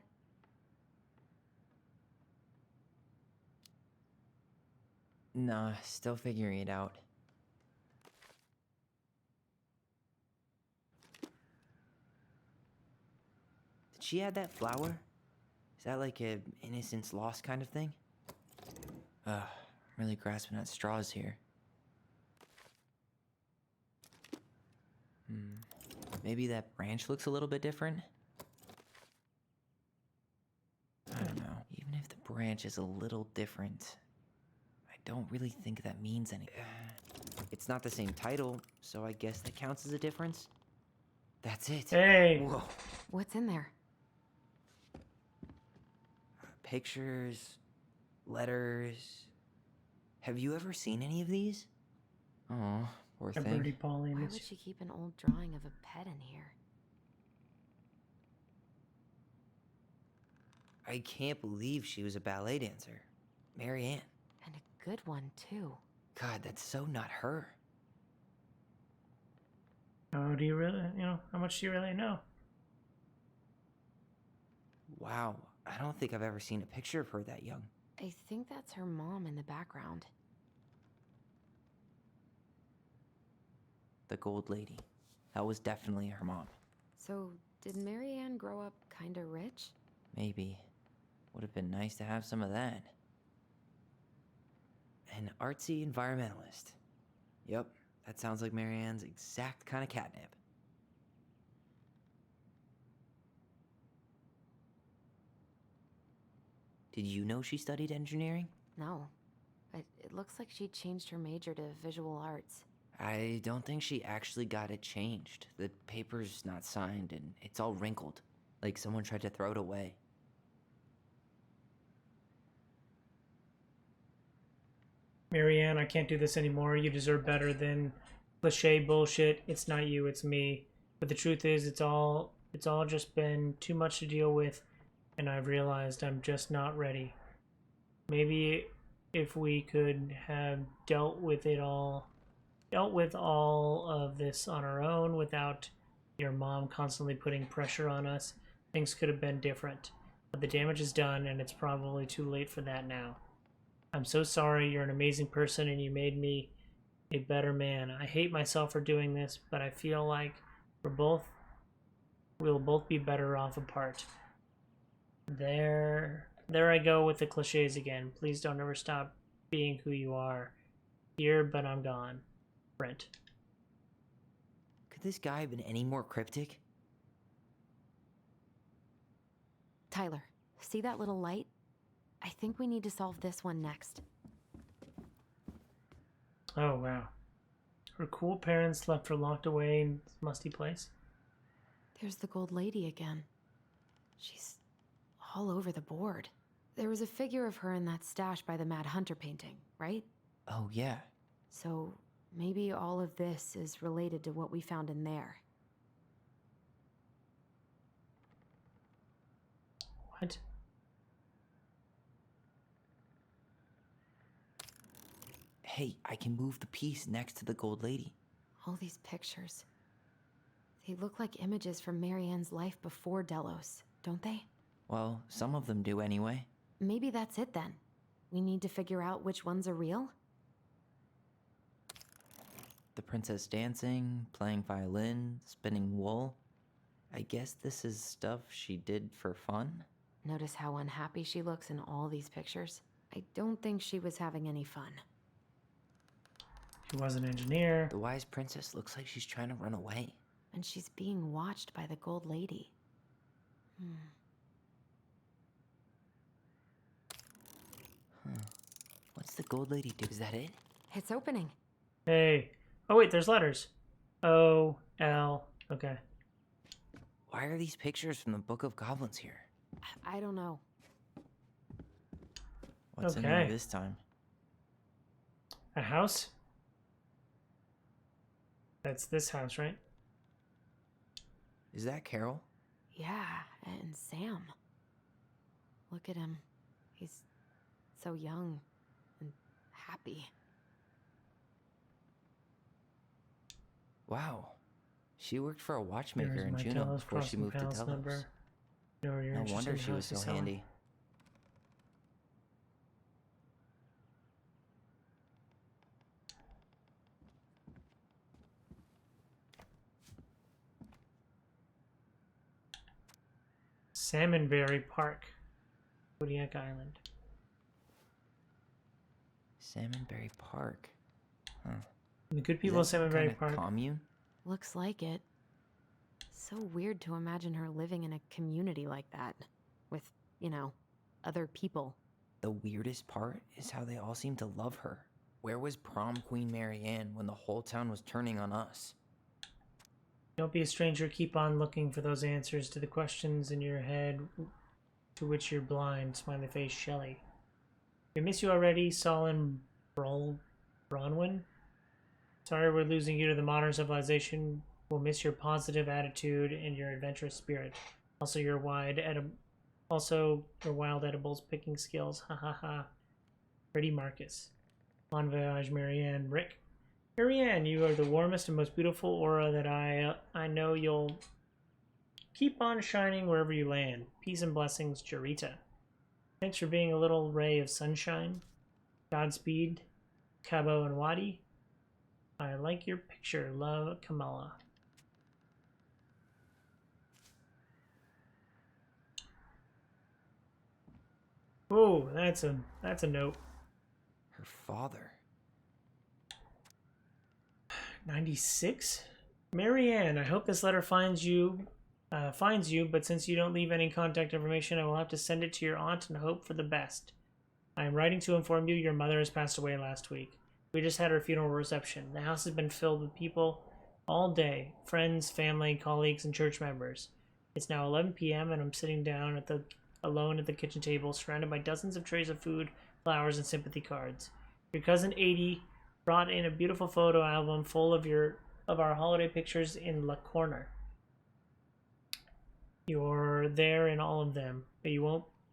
Nah, still figuring it out. Did she add that flower? Is that like a innocence lost kind of thing? I'm really grasping at straws here. Maybe that branch looks a little bit different? I don't know. Even if the branch is a little different, I don't really think that means anything. It's not the same title, so I guess that counts as a difference. That's it. Hey! Whoa. What's in there? Pictures, letters. Have you ever seen any of these? Oh, poor A thing. birdie Polly. Why would she keep an old drawing of a pet in here? I can't believe she was a ballet dancer. Mary Ann. And a good one, too. God, that's so not her. How do you really, how much do you really know? Wow, I don't think I've ever seen a picture of her that young. I think that's her mom in the background. The gold lady. That was definitely her mom. So, did Mary Ann grow up kinda rich? Maybe. Would have been nice to have some of that. An artsy environmentalist. Yep, that sounds like Mary Ann's exact kind of catnip. Did you know she studied engineering? No. But it looks like she changed her major to visual arts. I don't think she actually got it changed. The paper's not signed and it's all wrinkled. Like someone tried to throw it away. Marianne, I can't do this anymore. You deserve better than cliche bullshit. It's not you, it's me. But the truth is, it's all just been too much to deal with, and I've realized I'm just not ready. Maybe if we could have dealt with all of this on our own without your mom constantly putting pressure on us, things could have been different. But the damage is done, and it's probably too late for that now. I'm so sorry. You're an amazing person, and you made me a better man. I hate myself for doing this, but I feel like we'll both be better off apart. There I go with the cliches again. Please don't ever stop being who you are. Here, but I'm gone. Brent. Could this guy have been any more cryptic? Tyler, see that little light? I think we need to solve this one next. Oh, wow. Her cool parents left her locked away in this musty place. There's the gold lady again. She's all over the board. There was a figure of her in that stash by the Mad Hunter painting, right? Oh, yeah. So maybe all of this is related to what we found in there. What? Hey, I can move the piece next to the gold lady. All these pictures. They look like images from Marianne's life before Delos, don't they? Well, some of them do anyway. Maybe that's it then. We need to figure out which ones are real? The princess dancing, playing violin, spinning wool. I guess this is stuff she did for fun? Notice how unhappy she looks in all these pictures? I don't think she was having any fun. She was an engineer. The wise princess looks like she's trying to run away. And she's being watched by the gold lady. What's the gold lady do? Is that it? It's opening. Hey. Oh, wait, there's letters. O, L. Okay. Why are these pictures from the Book of Goblins here? I don't know. What's in there this time? A house? That's this house, right? Is that Carol? Yeah, and Sam. Look at him. He's so young and happy. Wow. She worked for a watchmaker Here's in my Juneau Delos before she Crossing moved to Palace Delos. number. No, you're No interested wonder in she how was so she's selling. handy. Salmonberry Park, Kodiak Island. Salmonberry Park. Huh. The good Is people of that some Salmonberry kind of Park. commune? Looks like it. So weird to imagine her living in a community like that. With, you know, other people. The weirdest part is how they all seem to love her. Where was prom queen Mary Ann when the whole town was turning on us? Don't be a stranger. Keep on looking for those answers to the questions in your head to which you're blind. Smiley face Shelley. We miss you already, Solon Bronwyn. Sorry we're losing you to the modern civilization. We'll miss your positive attitude and your adventurous spirit. Also your wild edibles picking skills. Ha ha ha. Freddie Marcus. Bon voyage, Marianne. Rick. Marianne, you are the warmest and most beautiful aura that I know. You'll keep on shining wherever you land. Peace and blessings, Jarita. Thanks for being a little ray of sunshine. Godspeed, Cabo and Wadi. I like your picture. Love, Kamala. Oh, that's a note. Her father. 96? Marianne, I hope this letter finds you, but since you don't leave any contact information, I will have to send it to your aunt and hope for the best. I am writing to inform you your mother has passed away last week. We just had her funeral reception. The house has been filled with people all day. Friends, family, colleagues, and church members. It's now 11 p.m. and I'm sitting down alone at the kitchen table, surrounded by dozens of trays of food, flowers, and sympathy cards. Your cousin 80 brought in a beautiful photo album full of our holiday pictures in the corner. You're there in all of them, but you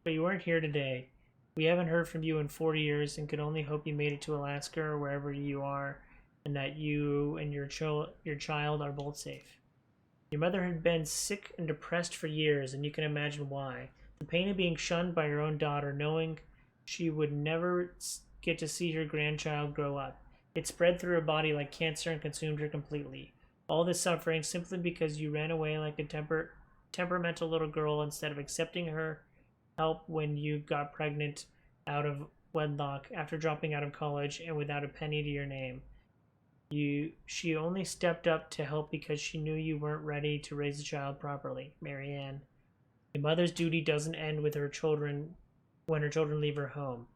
weren't here today. We haven't heard from you in 40 years and could only hope you made it to Alaska or wherever you are, and that you and your child are both safe. Your mother had been sick and depressed for years, and you can imagine why. The pain of being shunned by your own daughter, knowing she would never get to see her grandchild grow up. It spread through her body like cancer and consumed her completely. All this suffering simply because you ran away like a temperamental little girl instead of accepting her help when you got pregnant out of wedlock after dropping out of college and without a penny to your name. She only stepped up to help because she knew you weren't ready to raise a child properly, Marianne. A mother's duty doesn't end with her children when her children leave her home.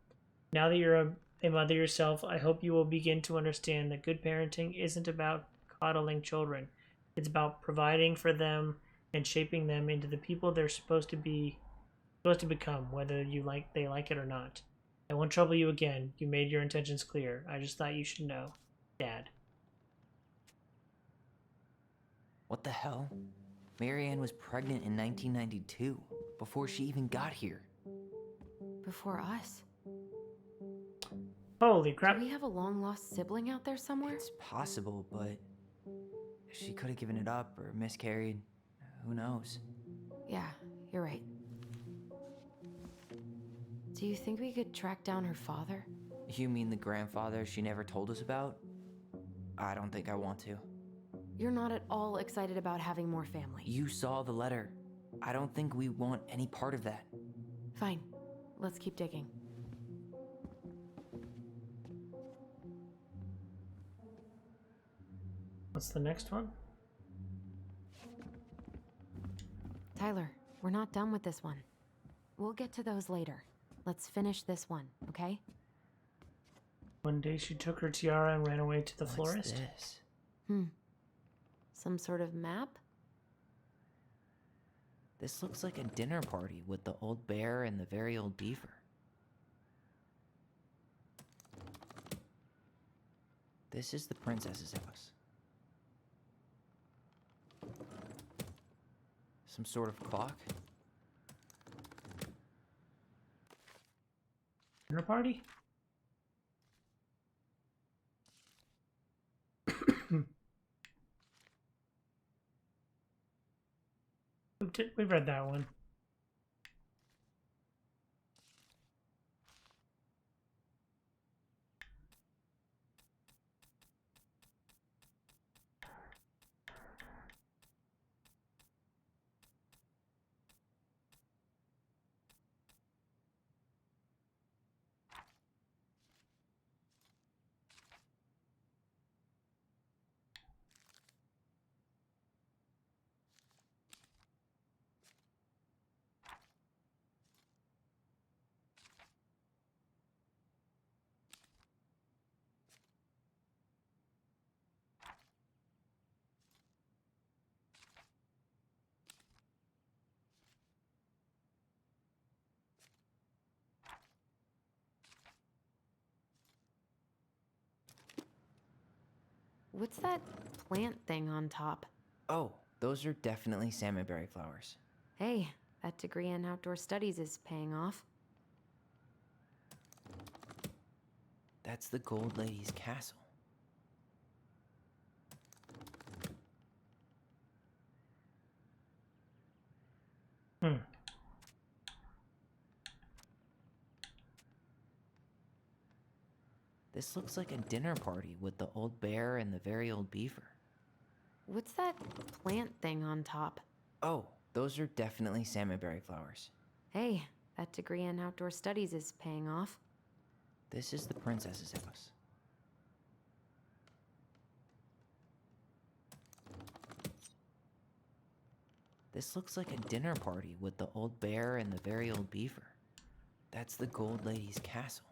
Now that you're a mother yourself, I hope you will begin to understand that good parenting isn't about coddling children. It's about providing for them and shaping them into the people they're supposed to become, whether they like it or not. I won't trouble you again. You made your intentions clear. I just thought you should know. Dad. What the hell? Marianne was pregnant in 1992, before she even got here. Before us? Holy crap. Do we have a long-lost sibling out there somewhere? It's possible, but she could have given it up or miscarried. Who knows? Yeah, you're right. Do you think we could track down her father? You mean the grandfather she never told us about? I don't think I want to. You're not at all excited about having more family. You saw the letter. I don't think we want any part of that. Fine. Let's keep digging. What's the next one? Tyler, we're not done with this one. We'll get to those later. Let's finish this one, okay? One day she took her tiara and ran away to the florist. What's this? Some sort of map? This looks like a dinner party with the old bear and the very old beaver. This is the princess's house. Some sort of clock? Dinner party? We've read that one. What's that plant thing on top? Oh, those are definitely salmonberry flowers. Hey, that degree in outdoor studies is paying off. That's the Gold Lady's castle. This looks like a dinner party with the old bear and the very old beaver. What's that plant thing on top? Oh, those are definitely salmonberry flowers. Hey, that degree in outdoor studies is paying off. This is the princess's house. This looks like a dinner party with the old bear and the very old beaver. That's the Gold Lady's castle.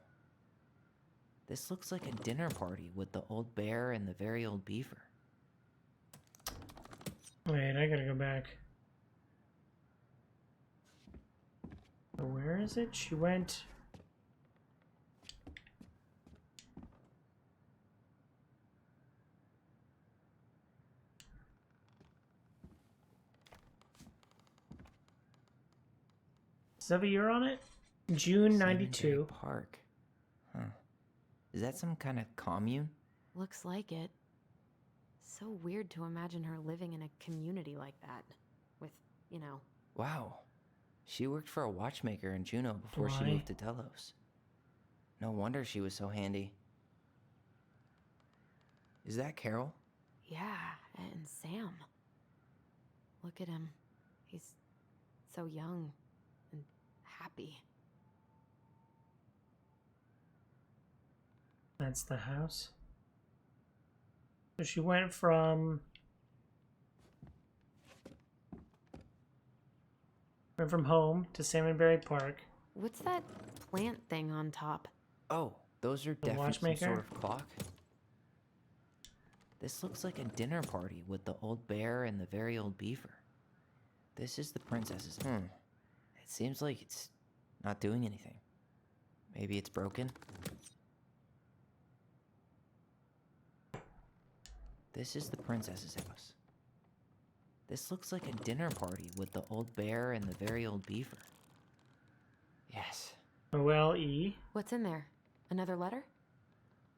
This looks like a dinner party with the old bear and the very old beaver. Wait, I gotta go back. Where is it? She went... Does that have a year on it? June 92. Salmonberry Park. Huh. Is that some kind of commune? Looks like it. So weird to imagine her living in a community like that. With, you know... Wow. She worked for a watchmaker in Juneau before she Why? moved to Delos. No wonder she was so handy. Is that Carol? Yeah, and Sam. Look at him. He's so young and happy. That's the house. So she went from home to Salmonberry Park. What's that plant thing on top? Oh, those are definitely some watchmaker? sort of clock. This looks like a dinner party with the old bear and the very old beaver. This is the princess's. It seems like it's not doing anything. Maybe it's broken? This is the princess's house. This looks like a dinner party with the old bear and the very old beaver. Yes. OLE. What's in there? Another letter?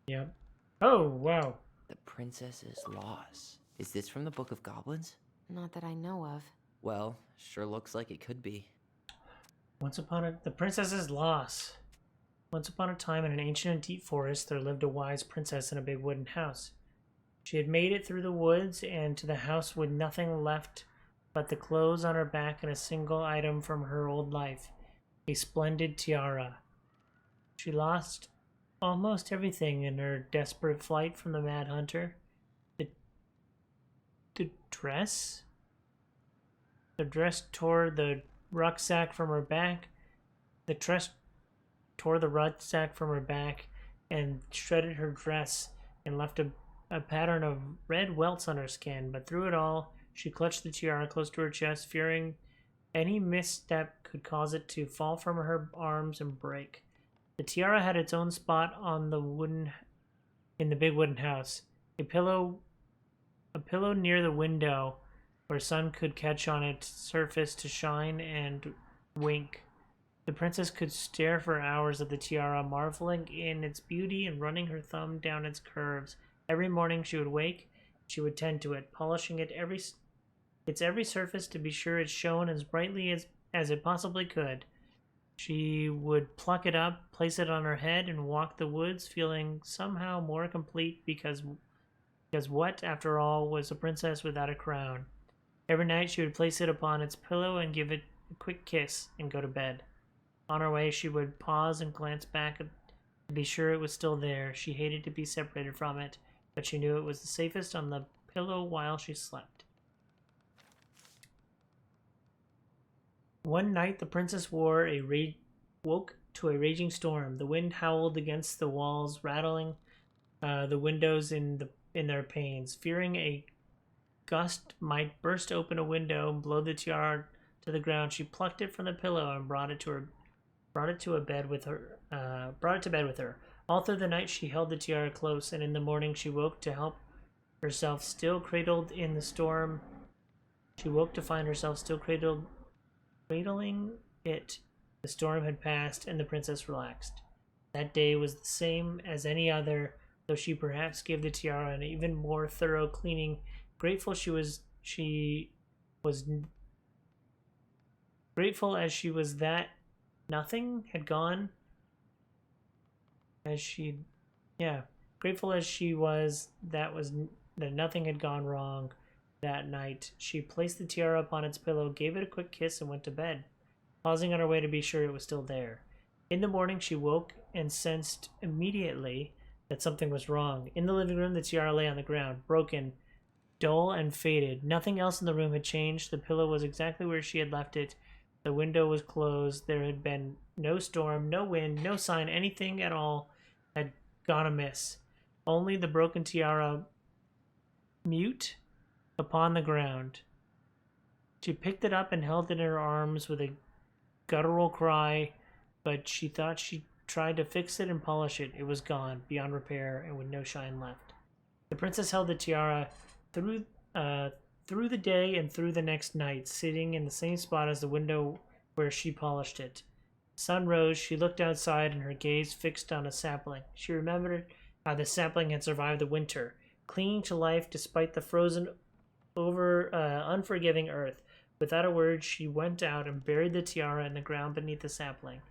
Yep. Oh, wow. The princess's laws. Is this from the Book of Goblins? Not that I know of. Well, sure looks like it could be. The princess's loss. Once upon a time in an ancient and deep forest, there lived a wise princess in a big wooden house. She had made it through the woods and to the house with nothing left but the clothes on her back and a single item from her old life, a splendid tiara. She lost almost everything in her desperate flight from the Mad Hunter. The dress? The dress tore the rucksack from her back. The dress tore the rucksack from her back and shredded her dress and left a pattern of red welts on her skin, but through it all, she clutched the tiara close to her chest, fearing any misstep could cause it to fall from her arms and break. The tiara had its own spot on in the big wooden house, a pillow near the window where sun could catch on its surface to shine and wink. The princess could stare for hours at the tiara, marveling in its beauty and running her thumb down its curves. Every morning she would wake, she would tend to it, polishing its every surface to be sure it shone as brightly as it possibly could. She would pluck it up, place it on her head, and walk the woods, feeling somehow more complete because what, after all, was a princess without a crown? Every night she would place it upon its pillow and give it a quick kiss and go to bed. On her way she would pause and glance back to be sure it was still there. She hated to be separated from it, but she knew it was the safest on the pillow while she slept. One night the princess woke to a raging storm. The wind howled against the walls, rattling the windows in their panes. Fearing a gust might burst open a window and blow the tiara to the ground, she plucked it from the pillow and brought it to bed with her. All through the night she held the tiara close, and in the morning she woke to help herself still cradled in the storm. She woke to find herself still cradling it. The storm had passed, and the princess relaxed. That day was the same as any other, though she perhaps gave the tiara an even more thorough cleaning. Grateful grateful as she was that nothing had gone grateful as she was that nothing had gone wrong that night. She placed the tiara upon its pillow, gave it a quick kiss, and went to bed, pausing on her way to be sure it was still there. In the morning, she woke and sensed immediately that something was wrong. In the living room, the tiara lay on the ground, broken, dull, and faded. Nothing else in the room had changed. The pillow was exactly where she had left it. The window was closed. There had been no storm, no wind, no sign anything at all had gone amiss. Only the broken tiara, mute upon the ground. She picked it up and held it in her arms with a guttural cry, but she thought she tried to fix it and polish it. It was gone, beyond repair, and with no shine left. The princess held the tiara through the day and through the next night, sitting in the same spot as the window where she polished it. Sun rose, she looked outside, and her gaze fixed on a sapling. She remembered how the sapling had survived the winter, clinging to life despite the frozen, unforgiving earth. Without a word, she went out and buried the tiara in the ground beneath the sapling.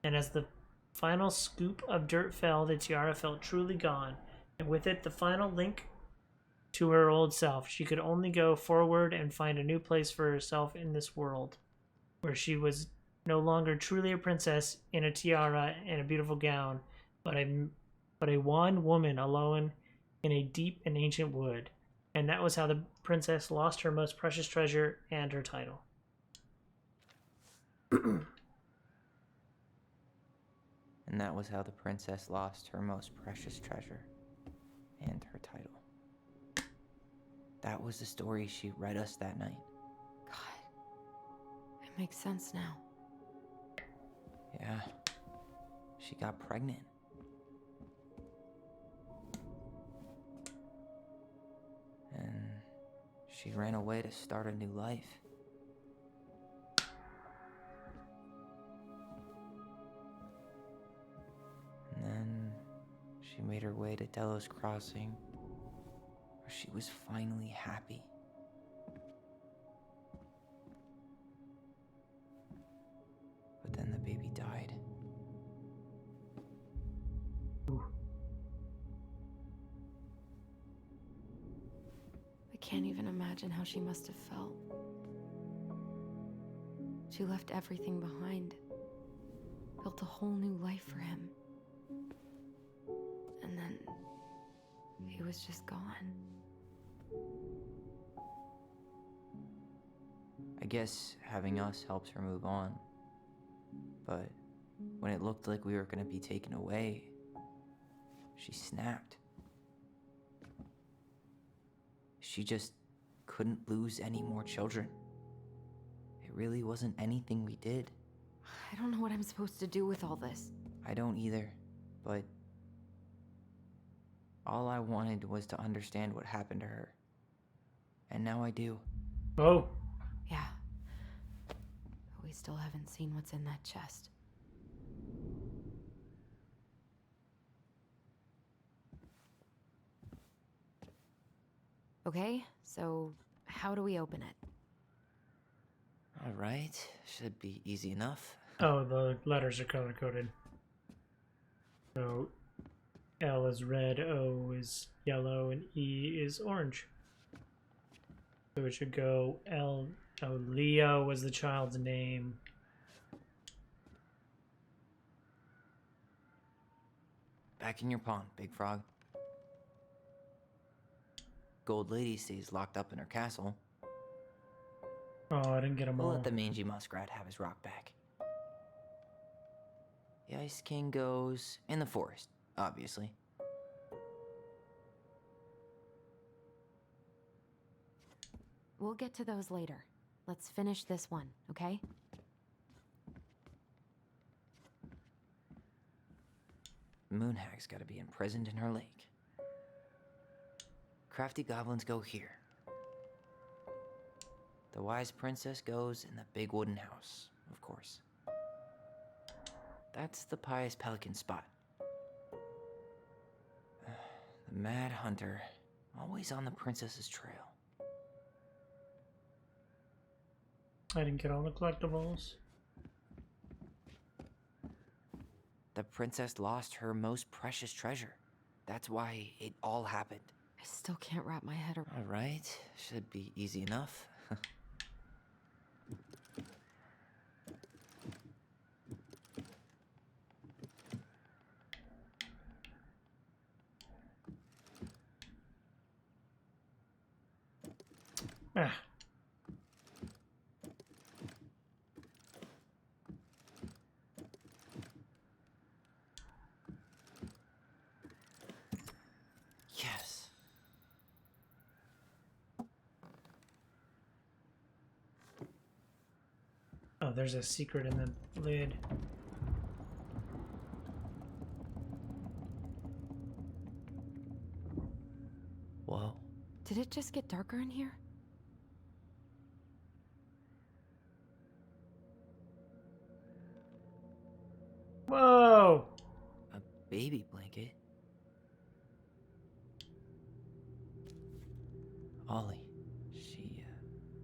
And as the final scoop of dirt fell, the tiara felt truly gone, and with it the final link to her old self. She could only go forward and find a new place for herself in this world, where she was no longer truly a princess in a tiara and a beautiful gown, but a wan woman alone in a deep and ancient wood. And that was how the princess lost her most precious treasure and her title. And that was how the princess lost her most precious treasure and her title. That was the story she read us that night. God, it makes sense now. Yeah, she got pregnant. And she ran away to start a new life. And then she made her way to Delos Crossing, where she was finally happy. But then the baby died. I can't even imagine how she must have felt. She left everything behind, built a whole new life for him. And then he was just gone. I guess having us helped her move on. But when it looked like we were gonna be taken away, she snapped. She just couldn't lose any more children. It really wasn't anything we did. I don't know what I'm supposed to do with all this. I don't either, but all I wanted was to understand what happened to her. And now I do. Oh. Yeah. But we still haven't seen what's in that chest. Okay, so how do we open it? All right, should be easy enough. Oh, the letters are color-coded. So L is red, O is yellow, and E is orange. So it should go L. Oh, Leo was the child's name. Back in your pond, Big Frog. Gold Lady stays locked up in her castle. Oh, I didn't get them We'll all. let the mangy muskrat have his rock back. The Ice King goes in the forest, obviously. We'll get to those later. Let's finish this one, okay? Moonhag's gotta be imprisoned in her lake. crafty goblins go here. The wise princess goes in the big wooden house, of course. That's the pious pelican spot. The mad hunter, always on the princess's trail. I didn't get all the collectibles. The princess lost her most precious treasure. That's why it all happened. I still can't wrap my head around. All right, should be easy enough. Ah. Yes. Oh, there's a secret in the lid. Whoa. Did it just get darker in here? Whoa! A baby blanket? Ollie.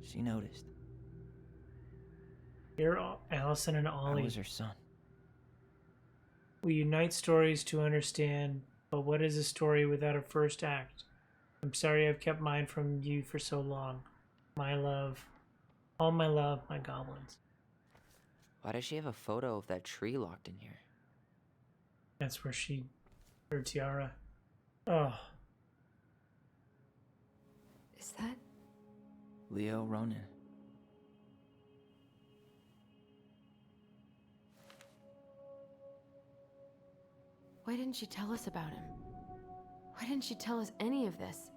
She noticed. You're Allison and Ollie. I was her son. We unite stories to understand, but what is a story without a first act? I'm sorry I've kept mine from you for so long. My love. All my love, my goblins. Why does she have a photo of that tree locked in here? That's where her tiara. Oh. Is that? Leo Ronan. Why didn't she tell us about him? Why didn't she tell us any of this?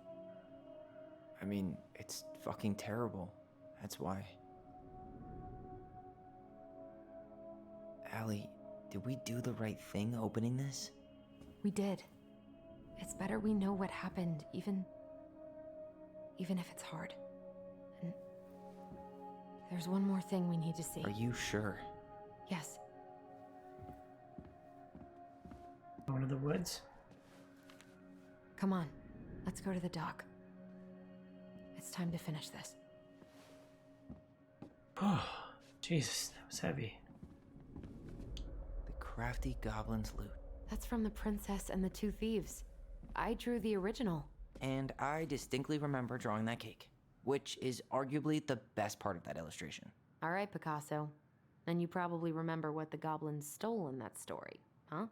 I mean, it's fucking terrible. That's why. Allie, did we do the right thing opening this? We did. It's better we know what happened, even if it's hard. And there's one more thing we need to see. Are you sure? Yes. Going to the woods? Come on. Let's go to the dock. It's time to finish this. Oh, Jesus, that was heavy. The crafty goblin's loot. That's from the princess and the two thieves. I drew the original. And I distinctly remember drawing that cake, which is arguably the best part of that illustration. All right, Picasso. Then you probably remember what the goblins stole in that story, huh?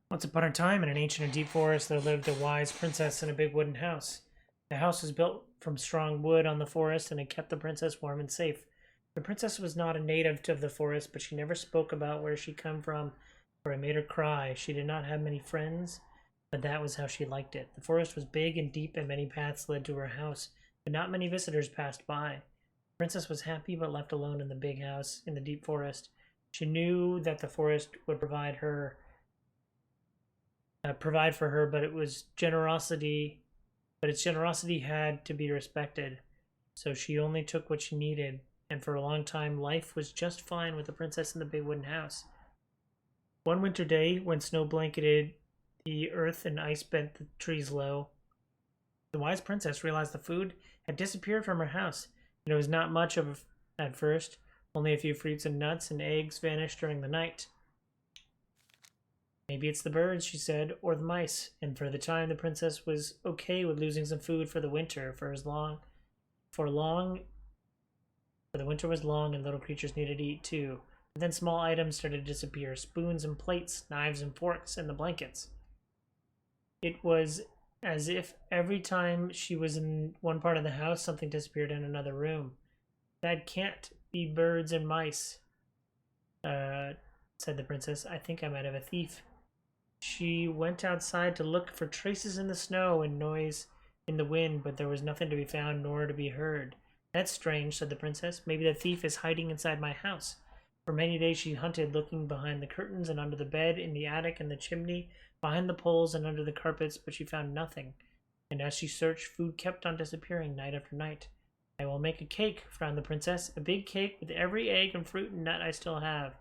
Once upon a time, in an ancient and deep forest, there lived a wise princess in a big wooden house. The house was built from strong wood on the forest, and it kept the princess warm and safe. The princess was not a native of the forest, but she never spoke about where she come from, for it made her cry. She did not have many friends, but that was how she liked it. The forest was big and deep, and many paths led to her house, but not many visitors passed by. The princess was happy, but left alone in the big house in the deep forest. She knew that the forest would provide for her, but its generosity had to be respected. So she only took what she needed, and for a long time life was just fine with the princess in the big wooden house. One winter day, when snow blanketed the earth and ice bent the trees low, the wise princess realized the food had disappeared from her house, and it was not much of at first. Only a few fruits and nuts and eggs vanished during the night. Maybe it's the birds, she said, or the mice, and for the time the princess was okay with losing some food for the winter, for the winter was long and little creatures needed to eat too. But then small items started to disappear, spoons and plates, knives and forks, and the blankets. It was as if every time she was in one part of the house, something disappeared in another room. That can't be birds and mice, said the princess. I think I might have a thief. She went outside to look for traces in the snow and noise in the wind, but there was nothing to be found nor to be heard. That's strange, said the princess. Maybe the thief is hiding inside my house. For many days she hunted, looking behind the curtains and under the bed, in the attic and the chimney, behind the poles and under the carpets, but she found nothing. And as she searched, food kept on disappearing night after night. I will make a cake, frowned the princess. A big cake with every egg and fruit and nut I still have,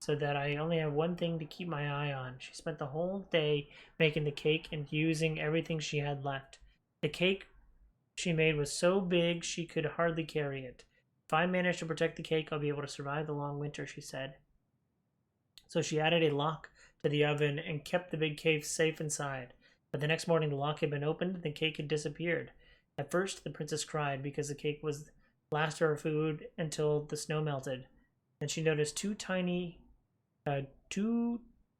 so that I only have one thing to keep my eye on. She spent the whole day making the cake and using everything she had left. The cake she made was so big she could hardly carry it. If I manage to protect the cake, I'll be able to survive the long winter, she said. So she added a lock to the oven and kept the big cake safe inside. But the next morning the lock had been opened and the cake had disappeared. At first the princess cried because the cake was the last of her food until the snow melted. Then she noticed two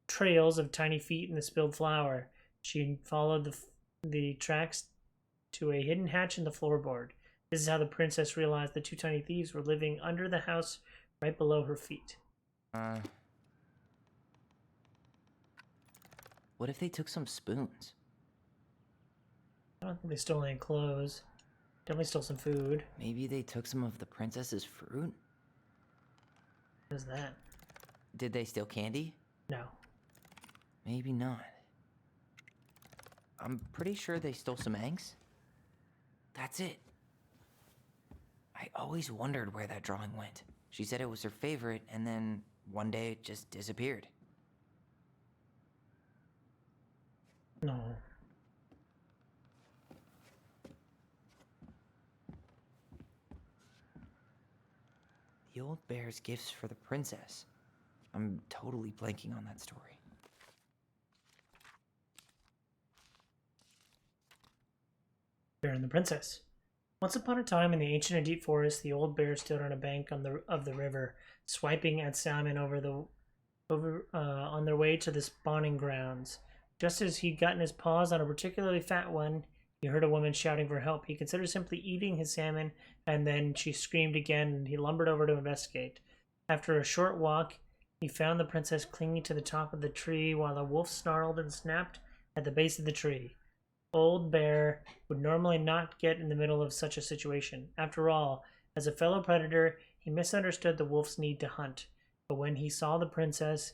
trails of tiny feet in the spilled flour. She followed the tracks to a hidden hatch in the floorboard. This is how the princess realized the two tiny thieves were living under the house right below her feet. What if they took some spoons? I don't think they stole any clothes. Definitely stole some food. Maybe they took some of the princess's fruit? What is that? Did they steal candy? No. Maybe not. I'm pretty sure they stole some eggs. That's it. I always wondered where that drawing went. She said it was her favorite, and then one day it just disappeared. No. The old bear's gifts for the princess. I'm totally blanking on that story. Bear and the Princess. Once upon a time in the ancient and deep forest, the old bear stood on a bank of the river, swiping at salmon on their way to the spawning grounds. Just as he'd gotten his paws on a particularly fat one, he heard a woman shouting for help. He considered simply eating his salmon, and then she screamed again, and he lumbered over to investigate. After a short walk, he found the princess clinging to the top of the tree while a wolf snarled and snapped at the base of the tree. Old Bear would normally not get in the middle of such a situation. After all, as a fellow predator, he misunderstood the wolf's need to hunt. But when he saw the princess,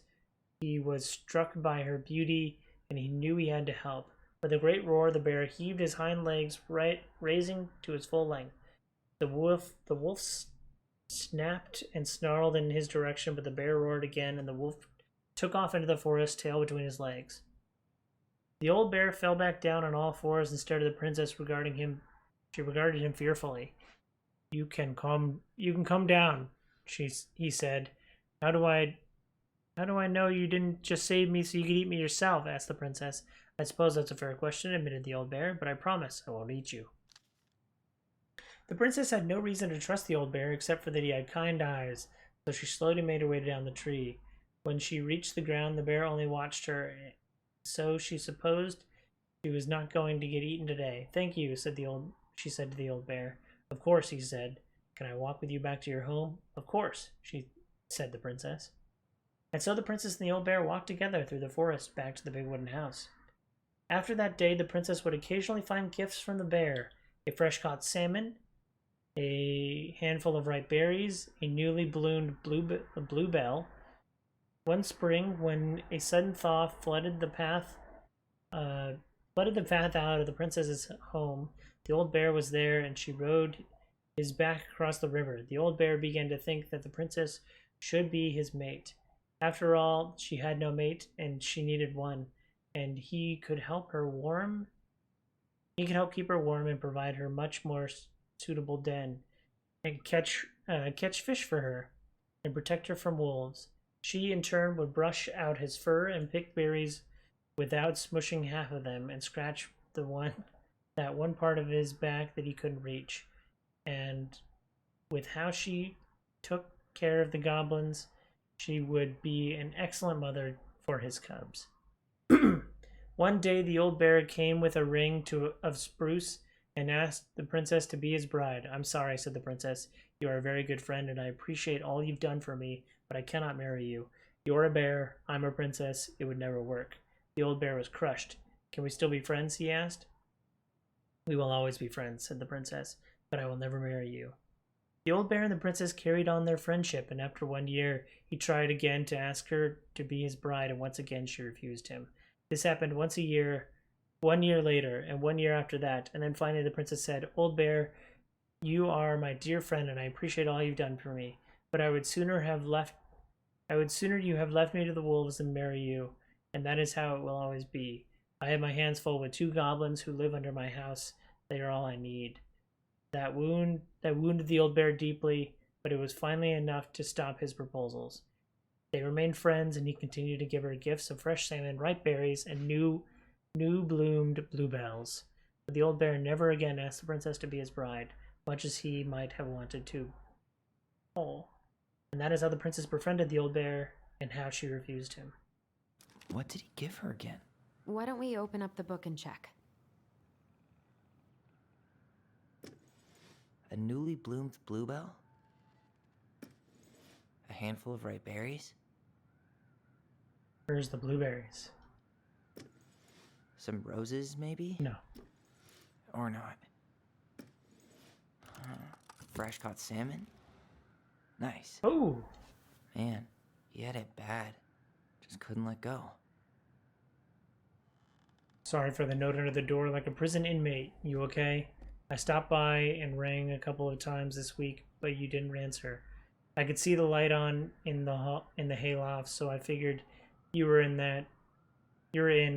he was struck by her beauty, and he knew he had to help. With a great roar, the bear heaved his hind legs, raising to his full length. The wolf snapped and snarled in his direction, but the bear roared again, and the wolf took off into the forest, tail between his legs. The old bear fell back down on all fours and stared at the princess, regarding him. She regarded him fearfully. You can come down," he said. How do I know you didn't just save me so you could eat me yourself?" asked the princess. "I suppose that's a fair question," admitted the old bear, "but I promise I won't eat you." The princess had no reason to trust the old bear except for that he had kind eyes, so she slowly made her way down the tree. When she reached the ground, the bear only watched her, so she supposed she was not going to get eaten today. "Thank you," she said to the old bear. "Of course," he said. "Can I walk with you back to your home?" "Of course," said the princess. And so the princess and the old bear walked together through the forest back to the big wooden house. After that day, the princess would occasionally find gifts from the bear: a fresh caught salmon, a handful of ripe berries, a newly bloomed bluebell. One spring, when a sudden thaw flooded the path out of the princess's home, the old bear was there, and she rode his back across the river. The old bear began to think that the princess should be his mate. After all, she had no mate, and she needed one, and he could help her warm. He could help keep her warm and provide her much more suitable den, and catch fish for her, and protect her from wolves. She, in turn, would brush out his fur and pick berries without smushing half of them, and scratch that one part of his back that he couldn't reach. And with how she took care of the goblins, she would be an excellent mother for his cubs. One day, the old bear came with a ring of spruce and asked the princess to be his bride. "I'm sorry," said the princess. "You are a very good friend, and I appreciate all you've done for me, but I cannot marry you. You're a bear, I'm a princess. It would never work." The old bear was crushed. "Can we still be friends?" he asked. "We will always be friends," said the princess, "but I will never marry you." The old bear and the princess carried on their friendship, and after 1 year, he tried again to ask her to be his bride, and once again she refused him. This happened once a year, 1 year later, and 1 year after that, and then finally the princess said, "Old bear, you are my dear friend, and I appreciate all you've done for me, but I would sooner you have left me to the wolves than marry you, and that is how it will always be. I have my hands full with 2 goblins who live under my house. They are all I need." That wounded the old bear deeply, but it was finally enough to stop his proposals. They remained friends, and he continued to give her gifts of fresh salmon, ripe berries, and new bloomed bluebells. But the old bear never again asked the princess to be his bride, much as he might have wanted to. Oh. And that is how the princess befriended the old bear, and how she refused him. What did he give her again? Why don't we open up the book and check? A newly bloomed bluebell? A handful of ripe berries? Where's the blueberries? Some roses, maybe? No. Or not. Fresh caught salmon? Nice. Oh! Man, he had it bad. Just couldn't let go. Sorry for the note under the door like a prison inmate. You okay? I stopped by and rang a couple of times this week, but you didn't answer. I could see the light on in the hayloft, so I figured you were in,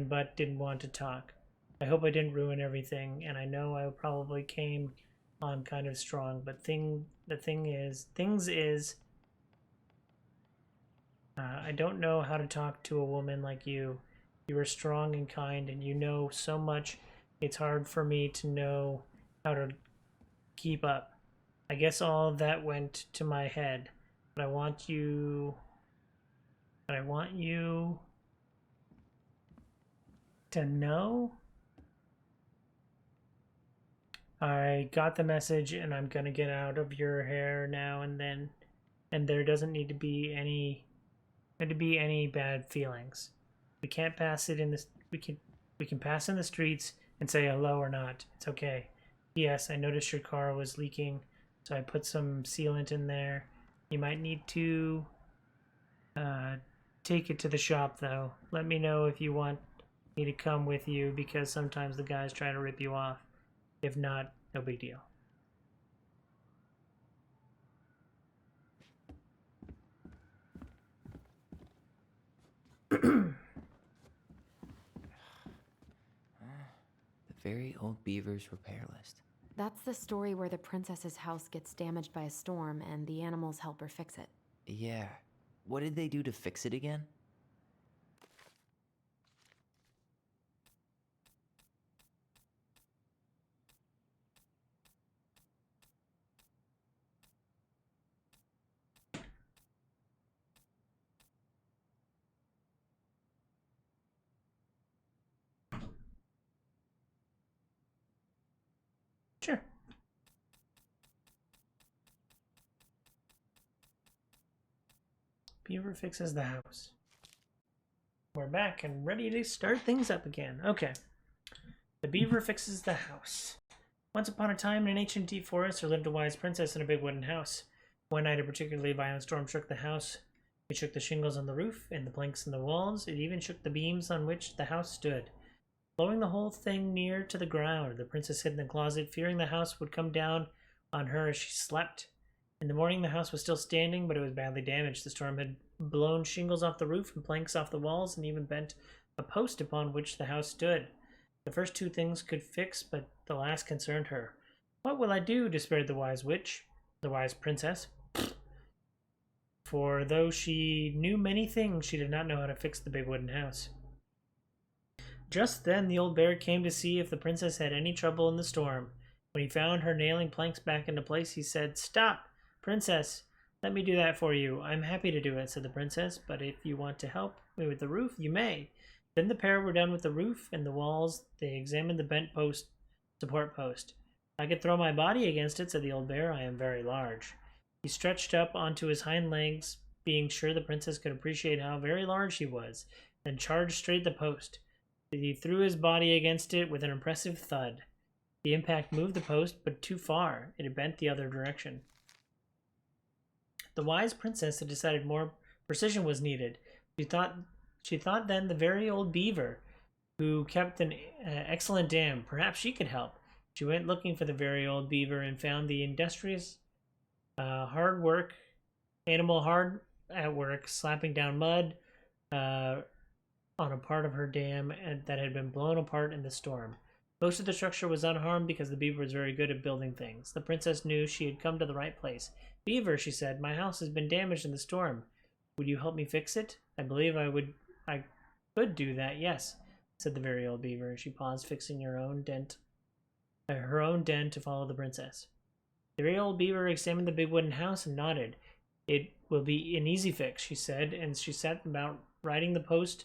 but didn't want to talk. I hope I didn't ruin everything, and I know I probably came on kind of strong, but the things is, I don't know how to talk to a woman like you. You are strong and kind, and you know so much. It's hard for me to know how to keep up. I guess all of that went to my head, but I want you to know I got the message, and I'm gonna get out of your hair now and then, and there doesn't need to be any bad feelings. We can't pass it in this. We can pass in the streets and say hello or not. It's okay. Yes, I noticed your car was leaking, so I put some sealant in there. You might need to take it to the shop, though. Let me know if you want me to come with you, because sometimes the guys try to rip you off. If not, no big deal. The very old beaver's repair list. That's the story where the princess's house gets damaged by a storm and the animals help her fix it. Yeah. What did they do to fix it again? Sure. Beaver fixes the house. We're back and ready to start things up again. Okay. The beaver fixes the house. Once upon a time, in an ancient deep forest, there lived a wise princess in a big wooden house. One night, a particularly violent storm shook the house. It shook the shingles on the roof and the planks in the walls. It even shook the beams on which the house stood, blowing the whole thing near to the ground. The princess hid in the closet, fearing the house would come down on her as she slept. In the morning, the house was still standing, but it was badly damaged. The storm had blown shingles off the roof and planks off the walls, and even bent a post upon which the house stood. The first two things could fix, but the last concerned her. "What will I do?" despaired the wise princess. For though she knew many things, she did not know how to fix the big wooden house. Just then the old bear came to see if the princess had any trouble in the storm. When he found her nailing planks back into place, he said, "Stop, princess. Let me do that for you." "I'm happy to do it," said the princess, "but if you want to help me with the roof, you may." Then the pair were done with the roof and the walls. They examined the bent support post. "I could throw my body against it," said the old bear. "I am very large." He stretched up onto his hind legs, being sure the princess could appreciate how very large he was, then charged straight at the post. He threw his body against it with an impressive thud. The impact moved the post, but too far. It had bent the other direction. The wise princess had decided more precision was needed. She thought then the very old beaver, who kept an excellent dam, perhaps she could help. She went looking for the very old beaver and found the industrious, animal hard at work, slapping down mud on a part of her dam that had been blown apart in the storm. Most of the structure was unharmed because the beaver was very good at building things. The princess knew she had come to the right place. Beaver, she said, my house has been damaged in the storm. Would you help me fix it? I believe I could do that, yes, said the very old beaver. She paused, fixing her own den to follow the princess. The very old beaver examined the big wooden house and nodded. It will be an easy fix, she said, and she set about riding the post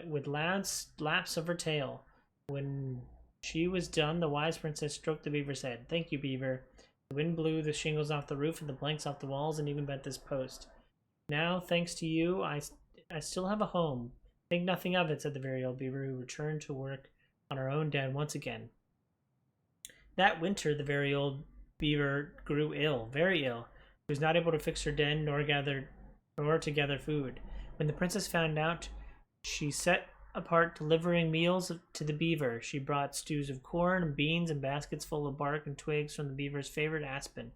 with loud slaps of her tail. When she was done, the wise princess stroked the beaver's head. Thank you, beaver. The wind blew the shingles off the roof and the planks off the walls and even bent this post. Now, thanks to you, I still have a home. Think nothing of it, said the very old beaver, who returned to work on her own den once again. That winter, the very old beaver grew ill, very ill. She was not able to fix her den nor to gather food. When the princess found out, she set apart delivering meals to the beaver. She brought stews of corn and beans and baskets full of bark and twigs from the beaver's favorite aspen.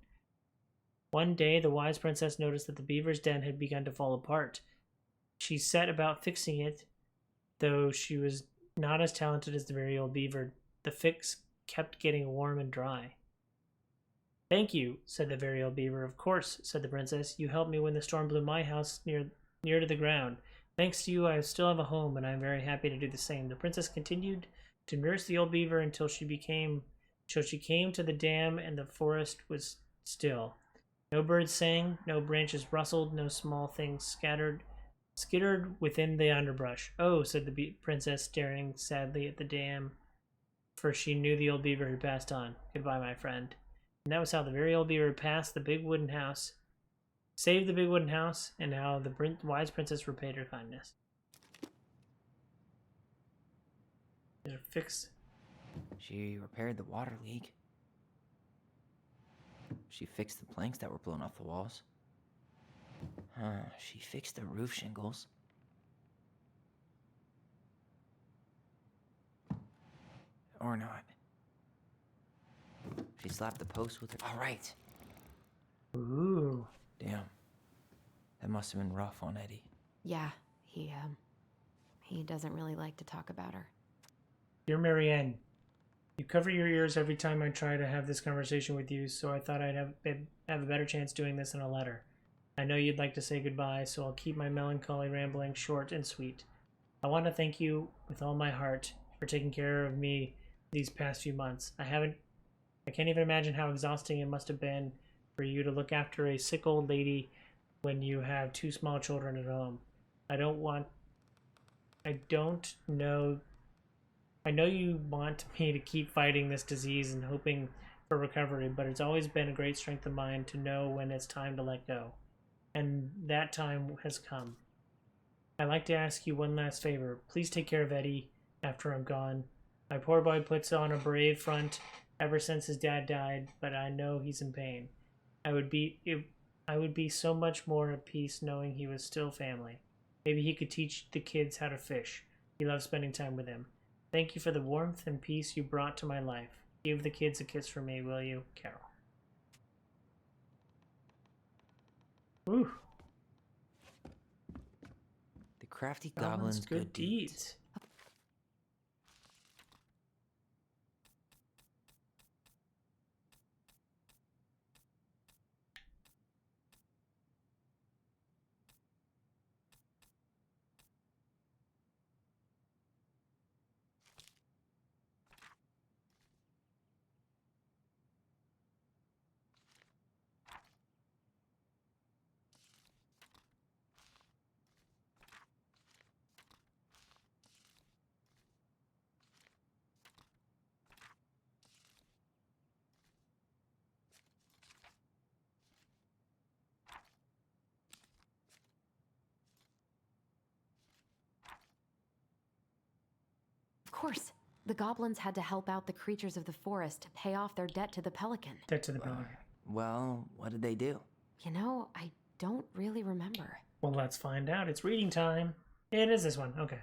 One day, the wise princess noticed that the beaver's den had begun to fall apart. She set about fixing it, though she was not as talented as the very old beaver. The fix kept getting warm and dry. Thank you, said the very old beaver. Of course, said the princess. You helped me when the storm blew my house near to the ground. Thanks to you, I still have a home, and I am very happy to do the same. The princess continued to nurse the old beaver until she came to the dam, and the forest was still. No birds sang, no branches rustled, no small things skittered within the underbrush. Oh, said the princess, staring sadly at the dam, for she knew the old beaver had passed on. Goodbye, my friend. And that was how the very old beaver passed the big wooden house, saved the big wooden house, and how the wise princess repaid her kindness. There's a fix. She repaired the water leak. She fixed the planks that were blown off the walls. She fixed the roof shingles. Or not. She slapped the post with her. All right. Ooh. Damn. That must have been rough on Eddie. Yeah, he doesn't really like to talk about her. Dear Marianne, you cover your ears every time I try to have this conversation with you, so I thought I'd have a better chance doing this in a letter. I know you'd like to say goodbye, so I'll keep my melancholy rambling short and sweet. I want to thank you with all my heart for taking care of me these past few months. I can't even imagine how exhausting it must have been for you to look after a sick old lady when you have 2 small children at home. I know you want me to keep fighting this disease and hoping for recovery, but it's always been a great strength of mine to know when it's time to let go. And that time has come. I'd like to ask you one last favor. Please take care of Eddie after I'm gone. My poor boy puts on a brave front ever since his dad died, but I know he's in pain. I would be so much more at peace knowing he was still family. Maybe he could teach the kids how to fish. He loves spending time with them. Thank you for the warmth and peace you brought to my life. Give the kids a kiss for me, will you, Carol? Ooh. The crafty goblin's good deeds. Of course. The goblins had to help out the creatures of the forest to pay off their debt to the pelican. Debt to the pelican. Well, what did they do? You know, I don't really remember. Well, let's find out. It's reading time. It is this one. Okay.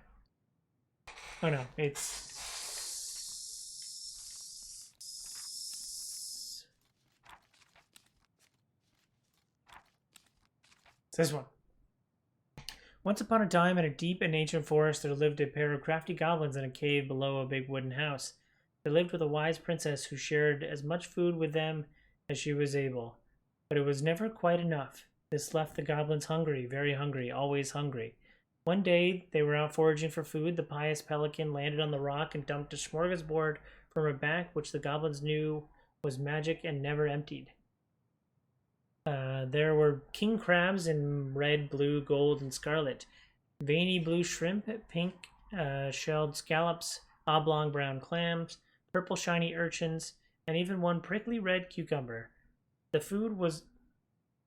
Oh no, it's this one. Once upon a time, in a deep and ancient forest, there lived a pair of crafty goblins in a cave below a big wooden house. They lived with a wise princess who shared as much food with them as she was able. But it was never quite enough. This left the goblins hungry, very hungry, always hungry. One day, they were out foraging for food. The pious pelican landed on the rock and dumped a smorgasbord from her back, which the goblins knew was magic and never emptied. There were king crabs in red, blue, gold, and scarlet, veiny blue shrimp, pink shelled scallops, oblong brown clams, purple shiny urchins, and even one prickly red cucumber. The food was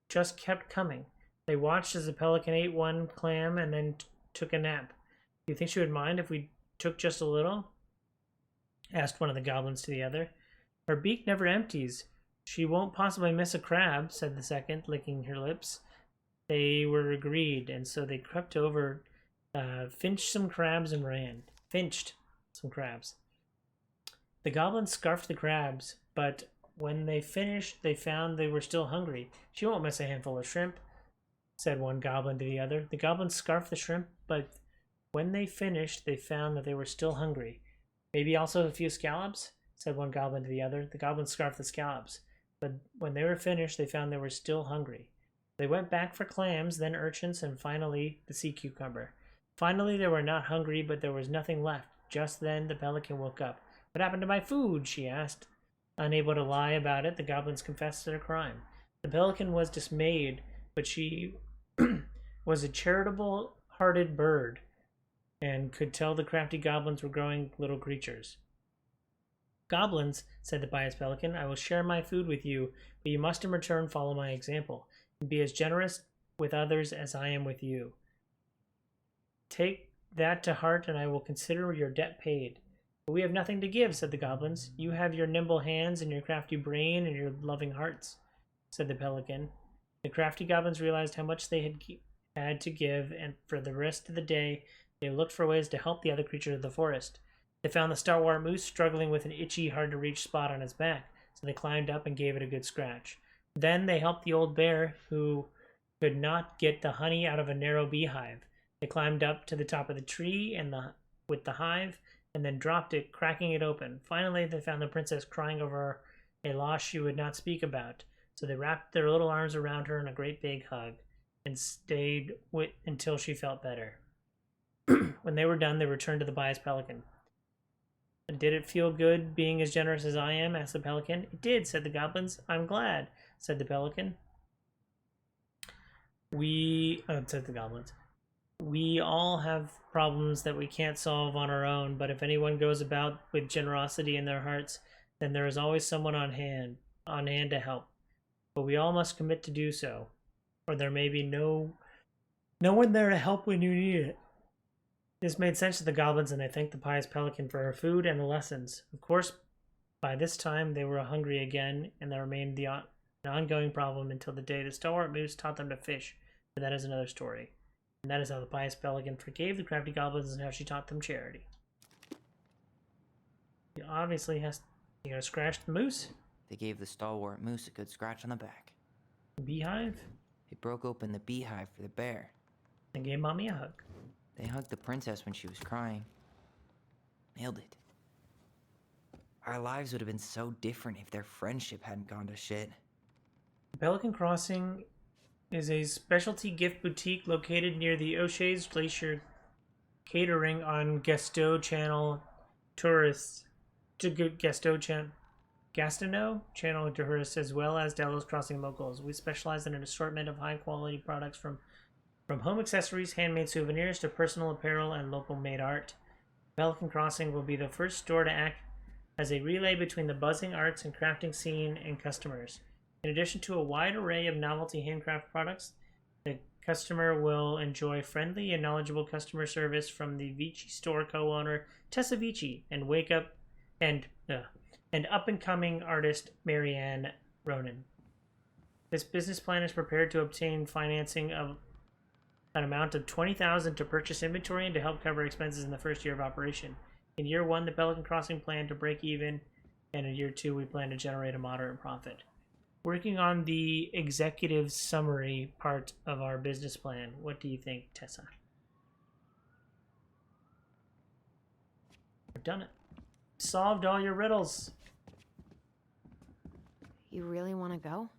just kept coming. They watched as the pelican ate one clam and then took a nap. "Do you think she would mind if we took just a little?" asked one of the goblins to the other. "Her beak never empties. She won't possibly miss a crab," said the second, licking her lips. They were agreed, and so they crept over, finched some crabs and ran. Finched some crabs. The goblins scarfed the crabs, but when they finished, they found they were still hungry. "She won't miss a handful of shrimp," said one goblin to the other. The goblins scarfed the shrimp, but when they finished, they found that they were still hungry. "Maybe also a few scallops?" said one goblin to the other. The goblins scarfed the scallops, but when they were finished, they found they were still hungry. They went back for clams, then urchins, and finally the sea cucumber. Finally, they were not hungry, but there was nothing left. Just then, the pelican woke up. "What happened to my food?" she asked. Unable to lie about it, the goblins confessed their crime. The pelican was dismayed, but she was a charitable-hearted bird and could tell the crafty goblins were growing little creatures. "Goblins," said the pious pelican, "I will share my food with you, but you must in return follow my example and be as generous with others as I am with you. Take that to heart, and I will consider your debt paid." "But we have nothing to give," said the goblins. "You have your nimble hands and your crafty brain and your loving hearts," said the pelican. The crafty goblins realized how much they had to give, and for the rest of the day, they looked for ways to help the other creatures of the forest. They found the stalwart moose struggling with an itchy, hard-to-reach spot on his back, so they climbed up and gave it a good scratch. Then they helped the old bear, who could not get the honey out of a narrow beehive. They climbed up to the top of the tree with the hive, and then dropped it, cracking it open. Finally, they found the princess crying over a loss she would not speak about, so they wrapped their little arms around her in a great big hug, and stayed until she felt better. When they were done, they returned to the pious pelican. "Did it feel good being as generous as I am?" asked the pelican. "It did," said the goblins. "I'm glad," said the pelican. Said the goblins. "We all have problems that we can't solve on our own, but if anyone goes about with generosity in their hearts, then there is always someone on hand to help. But we all must commit to do so, or there may be no one there to help when you need it." This made sense to the goblins, and they thanked the pious pelican for her food and the lessons. Of course, by this time, they were hungry again, and there remained an ongoing problem until the day the stalwart moose taught them to fish, but that is another story. And that is how the pious pelican forgave the crafty goblins and how she taught them charity. He obviously has to scratch the moose. They gave the stalwart moose a good scratch on the back. Beehive? They broke open the beehive for the bear. And gave Mommy a hug. They hugged the princess when she was crying. Nailed it. Our lives would have been so different if their friendship hadn't gone to shit. Pelican Crossing is a specialty gift boutique located near the O'Shea's Glacier catering on Gastineau Channel tourists as well as Delos Crossing locals. We specialize in an assortment of high quality products from home accessories, handmade souvenirs to personal apparel and local made art. Pelican Crossing will be the first store to act as a relay between the buzzing arts and crafting scene and customers. In addition to a wide array of novelty handcraft products, the customer will enjoy friendly and knowledgeable customer service from the Vici store co-owner Tessa Vici and up and coming artist Marianne Ronan. This business plan is prepared to obtain financing of an amount of $20,000 to purchase inventory and to help cover expenses in the first year of operation. In year 1, the Pelican Crossing plan to break even, and in year 2, we plan to generate a moderate profit. Working on the executive summary part of our business plan. What do you think, Tessa? I've done it. Solved all your riddles. You really want to go?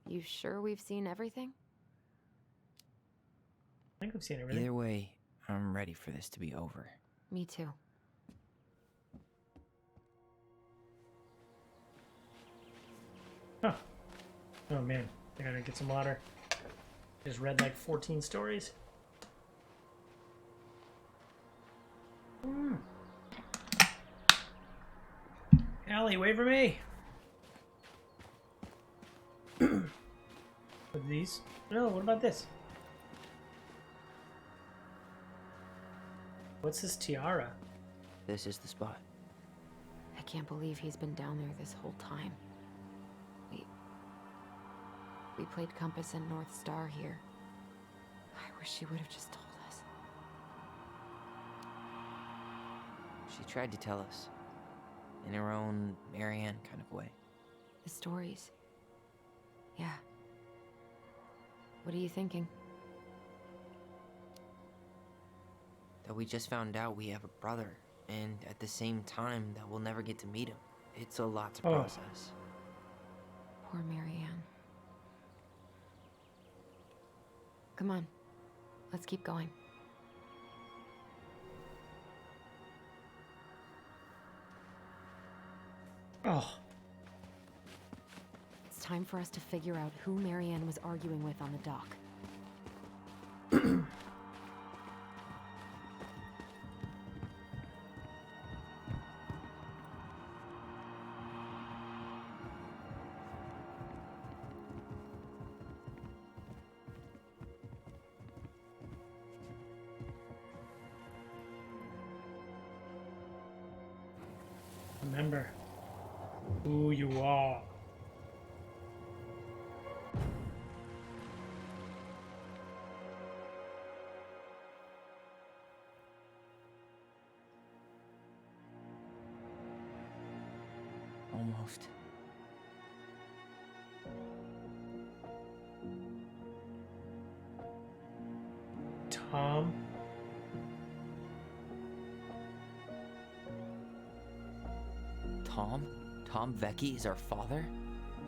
You sure we've seen everything? I think I've seen everything. Either way, I'm ready for this to be over. Me too. Huh. Oh man, I gotta get some water. Just read like 14 stories. Allie, wait for me. With these? No, what about this? What's this tiara? This is the spot. I can't believe he's been down there this whole time. We played Compass and North Star here. I wish she would have just told us. She tried to tell us. In her own Marianne kind of way. The stories. Yeah. What are you thinking? That we just found out we have a brother, and at the same time that we'll never get to meet him. It's a lot to process. Poor Marianne. Come on. Let's keep going. Oh. It's time for us to figure out who Marianne was arguing with on the dock. Remember who you are. Almost. Tom. Tom? Tom Vecchi is our father?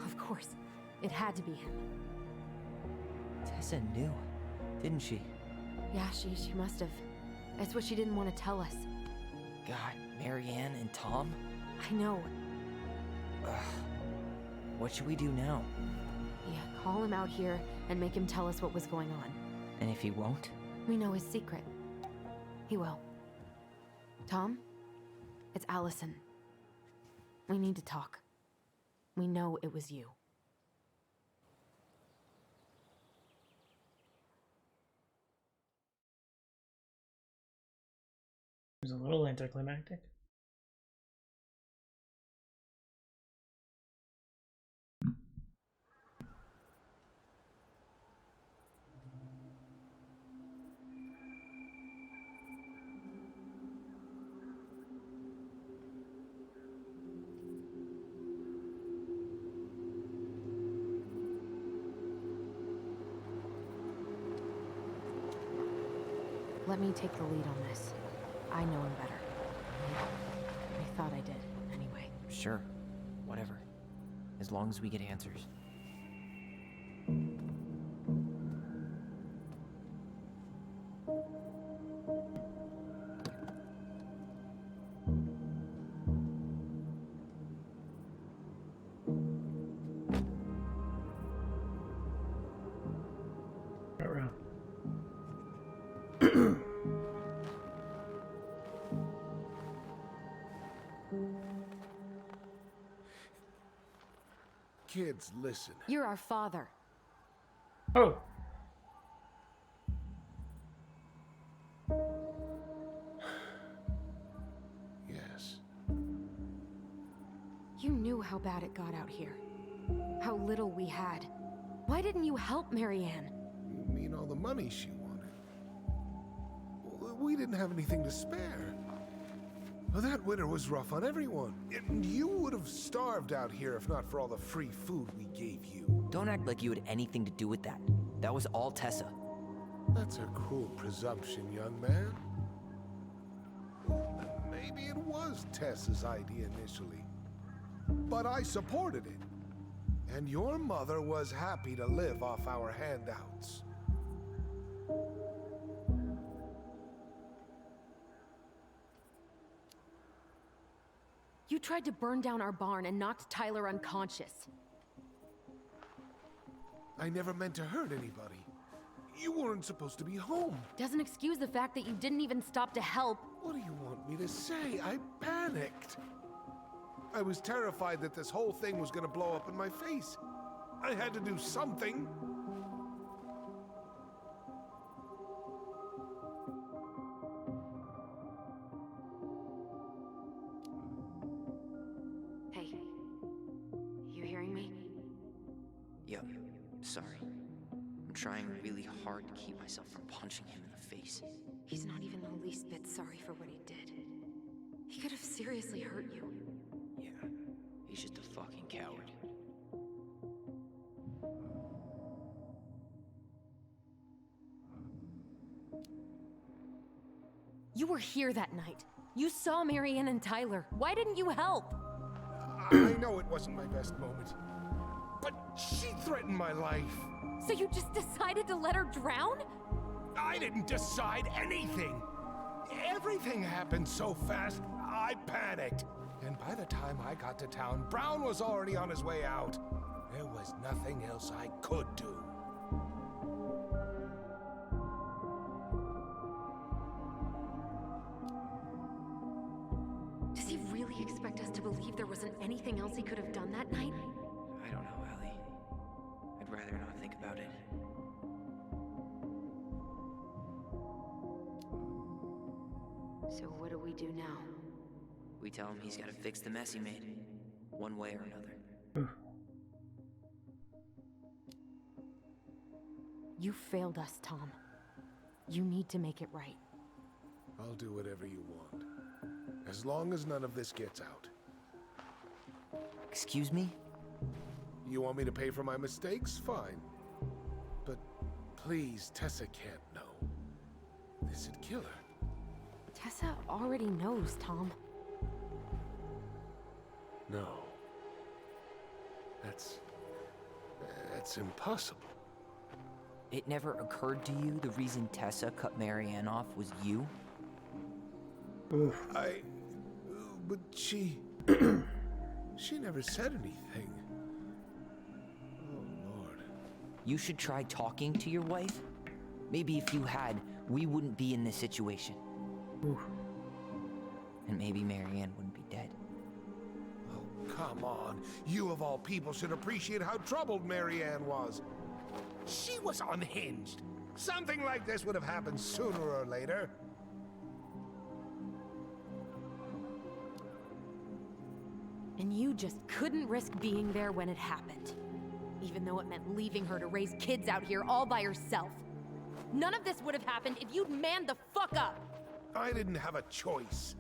Of course. It had to be him. Tessa knew, didn't she? Yeah, she must have. That's what she didn't want to tell us. God, Marianne and Tom? I know. Ugh. What should we do now? Yeah, call him out here and make him tell us what was going on. And if he won't? We know his secret. He will. Tom? It's Allison. We need to talk. We know it was you. It was a little anticlimactic. Let me take the lead on this. I know him better. I thought I did, anyway. Sure. Whatever. As long as we get answers. Kids, listen. You're our father. Oh. Yes. You knew how bad it got out here. How little we had. Why didn't you help Marianne? You mean all the money she wanted? We didn't have anything to spare. Well, that winter was rough on everyone. You would have starved out here if not for all the free food we gave you. Don't act like you had anything to do with that. That was all Tessa. That's a cruel presumption, young man. Maybe it was Tessa's idea initially, but I supported it. And your mother was happy to live off our handouts. You tried to burn down our barn and knocked Tyler unconscious. I never meant to hurt anybody. You weren't supposed to be home. Doesn't excuse the fact that you didn't even stop to help. What do you want me to say? I panicked. I was terrified that this whole thing was going to blow up in my face. I had to do something. Hey, you hearing me? Yep, sorry. I'm trying really hard to keep myself from punching him in the face. He's not even the least bit sorry for what he did. He could have seriously hurt you. Yeah, he's just a fucking coward. You were here that night. You saw Marianne and Tyler. Why didn't you help? I know it wasn't my best moment, but she threatened my life. So you just decided to let her drown? I didn't decide anything. Everything happened so fast, I panicked. And by the time I got to town, Brown was already on his way out. There was nothing else I could do. Does he really expect us to believe there wasn't anything else he could have done that night? I don't know, Ellie. I'd rather not think about it. So what do we do now? We tell him he's gotta fix the mess he made, one way or another. You failed us, Tom. You need to make it right. I'll do whatever you want, as long as none of this gets out. Excuse me? You want me to pay for my mistakes? Fine. But please, Tessa can't know. This'd kill her. Tessa already knows, Tom. No. That's impossible. It never occurred to you the reason Tessa cut Marianne off was you? But she... she never said anything. Oh, Lord. You should try talking to your wife. Maybe if you had, we wouldn't be in this situation. And maybe Marianne wouldn't be dead. Oh, come on. You of all people should appreciate how troubled Marianne was. She was unhinged. Something like this would have happened sooner or later. And you just couldn't risk being there when it happened. Even though it meant leaving her to raise kids out here all by herself. None of this would have happened if you'd manned the fuck up! I didn't have a choice.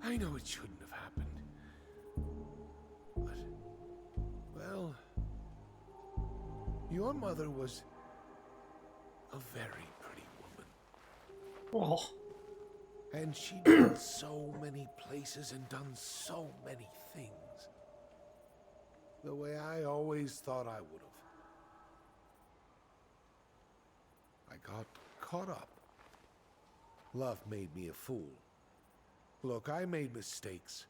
I know it shouldn't have happened. But, well, your mother was a very pretty woman. Oh. And she'd been so many places and done so many things. The way I always thought I would have. I got caught up. Love made me a fool. Look, I made mistakes.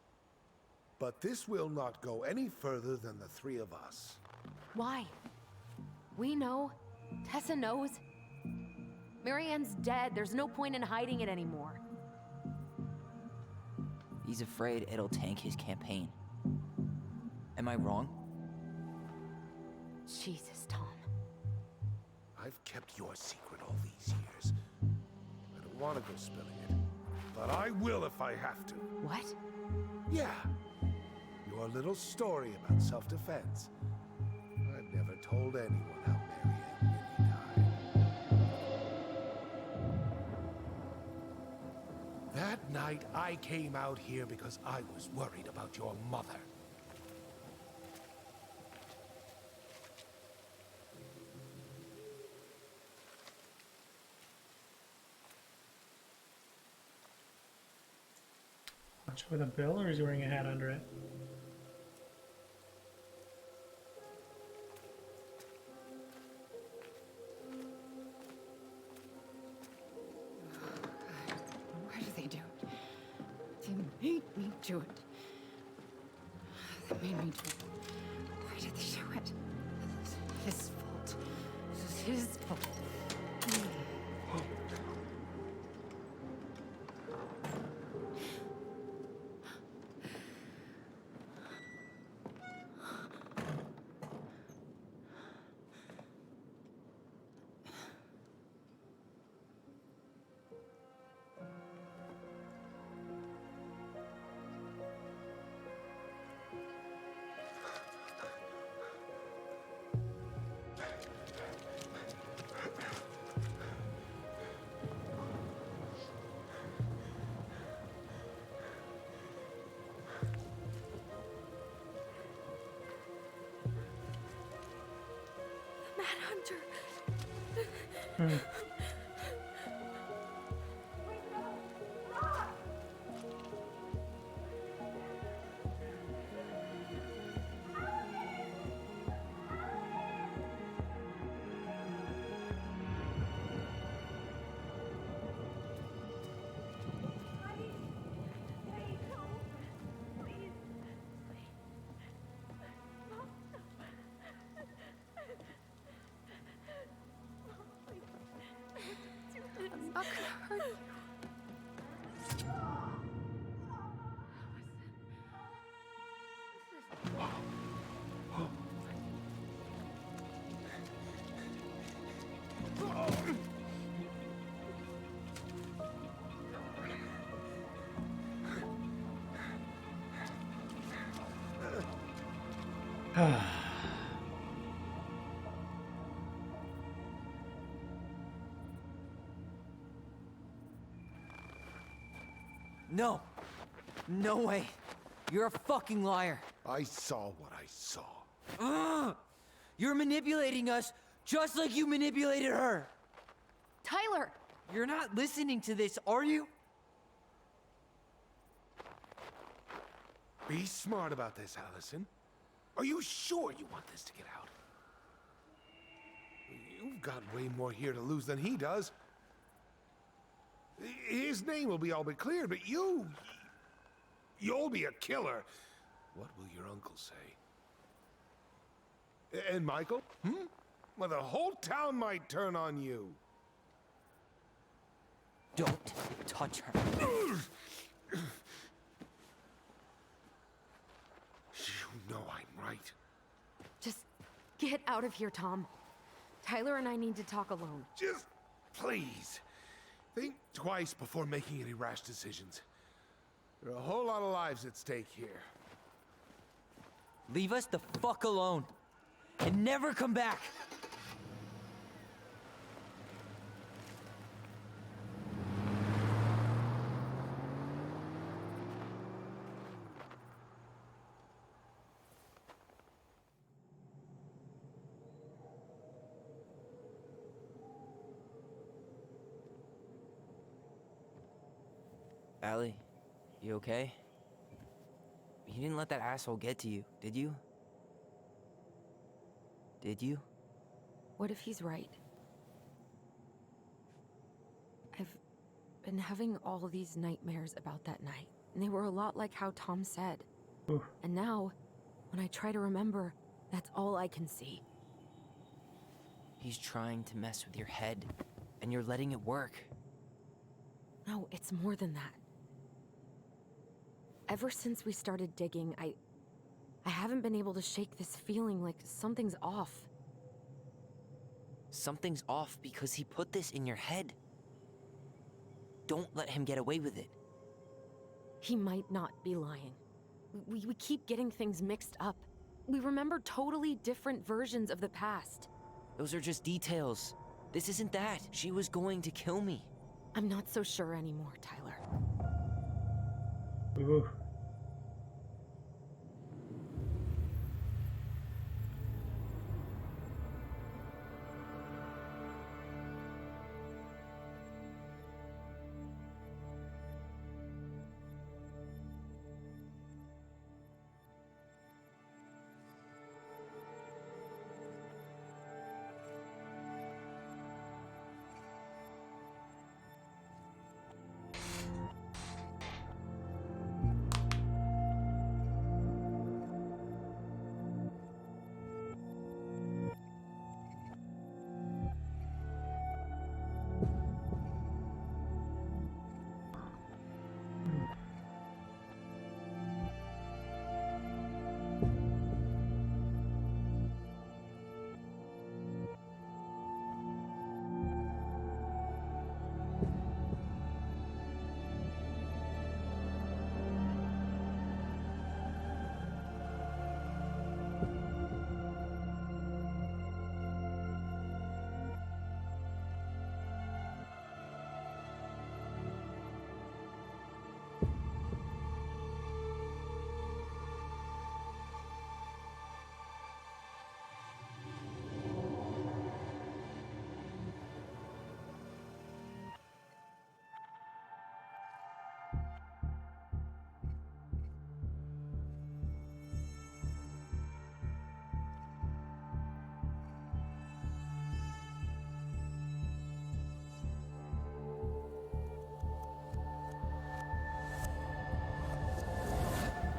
But this will not go any further than the three of us. Why? We know. Tessa knows. Marianne's dead. There's no point in hiding it anymore. He's afraid it'll tank his campaign. Am I wrong? Jesus, Tom. I've kept your secret all these years. I don't want to go spilling it, but I will if I have to. What? Yeah. Your little story about self-defense. have told anyone how Mary Ann really died. That night, I came out here because I was worried about your mother. Watch with a bill, or is he wearing a hat under it? Why do they do it? They made me do it. They made me do it. Why did they do it? This is his fault. This is his fault. Hunter. I'm not gonna hurt you. No. No way. You're a fucking liar. I saw what I saw. Ugh! You're manipulating us just like you manipulated her. Tyler! You're not listening to this, are you? Be smart about this, Allison. Are you sure you want this to get out? You've got way more here to lose than he does. His name will be all but cleared, but you'll be a killer. What will your uncle say? And Michael? Well, the whole town might turn on you. Don't touch her. You know I'm right. Just get out of here, Tom. Tyler and I need to talk alone. Just please. Think twice before making any rash decisions. There are a whole lot of lives at stake here. Leave us the fuck alone. And never come back. Allie, you okay? You didn't let that asshole get to you, did you? Did you? What if he's right? I've been having all these nightmares about that night, and they were a lot like how Tom said. Oof. And now, when I try to remember, that's all I can see. He's trying to mess with your head, and you're letting it work. No, it's more than that. Ever since we started digging, I haven't been able to shake this feeling like something's off. Something's off because he put this in your head. Don't let him get away with it. He might not be lying. We keep getting things mixed up. We remember totally different versions of the past. Those are just details. This isn't that. She was going to kill me. I'm not so sure anymore, Tyler. Ooh.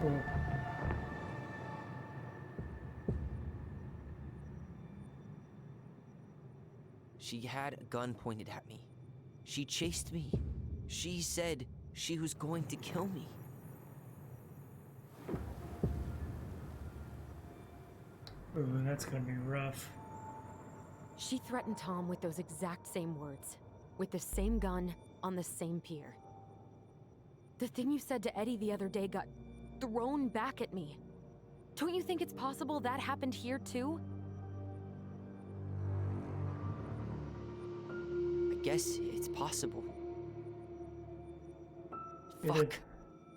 Ooh. She had a gun pointed at me. She chased me. She said she was going to kill me. Ooh, that's gonna be rough. She threatened Tom with those exact same words, with the same gun, on the same pier. The thing you said to Eddie the other day got thrown back at me. Don't you think it's possible that happened here too? I guess it's possible. Fuck.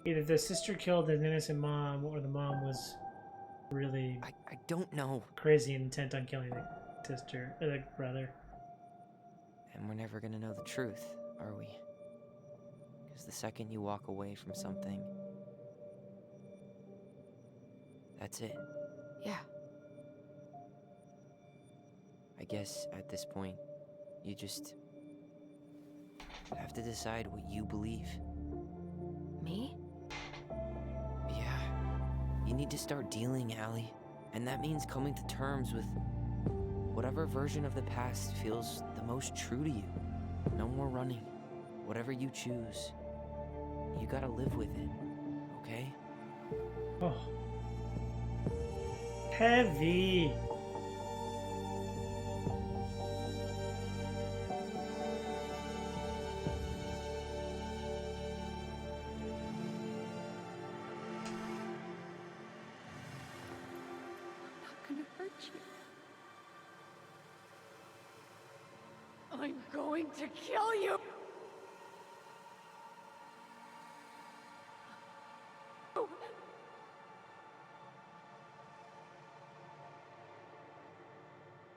Either the sister killed an innocent mom, or the mom was really... I don't know. Crazy intent on killing the sister, or the brother. And we're never gonna know the truth, are we? Because the second you walk away from something, that's it. Yeah. I guess at this point, you just have to decide what you believe. Me? Yeah. You need to start dealing, Allie. And that means coming to terms with whatever version of the past feels the most true to you. No more running. Whatever you choose, you gotta live with it, okay? Oh. Heavy. I'm going to kill you!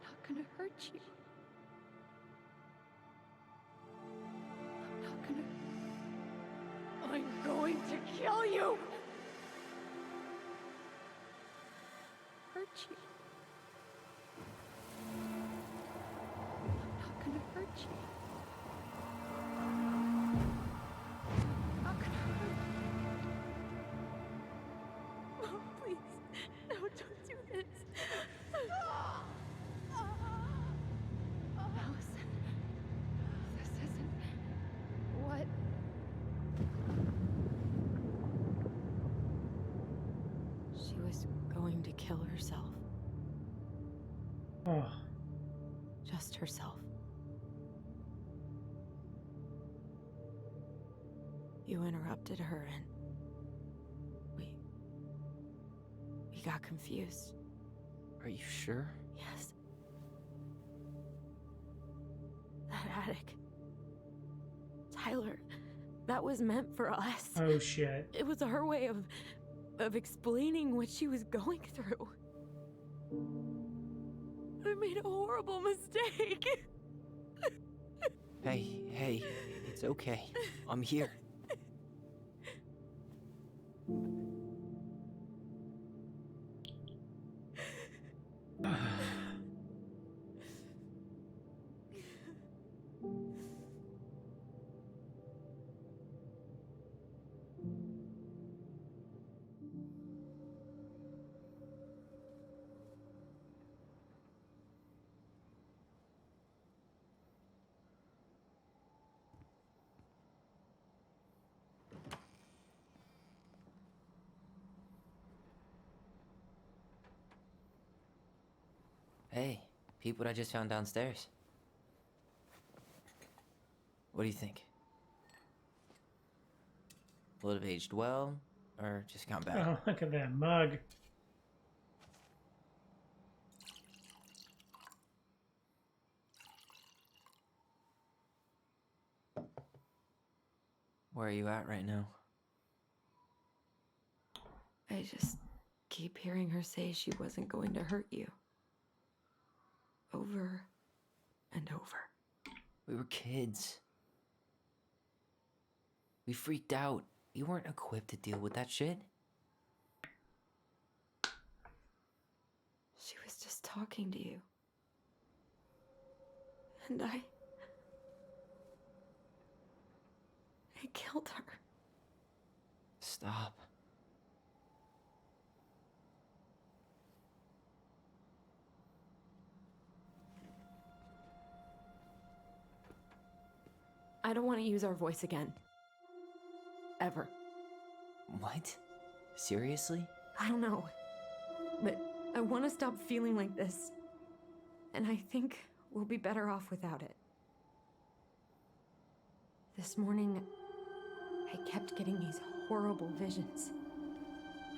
Not gonna hurt you. I'm not gonna... I'm going to kill you! hurt you. I'm not gonna hurt you. I'm not gonna hurt you. Oh, please. No, don't do this. Allison, this isn't what... She was going to kill herself. Oh. Just herself. You interrupted her and we got confused. Are you sure? Yes. That attic. Tyler, that was meant for us. Oh shit. It was her way of explaining what she was going through. I made a horrible mistake. Hey, it's okay. I'm here. Hey, peep what I just found downstairs. What do you think? Will it have aged well, or just gone bad? Oh, look at that mug. Where are you at right now? I just keep hearing her say she wasn't going to hurt you. Over and over. We were kids. We freaked out. You weren't equipped to deal with that shit. She was just talking to you. And I killed her. Stop. I don't want to use our voice again. Ever. What? Seriously? I don't know. But I want to stop feeling like this. And I think we'll be better off without it. This morning, I kept getting these horrible visions.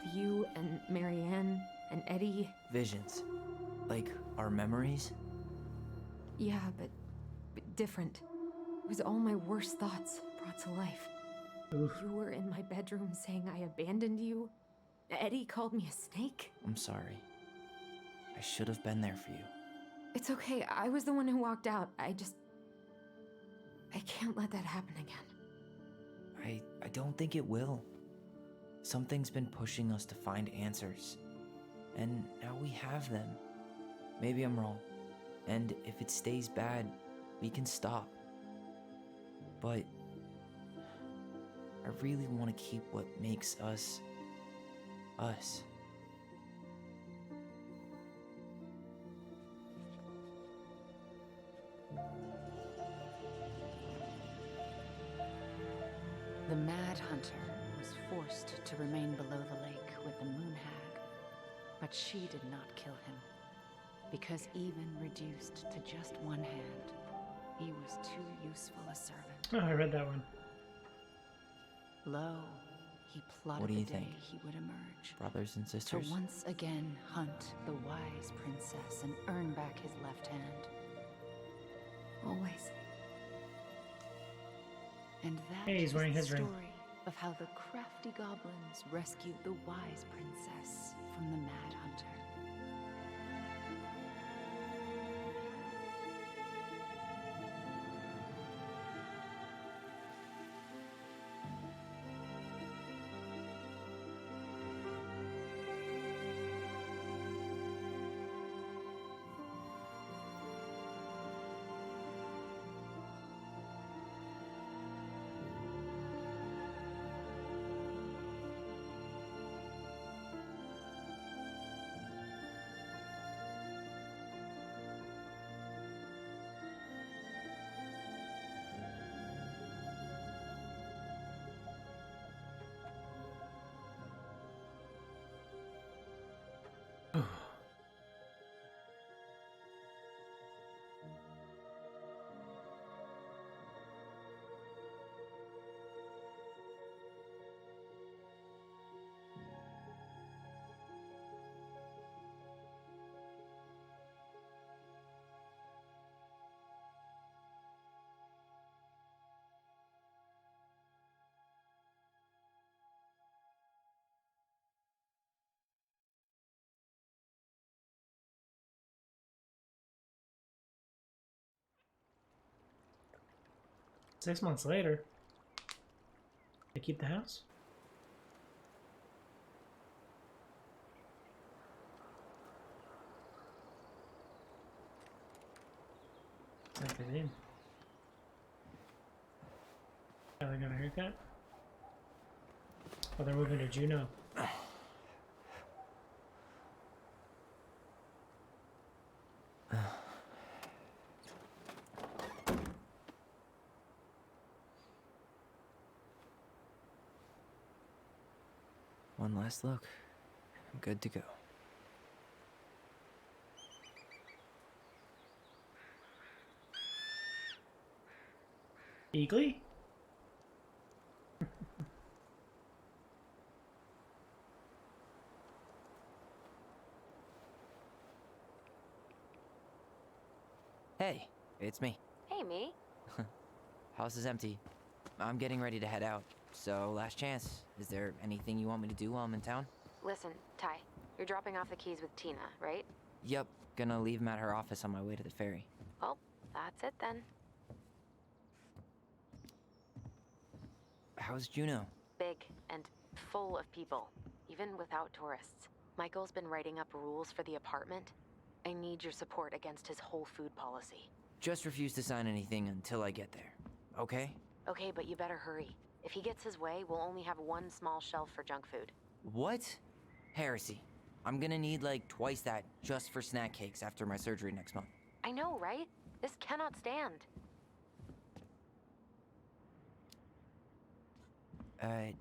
Of you and Marianne and Eddie. Visions. Like our memories? Yeah, but different. It was all my worst thoughts brought to life. Oof. You were in my bedroom saying I abandoned you. Eddie called me a snake. I'm sorry. I should have been there for you. It's okay. I was the one who walked out. I can't let that happen again. I don't think it will. Something's been pushing us to find answers. And now we have them. Maybe I'm wrong. And if it stays bad, we can stop. But I really want to keep what makes us, us. The Mad Hunter was forced to remain below the lake with the Moon Hag, but she did not kill him, because even reduced to just one hand, he was too useful a servant. Oh, I read that one. Lo, he plotted What do you the day think? he would emerge. Brothers and To sisters? once again hunt the wise princess and earn back his left hand. Always. And that Hey, he's is wearing the his ring. story of how the crafty goblins rescued the wise princess from the Mad Hunter. 6 months later. They keep the house? It's like they did. Oh, they got a haircut? Oh, they're moving to Juneau. One last look. I'm good to go. Eagly? Hey, it's me. Hey, me. House is empty. I'm getting ready to head out. So, last chance. Is there anything you want me to do while I'm in town? Listen, Ty, you're dropping off the keys with Tina, right? Yep, gonna leave them at her office on my way to the ferry. Well, that's it then. How's Juneau? Big and full of people, even without tourists. Michael's been writing up rules for the apartment. I need your support against his whole food policy. Just refuse to sign anything until I get there. Okay? Okay, but you better hurry. If he gets his way, we'll only have one small shelf for junk food. What? Heresy. I'm gonna need like twice that just for snack cakes after my surgery next month. I know, right? This cannot stand.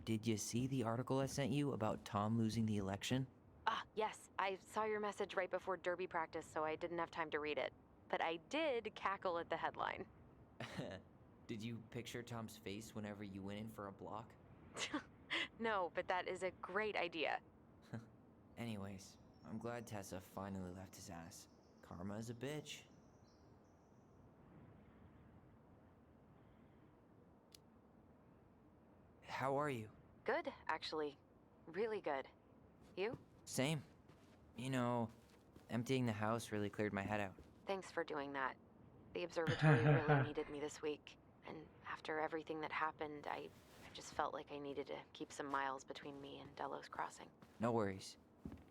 Did you see the article I sent you about Tom losing the election? Ah, yes. I saw your message right before derby practice, so I didn't have time to read it. But I did cackle at the headline. Did you picture Tom's face whenever you went in for a block? No, but that is a great idea. Anyways, I'm glad Tessa finally left his ass. Karma is a bitch. How are you? Good, actually. Really good. You? Same. You know, emptying the house really cleared my head out. Thanks for doing that. The observatory really needed me this week. And after everything that happened, I just felt like I needed to keep some miles between me and Delos Crossing. No worries.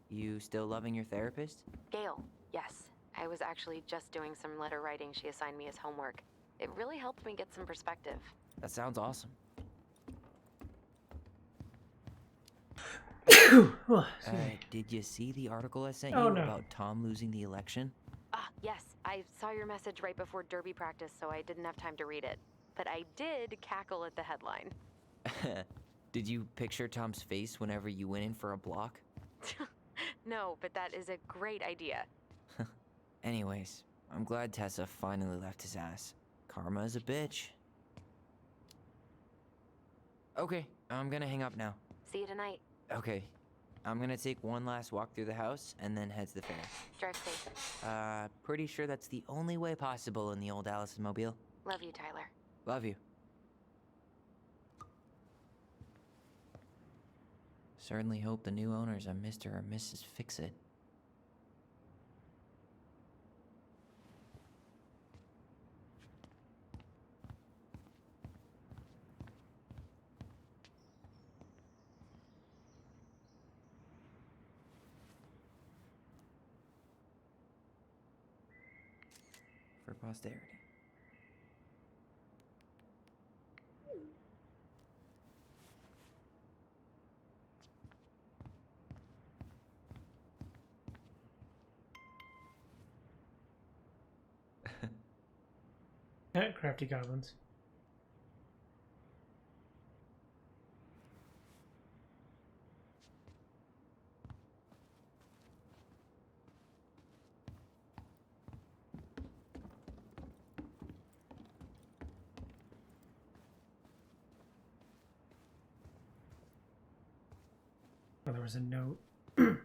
You still loving your therapist? Gail, yes. I was actually just doing some letter writing she assigned me as homework. It really helped me get some perspective. That sounds awesome. Did you see the article I sent you about Tom losing the election? Ah, yes. I saw your message right before derby practice, so I didn't have time to read it. But I did cackle at the headline. Did you picture Tom's face whenever you went in for a block? No, but that is a great idea. Anyways, I'm glad Tessa finally left his ass. Karma is a bitch. Okay, I'm gonna hang up now. See you tonight. Okay. I'm gonna take one last walk through the house and then head to the fair. Drive safe. Pretty sure that's the only way possible in the old Allison mobile. Love you, Tyler. Love you. Certainly hope the new owners are Mr. or Mrs. Fix-It. For posterity. Crafty goblins. Oh, there was a note. A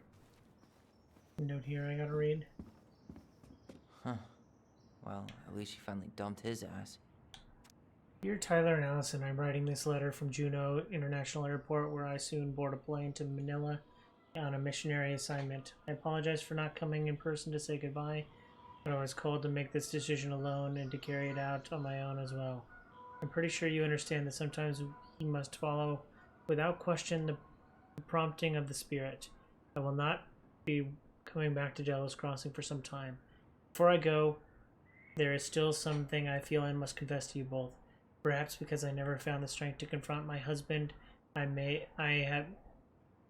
note here I gotta read. Huh. Well, at least she finally dumped his ass. Dear Tyler and Allison, I'm writing this letter from Juneau International Airport where I soon board a plane to Manila on a missionary assignment. I apologize for not coming in person to say goodbye, but I was called to make this decision alone and to carry it out on my own as well. I'm pretty sure you understand that sometimes we must follow without question the prompting of the spirit. I will not be coming back to Delos Crossing for some time. Before I go, there is still something I feel I must confess to you both. Perhaps because I never found the strength to confront my husband, I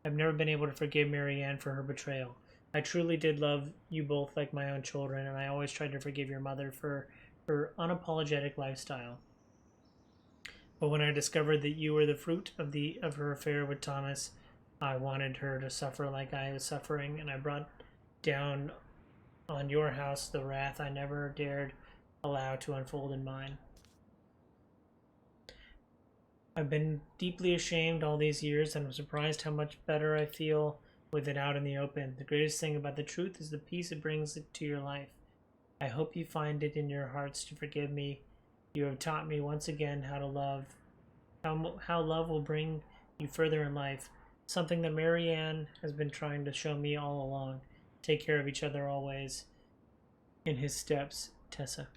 have never been able to forgive Marianne for her betrayal. I truly did love you both like my own children, and I always tried to forgive your mother for her unapologetic lifestyle. But when I discovered that you were the fruit of her affair with Thomas, I wanted her to suffer like I was suffering, and I brought down on your house the wrath I never dared allow to unfold in mine. I've been deeply ashamed all these years, and I'm surprised how much better I feel with it out in the open. The greatest thing about the truth is the peace it brings to your life. I hope you find it in your hearts to forgive me. You have taught me once again how to love, how love will bring you further in life, something that Marianne has been trying to show me all along. Take care of each other always. In his steps, Tessa.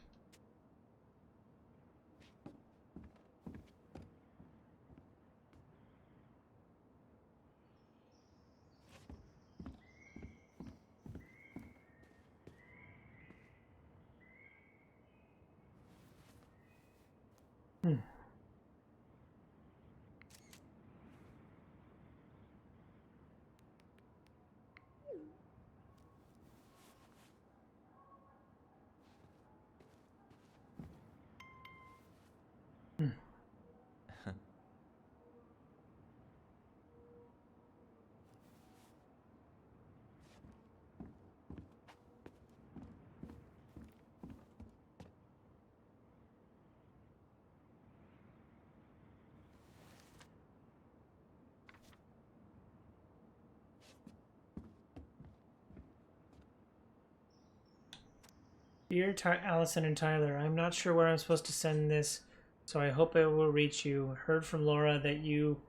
Dear Allison and Tyler, I'm not sure where I'm supposed to send this, so I hope it will reach you. Heard from Laura that you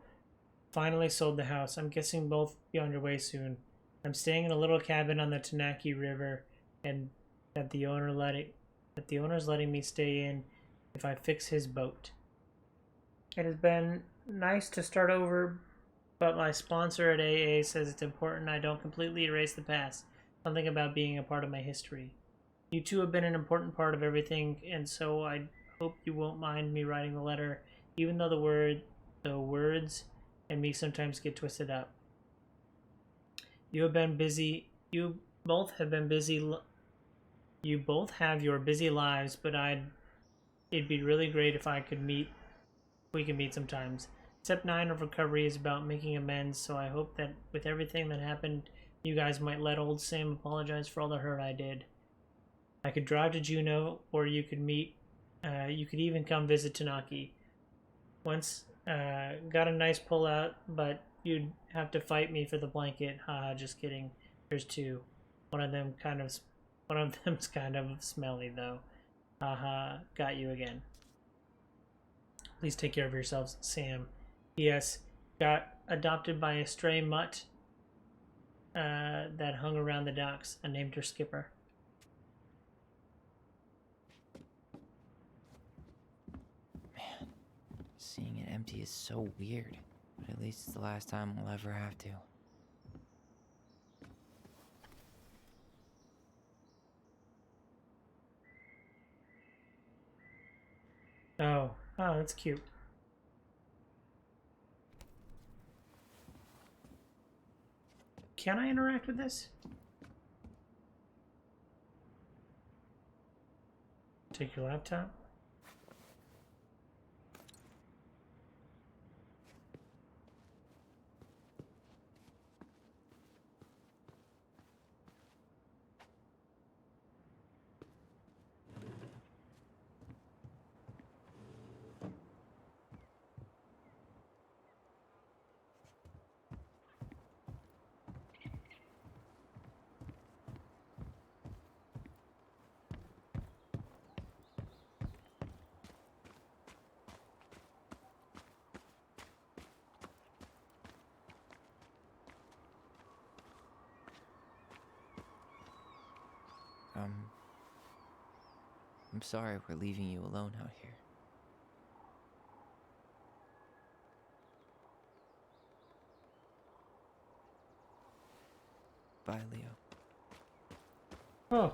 finally sold the house. I'm guessing both be on your way soon. I'm staying in a little cabin on the Tanaki River, and that the owner's letting me stay in if I fix his boat. It has been nice to start over, but my sponsor at AA says it's important I don't completely erase the past. Something about being a part of my history. You two have been an important part of everything, and so I hope you won't mind me writing the letter, even though the words and me sometimes get twisted up. You have been busy. You both have been busy. You both have your busy lives, but it'd be really great if we could meet sometimes. Step 9 of recovery is about making amends, so I hope that with everything that happened, you guys might let old Sam apologize for all the hurt I did. I could drive to Juneau, or you could even come visit Tanaki. Once, got a nice pullout, but you'd have to fight me for the blanket. Haha, just kidding. There's two. One of them's kind of smelly, though. Haha, got you again. Please take care of yourselves, Sam. P.S. Got adopted by a stray mutt that hung around the docks. I named her Skipper. Seeing it empty is so weird, but at least it's the last time we'll ever have to. Oh, that's cute. Can I interact with this? Take your laptop. I'm sorry we're leaving you alone out here. Bye, Leo. Oh.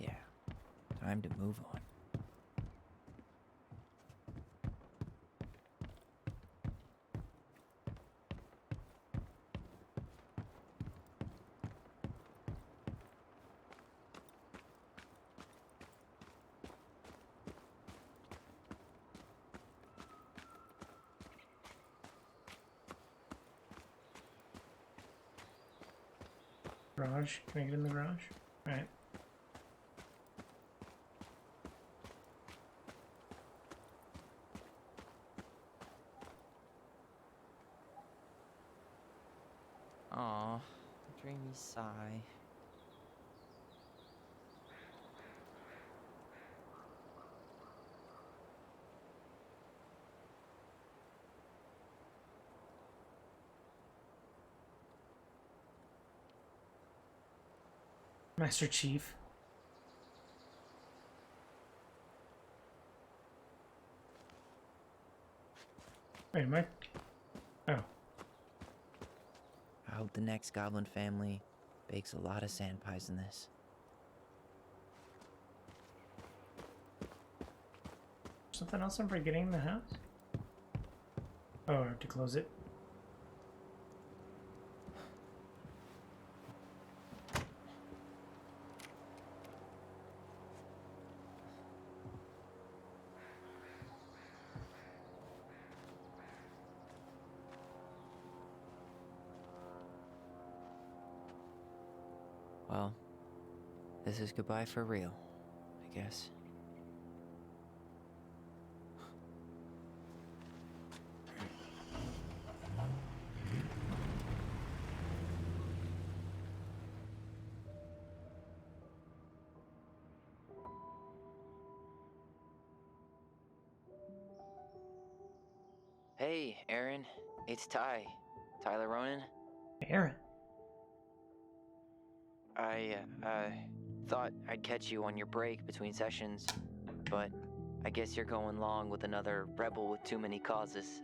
Yeah, time to move on. Garage. Can I get in the garage? Alright. Aw, dreamy sigh. Master Chief. Wait, am I? Oh. I hope the next goblin family bakes a lot of sand pies in this. Something else I'm forgetting in the house? Oh, I have to close it. Well, this is goodbye for real, I guess. Hey, Aaron. It's Ty. Tyler Ronan. Aaron. I thought I'd catch you on your break between sessions, but I guess you're going long with another rebel with too many causes.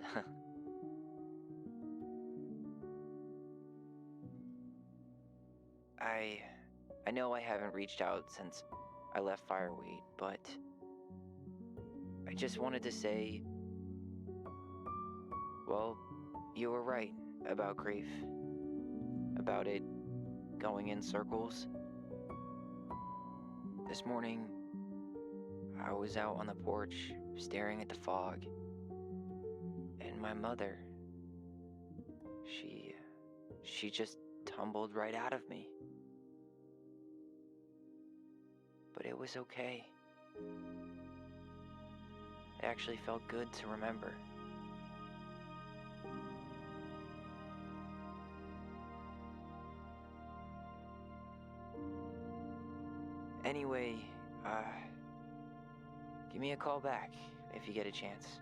I know I haven't reached out since I left Fireweed, but I just wanted to say, well, you were right about grief. About it going in circles. This morning, I was out on the porch staring at the fog, and my mother, she just tumbled right out of me. But it was okay. It actually felt good to remember. Anyway, give me a call back if you get a chance.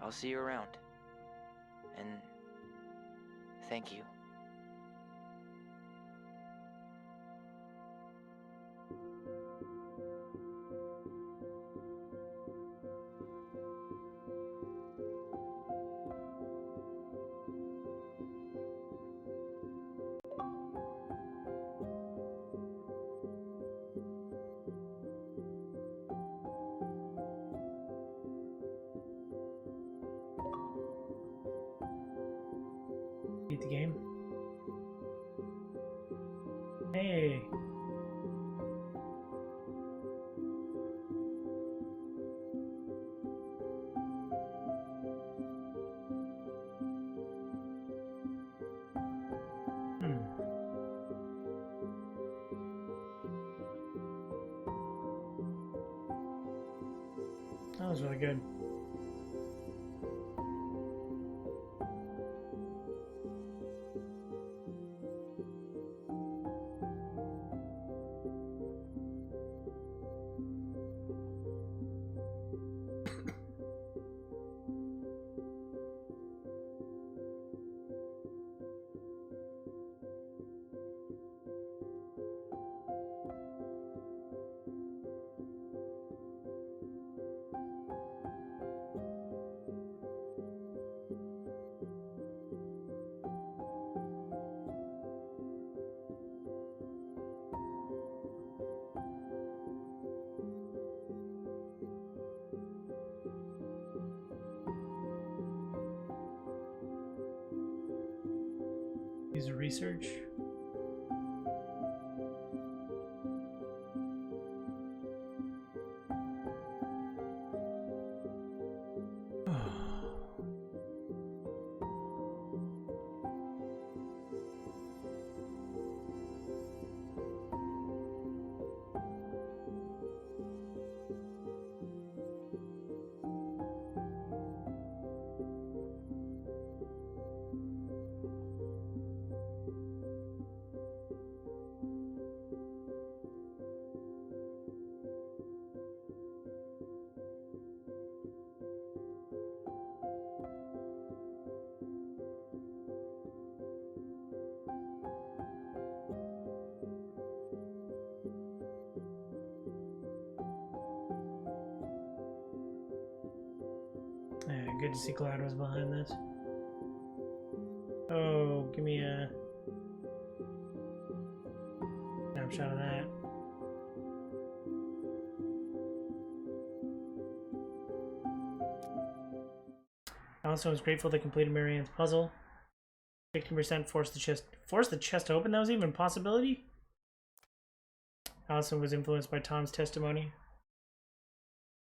I'll see you around. And thank you. Beat the game. Hey. That was really good. User research. Yeah, good to see Cloud was behind this. Oh, give me a snapshot of that. Allison was grateful they completed Marianne's puzzle. 15% forced the chest open. That was even a possibility. Allison was influenced by Tom's testimony.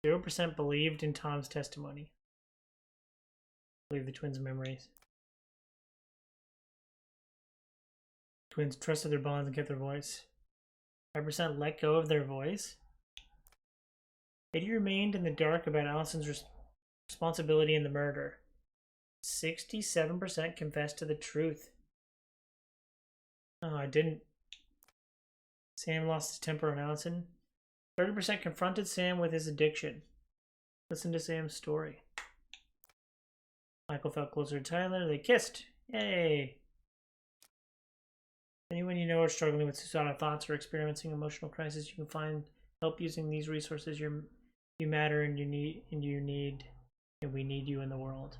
0% believed in Tom's testimony. Believe the twins' memories. Twins trusted their bonds and kept their voice. 5% let go of their voice. 80 remained in the dark about Allison's responsibility in the murder. 67% confessed to the truth. Oh, I didn't. Sam lost his temper on Allison. 30% confronted Sam with his addiction. Listen to Sam's story. Michael felt closer to Tyler. They kissed. Yay! Anyone you know are struggling with suicidal thoughts or experiencing emotional crisis, you can find help using these resources. You matter and we need you in the world.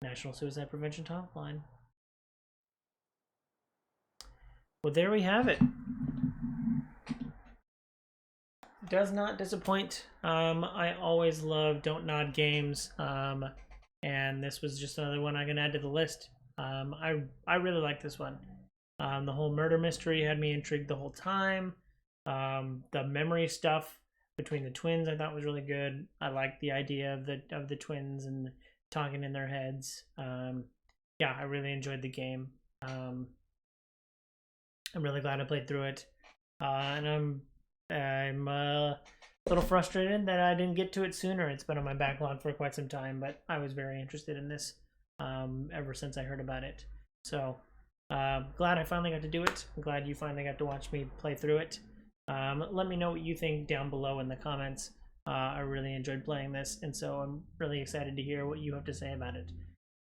National Suicide Prevention Hotline. Well, there we have it. Does not disappoint. I always love Dontnod games. And this was just another one I can add to the list. I really like this one. The whole murder mystery had me intrigued the whole time. The memory stuff between the twins I thought was really good. I liked the idea of the twins and talking in their heads. Yeah, I really enjoyed the game. I'm really glad I played through it. And I'm a little frustrated that I didn't get to it sooner. It's been on my backlog for quite some time, but I was very interested in this ever since I heard about it. So glad I finally got to do it. I'm glad you finally got to watch me play through it. Let me know what you think down below in the comments. I really enjoyed playing this, and so I'm really excited to hear what you have to say about it.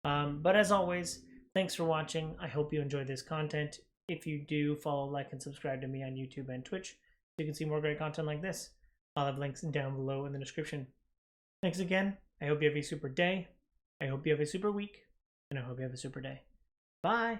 But as always, thanks for watching. I hope you enjoyed this content. If you do, follow, like, and subscribe to me on YouTube and Twitch so you can see more great content like this. I'll have links down below in the description. Thanks again. I hope you have a super day. I hope you have a super week. And I hope you have a super day. Bye.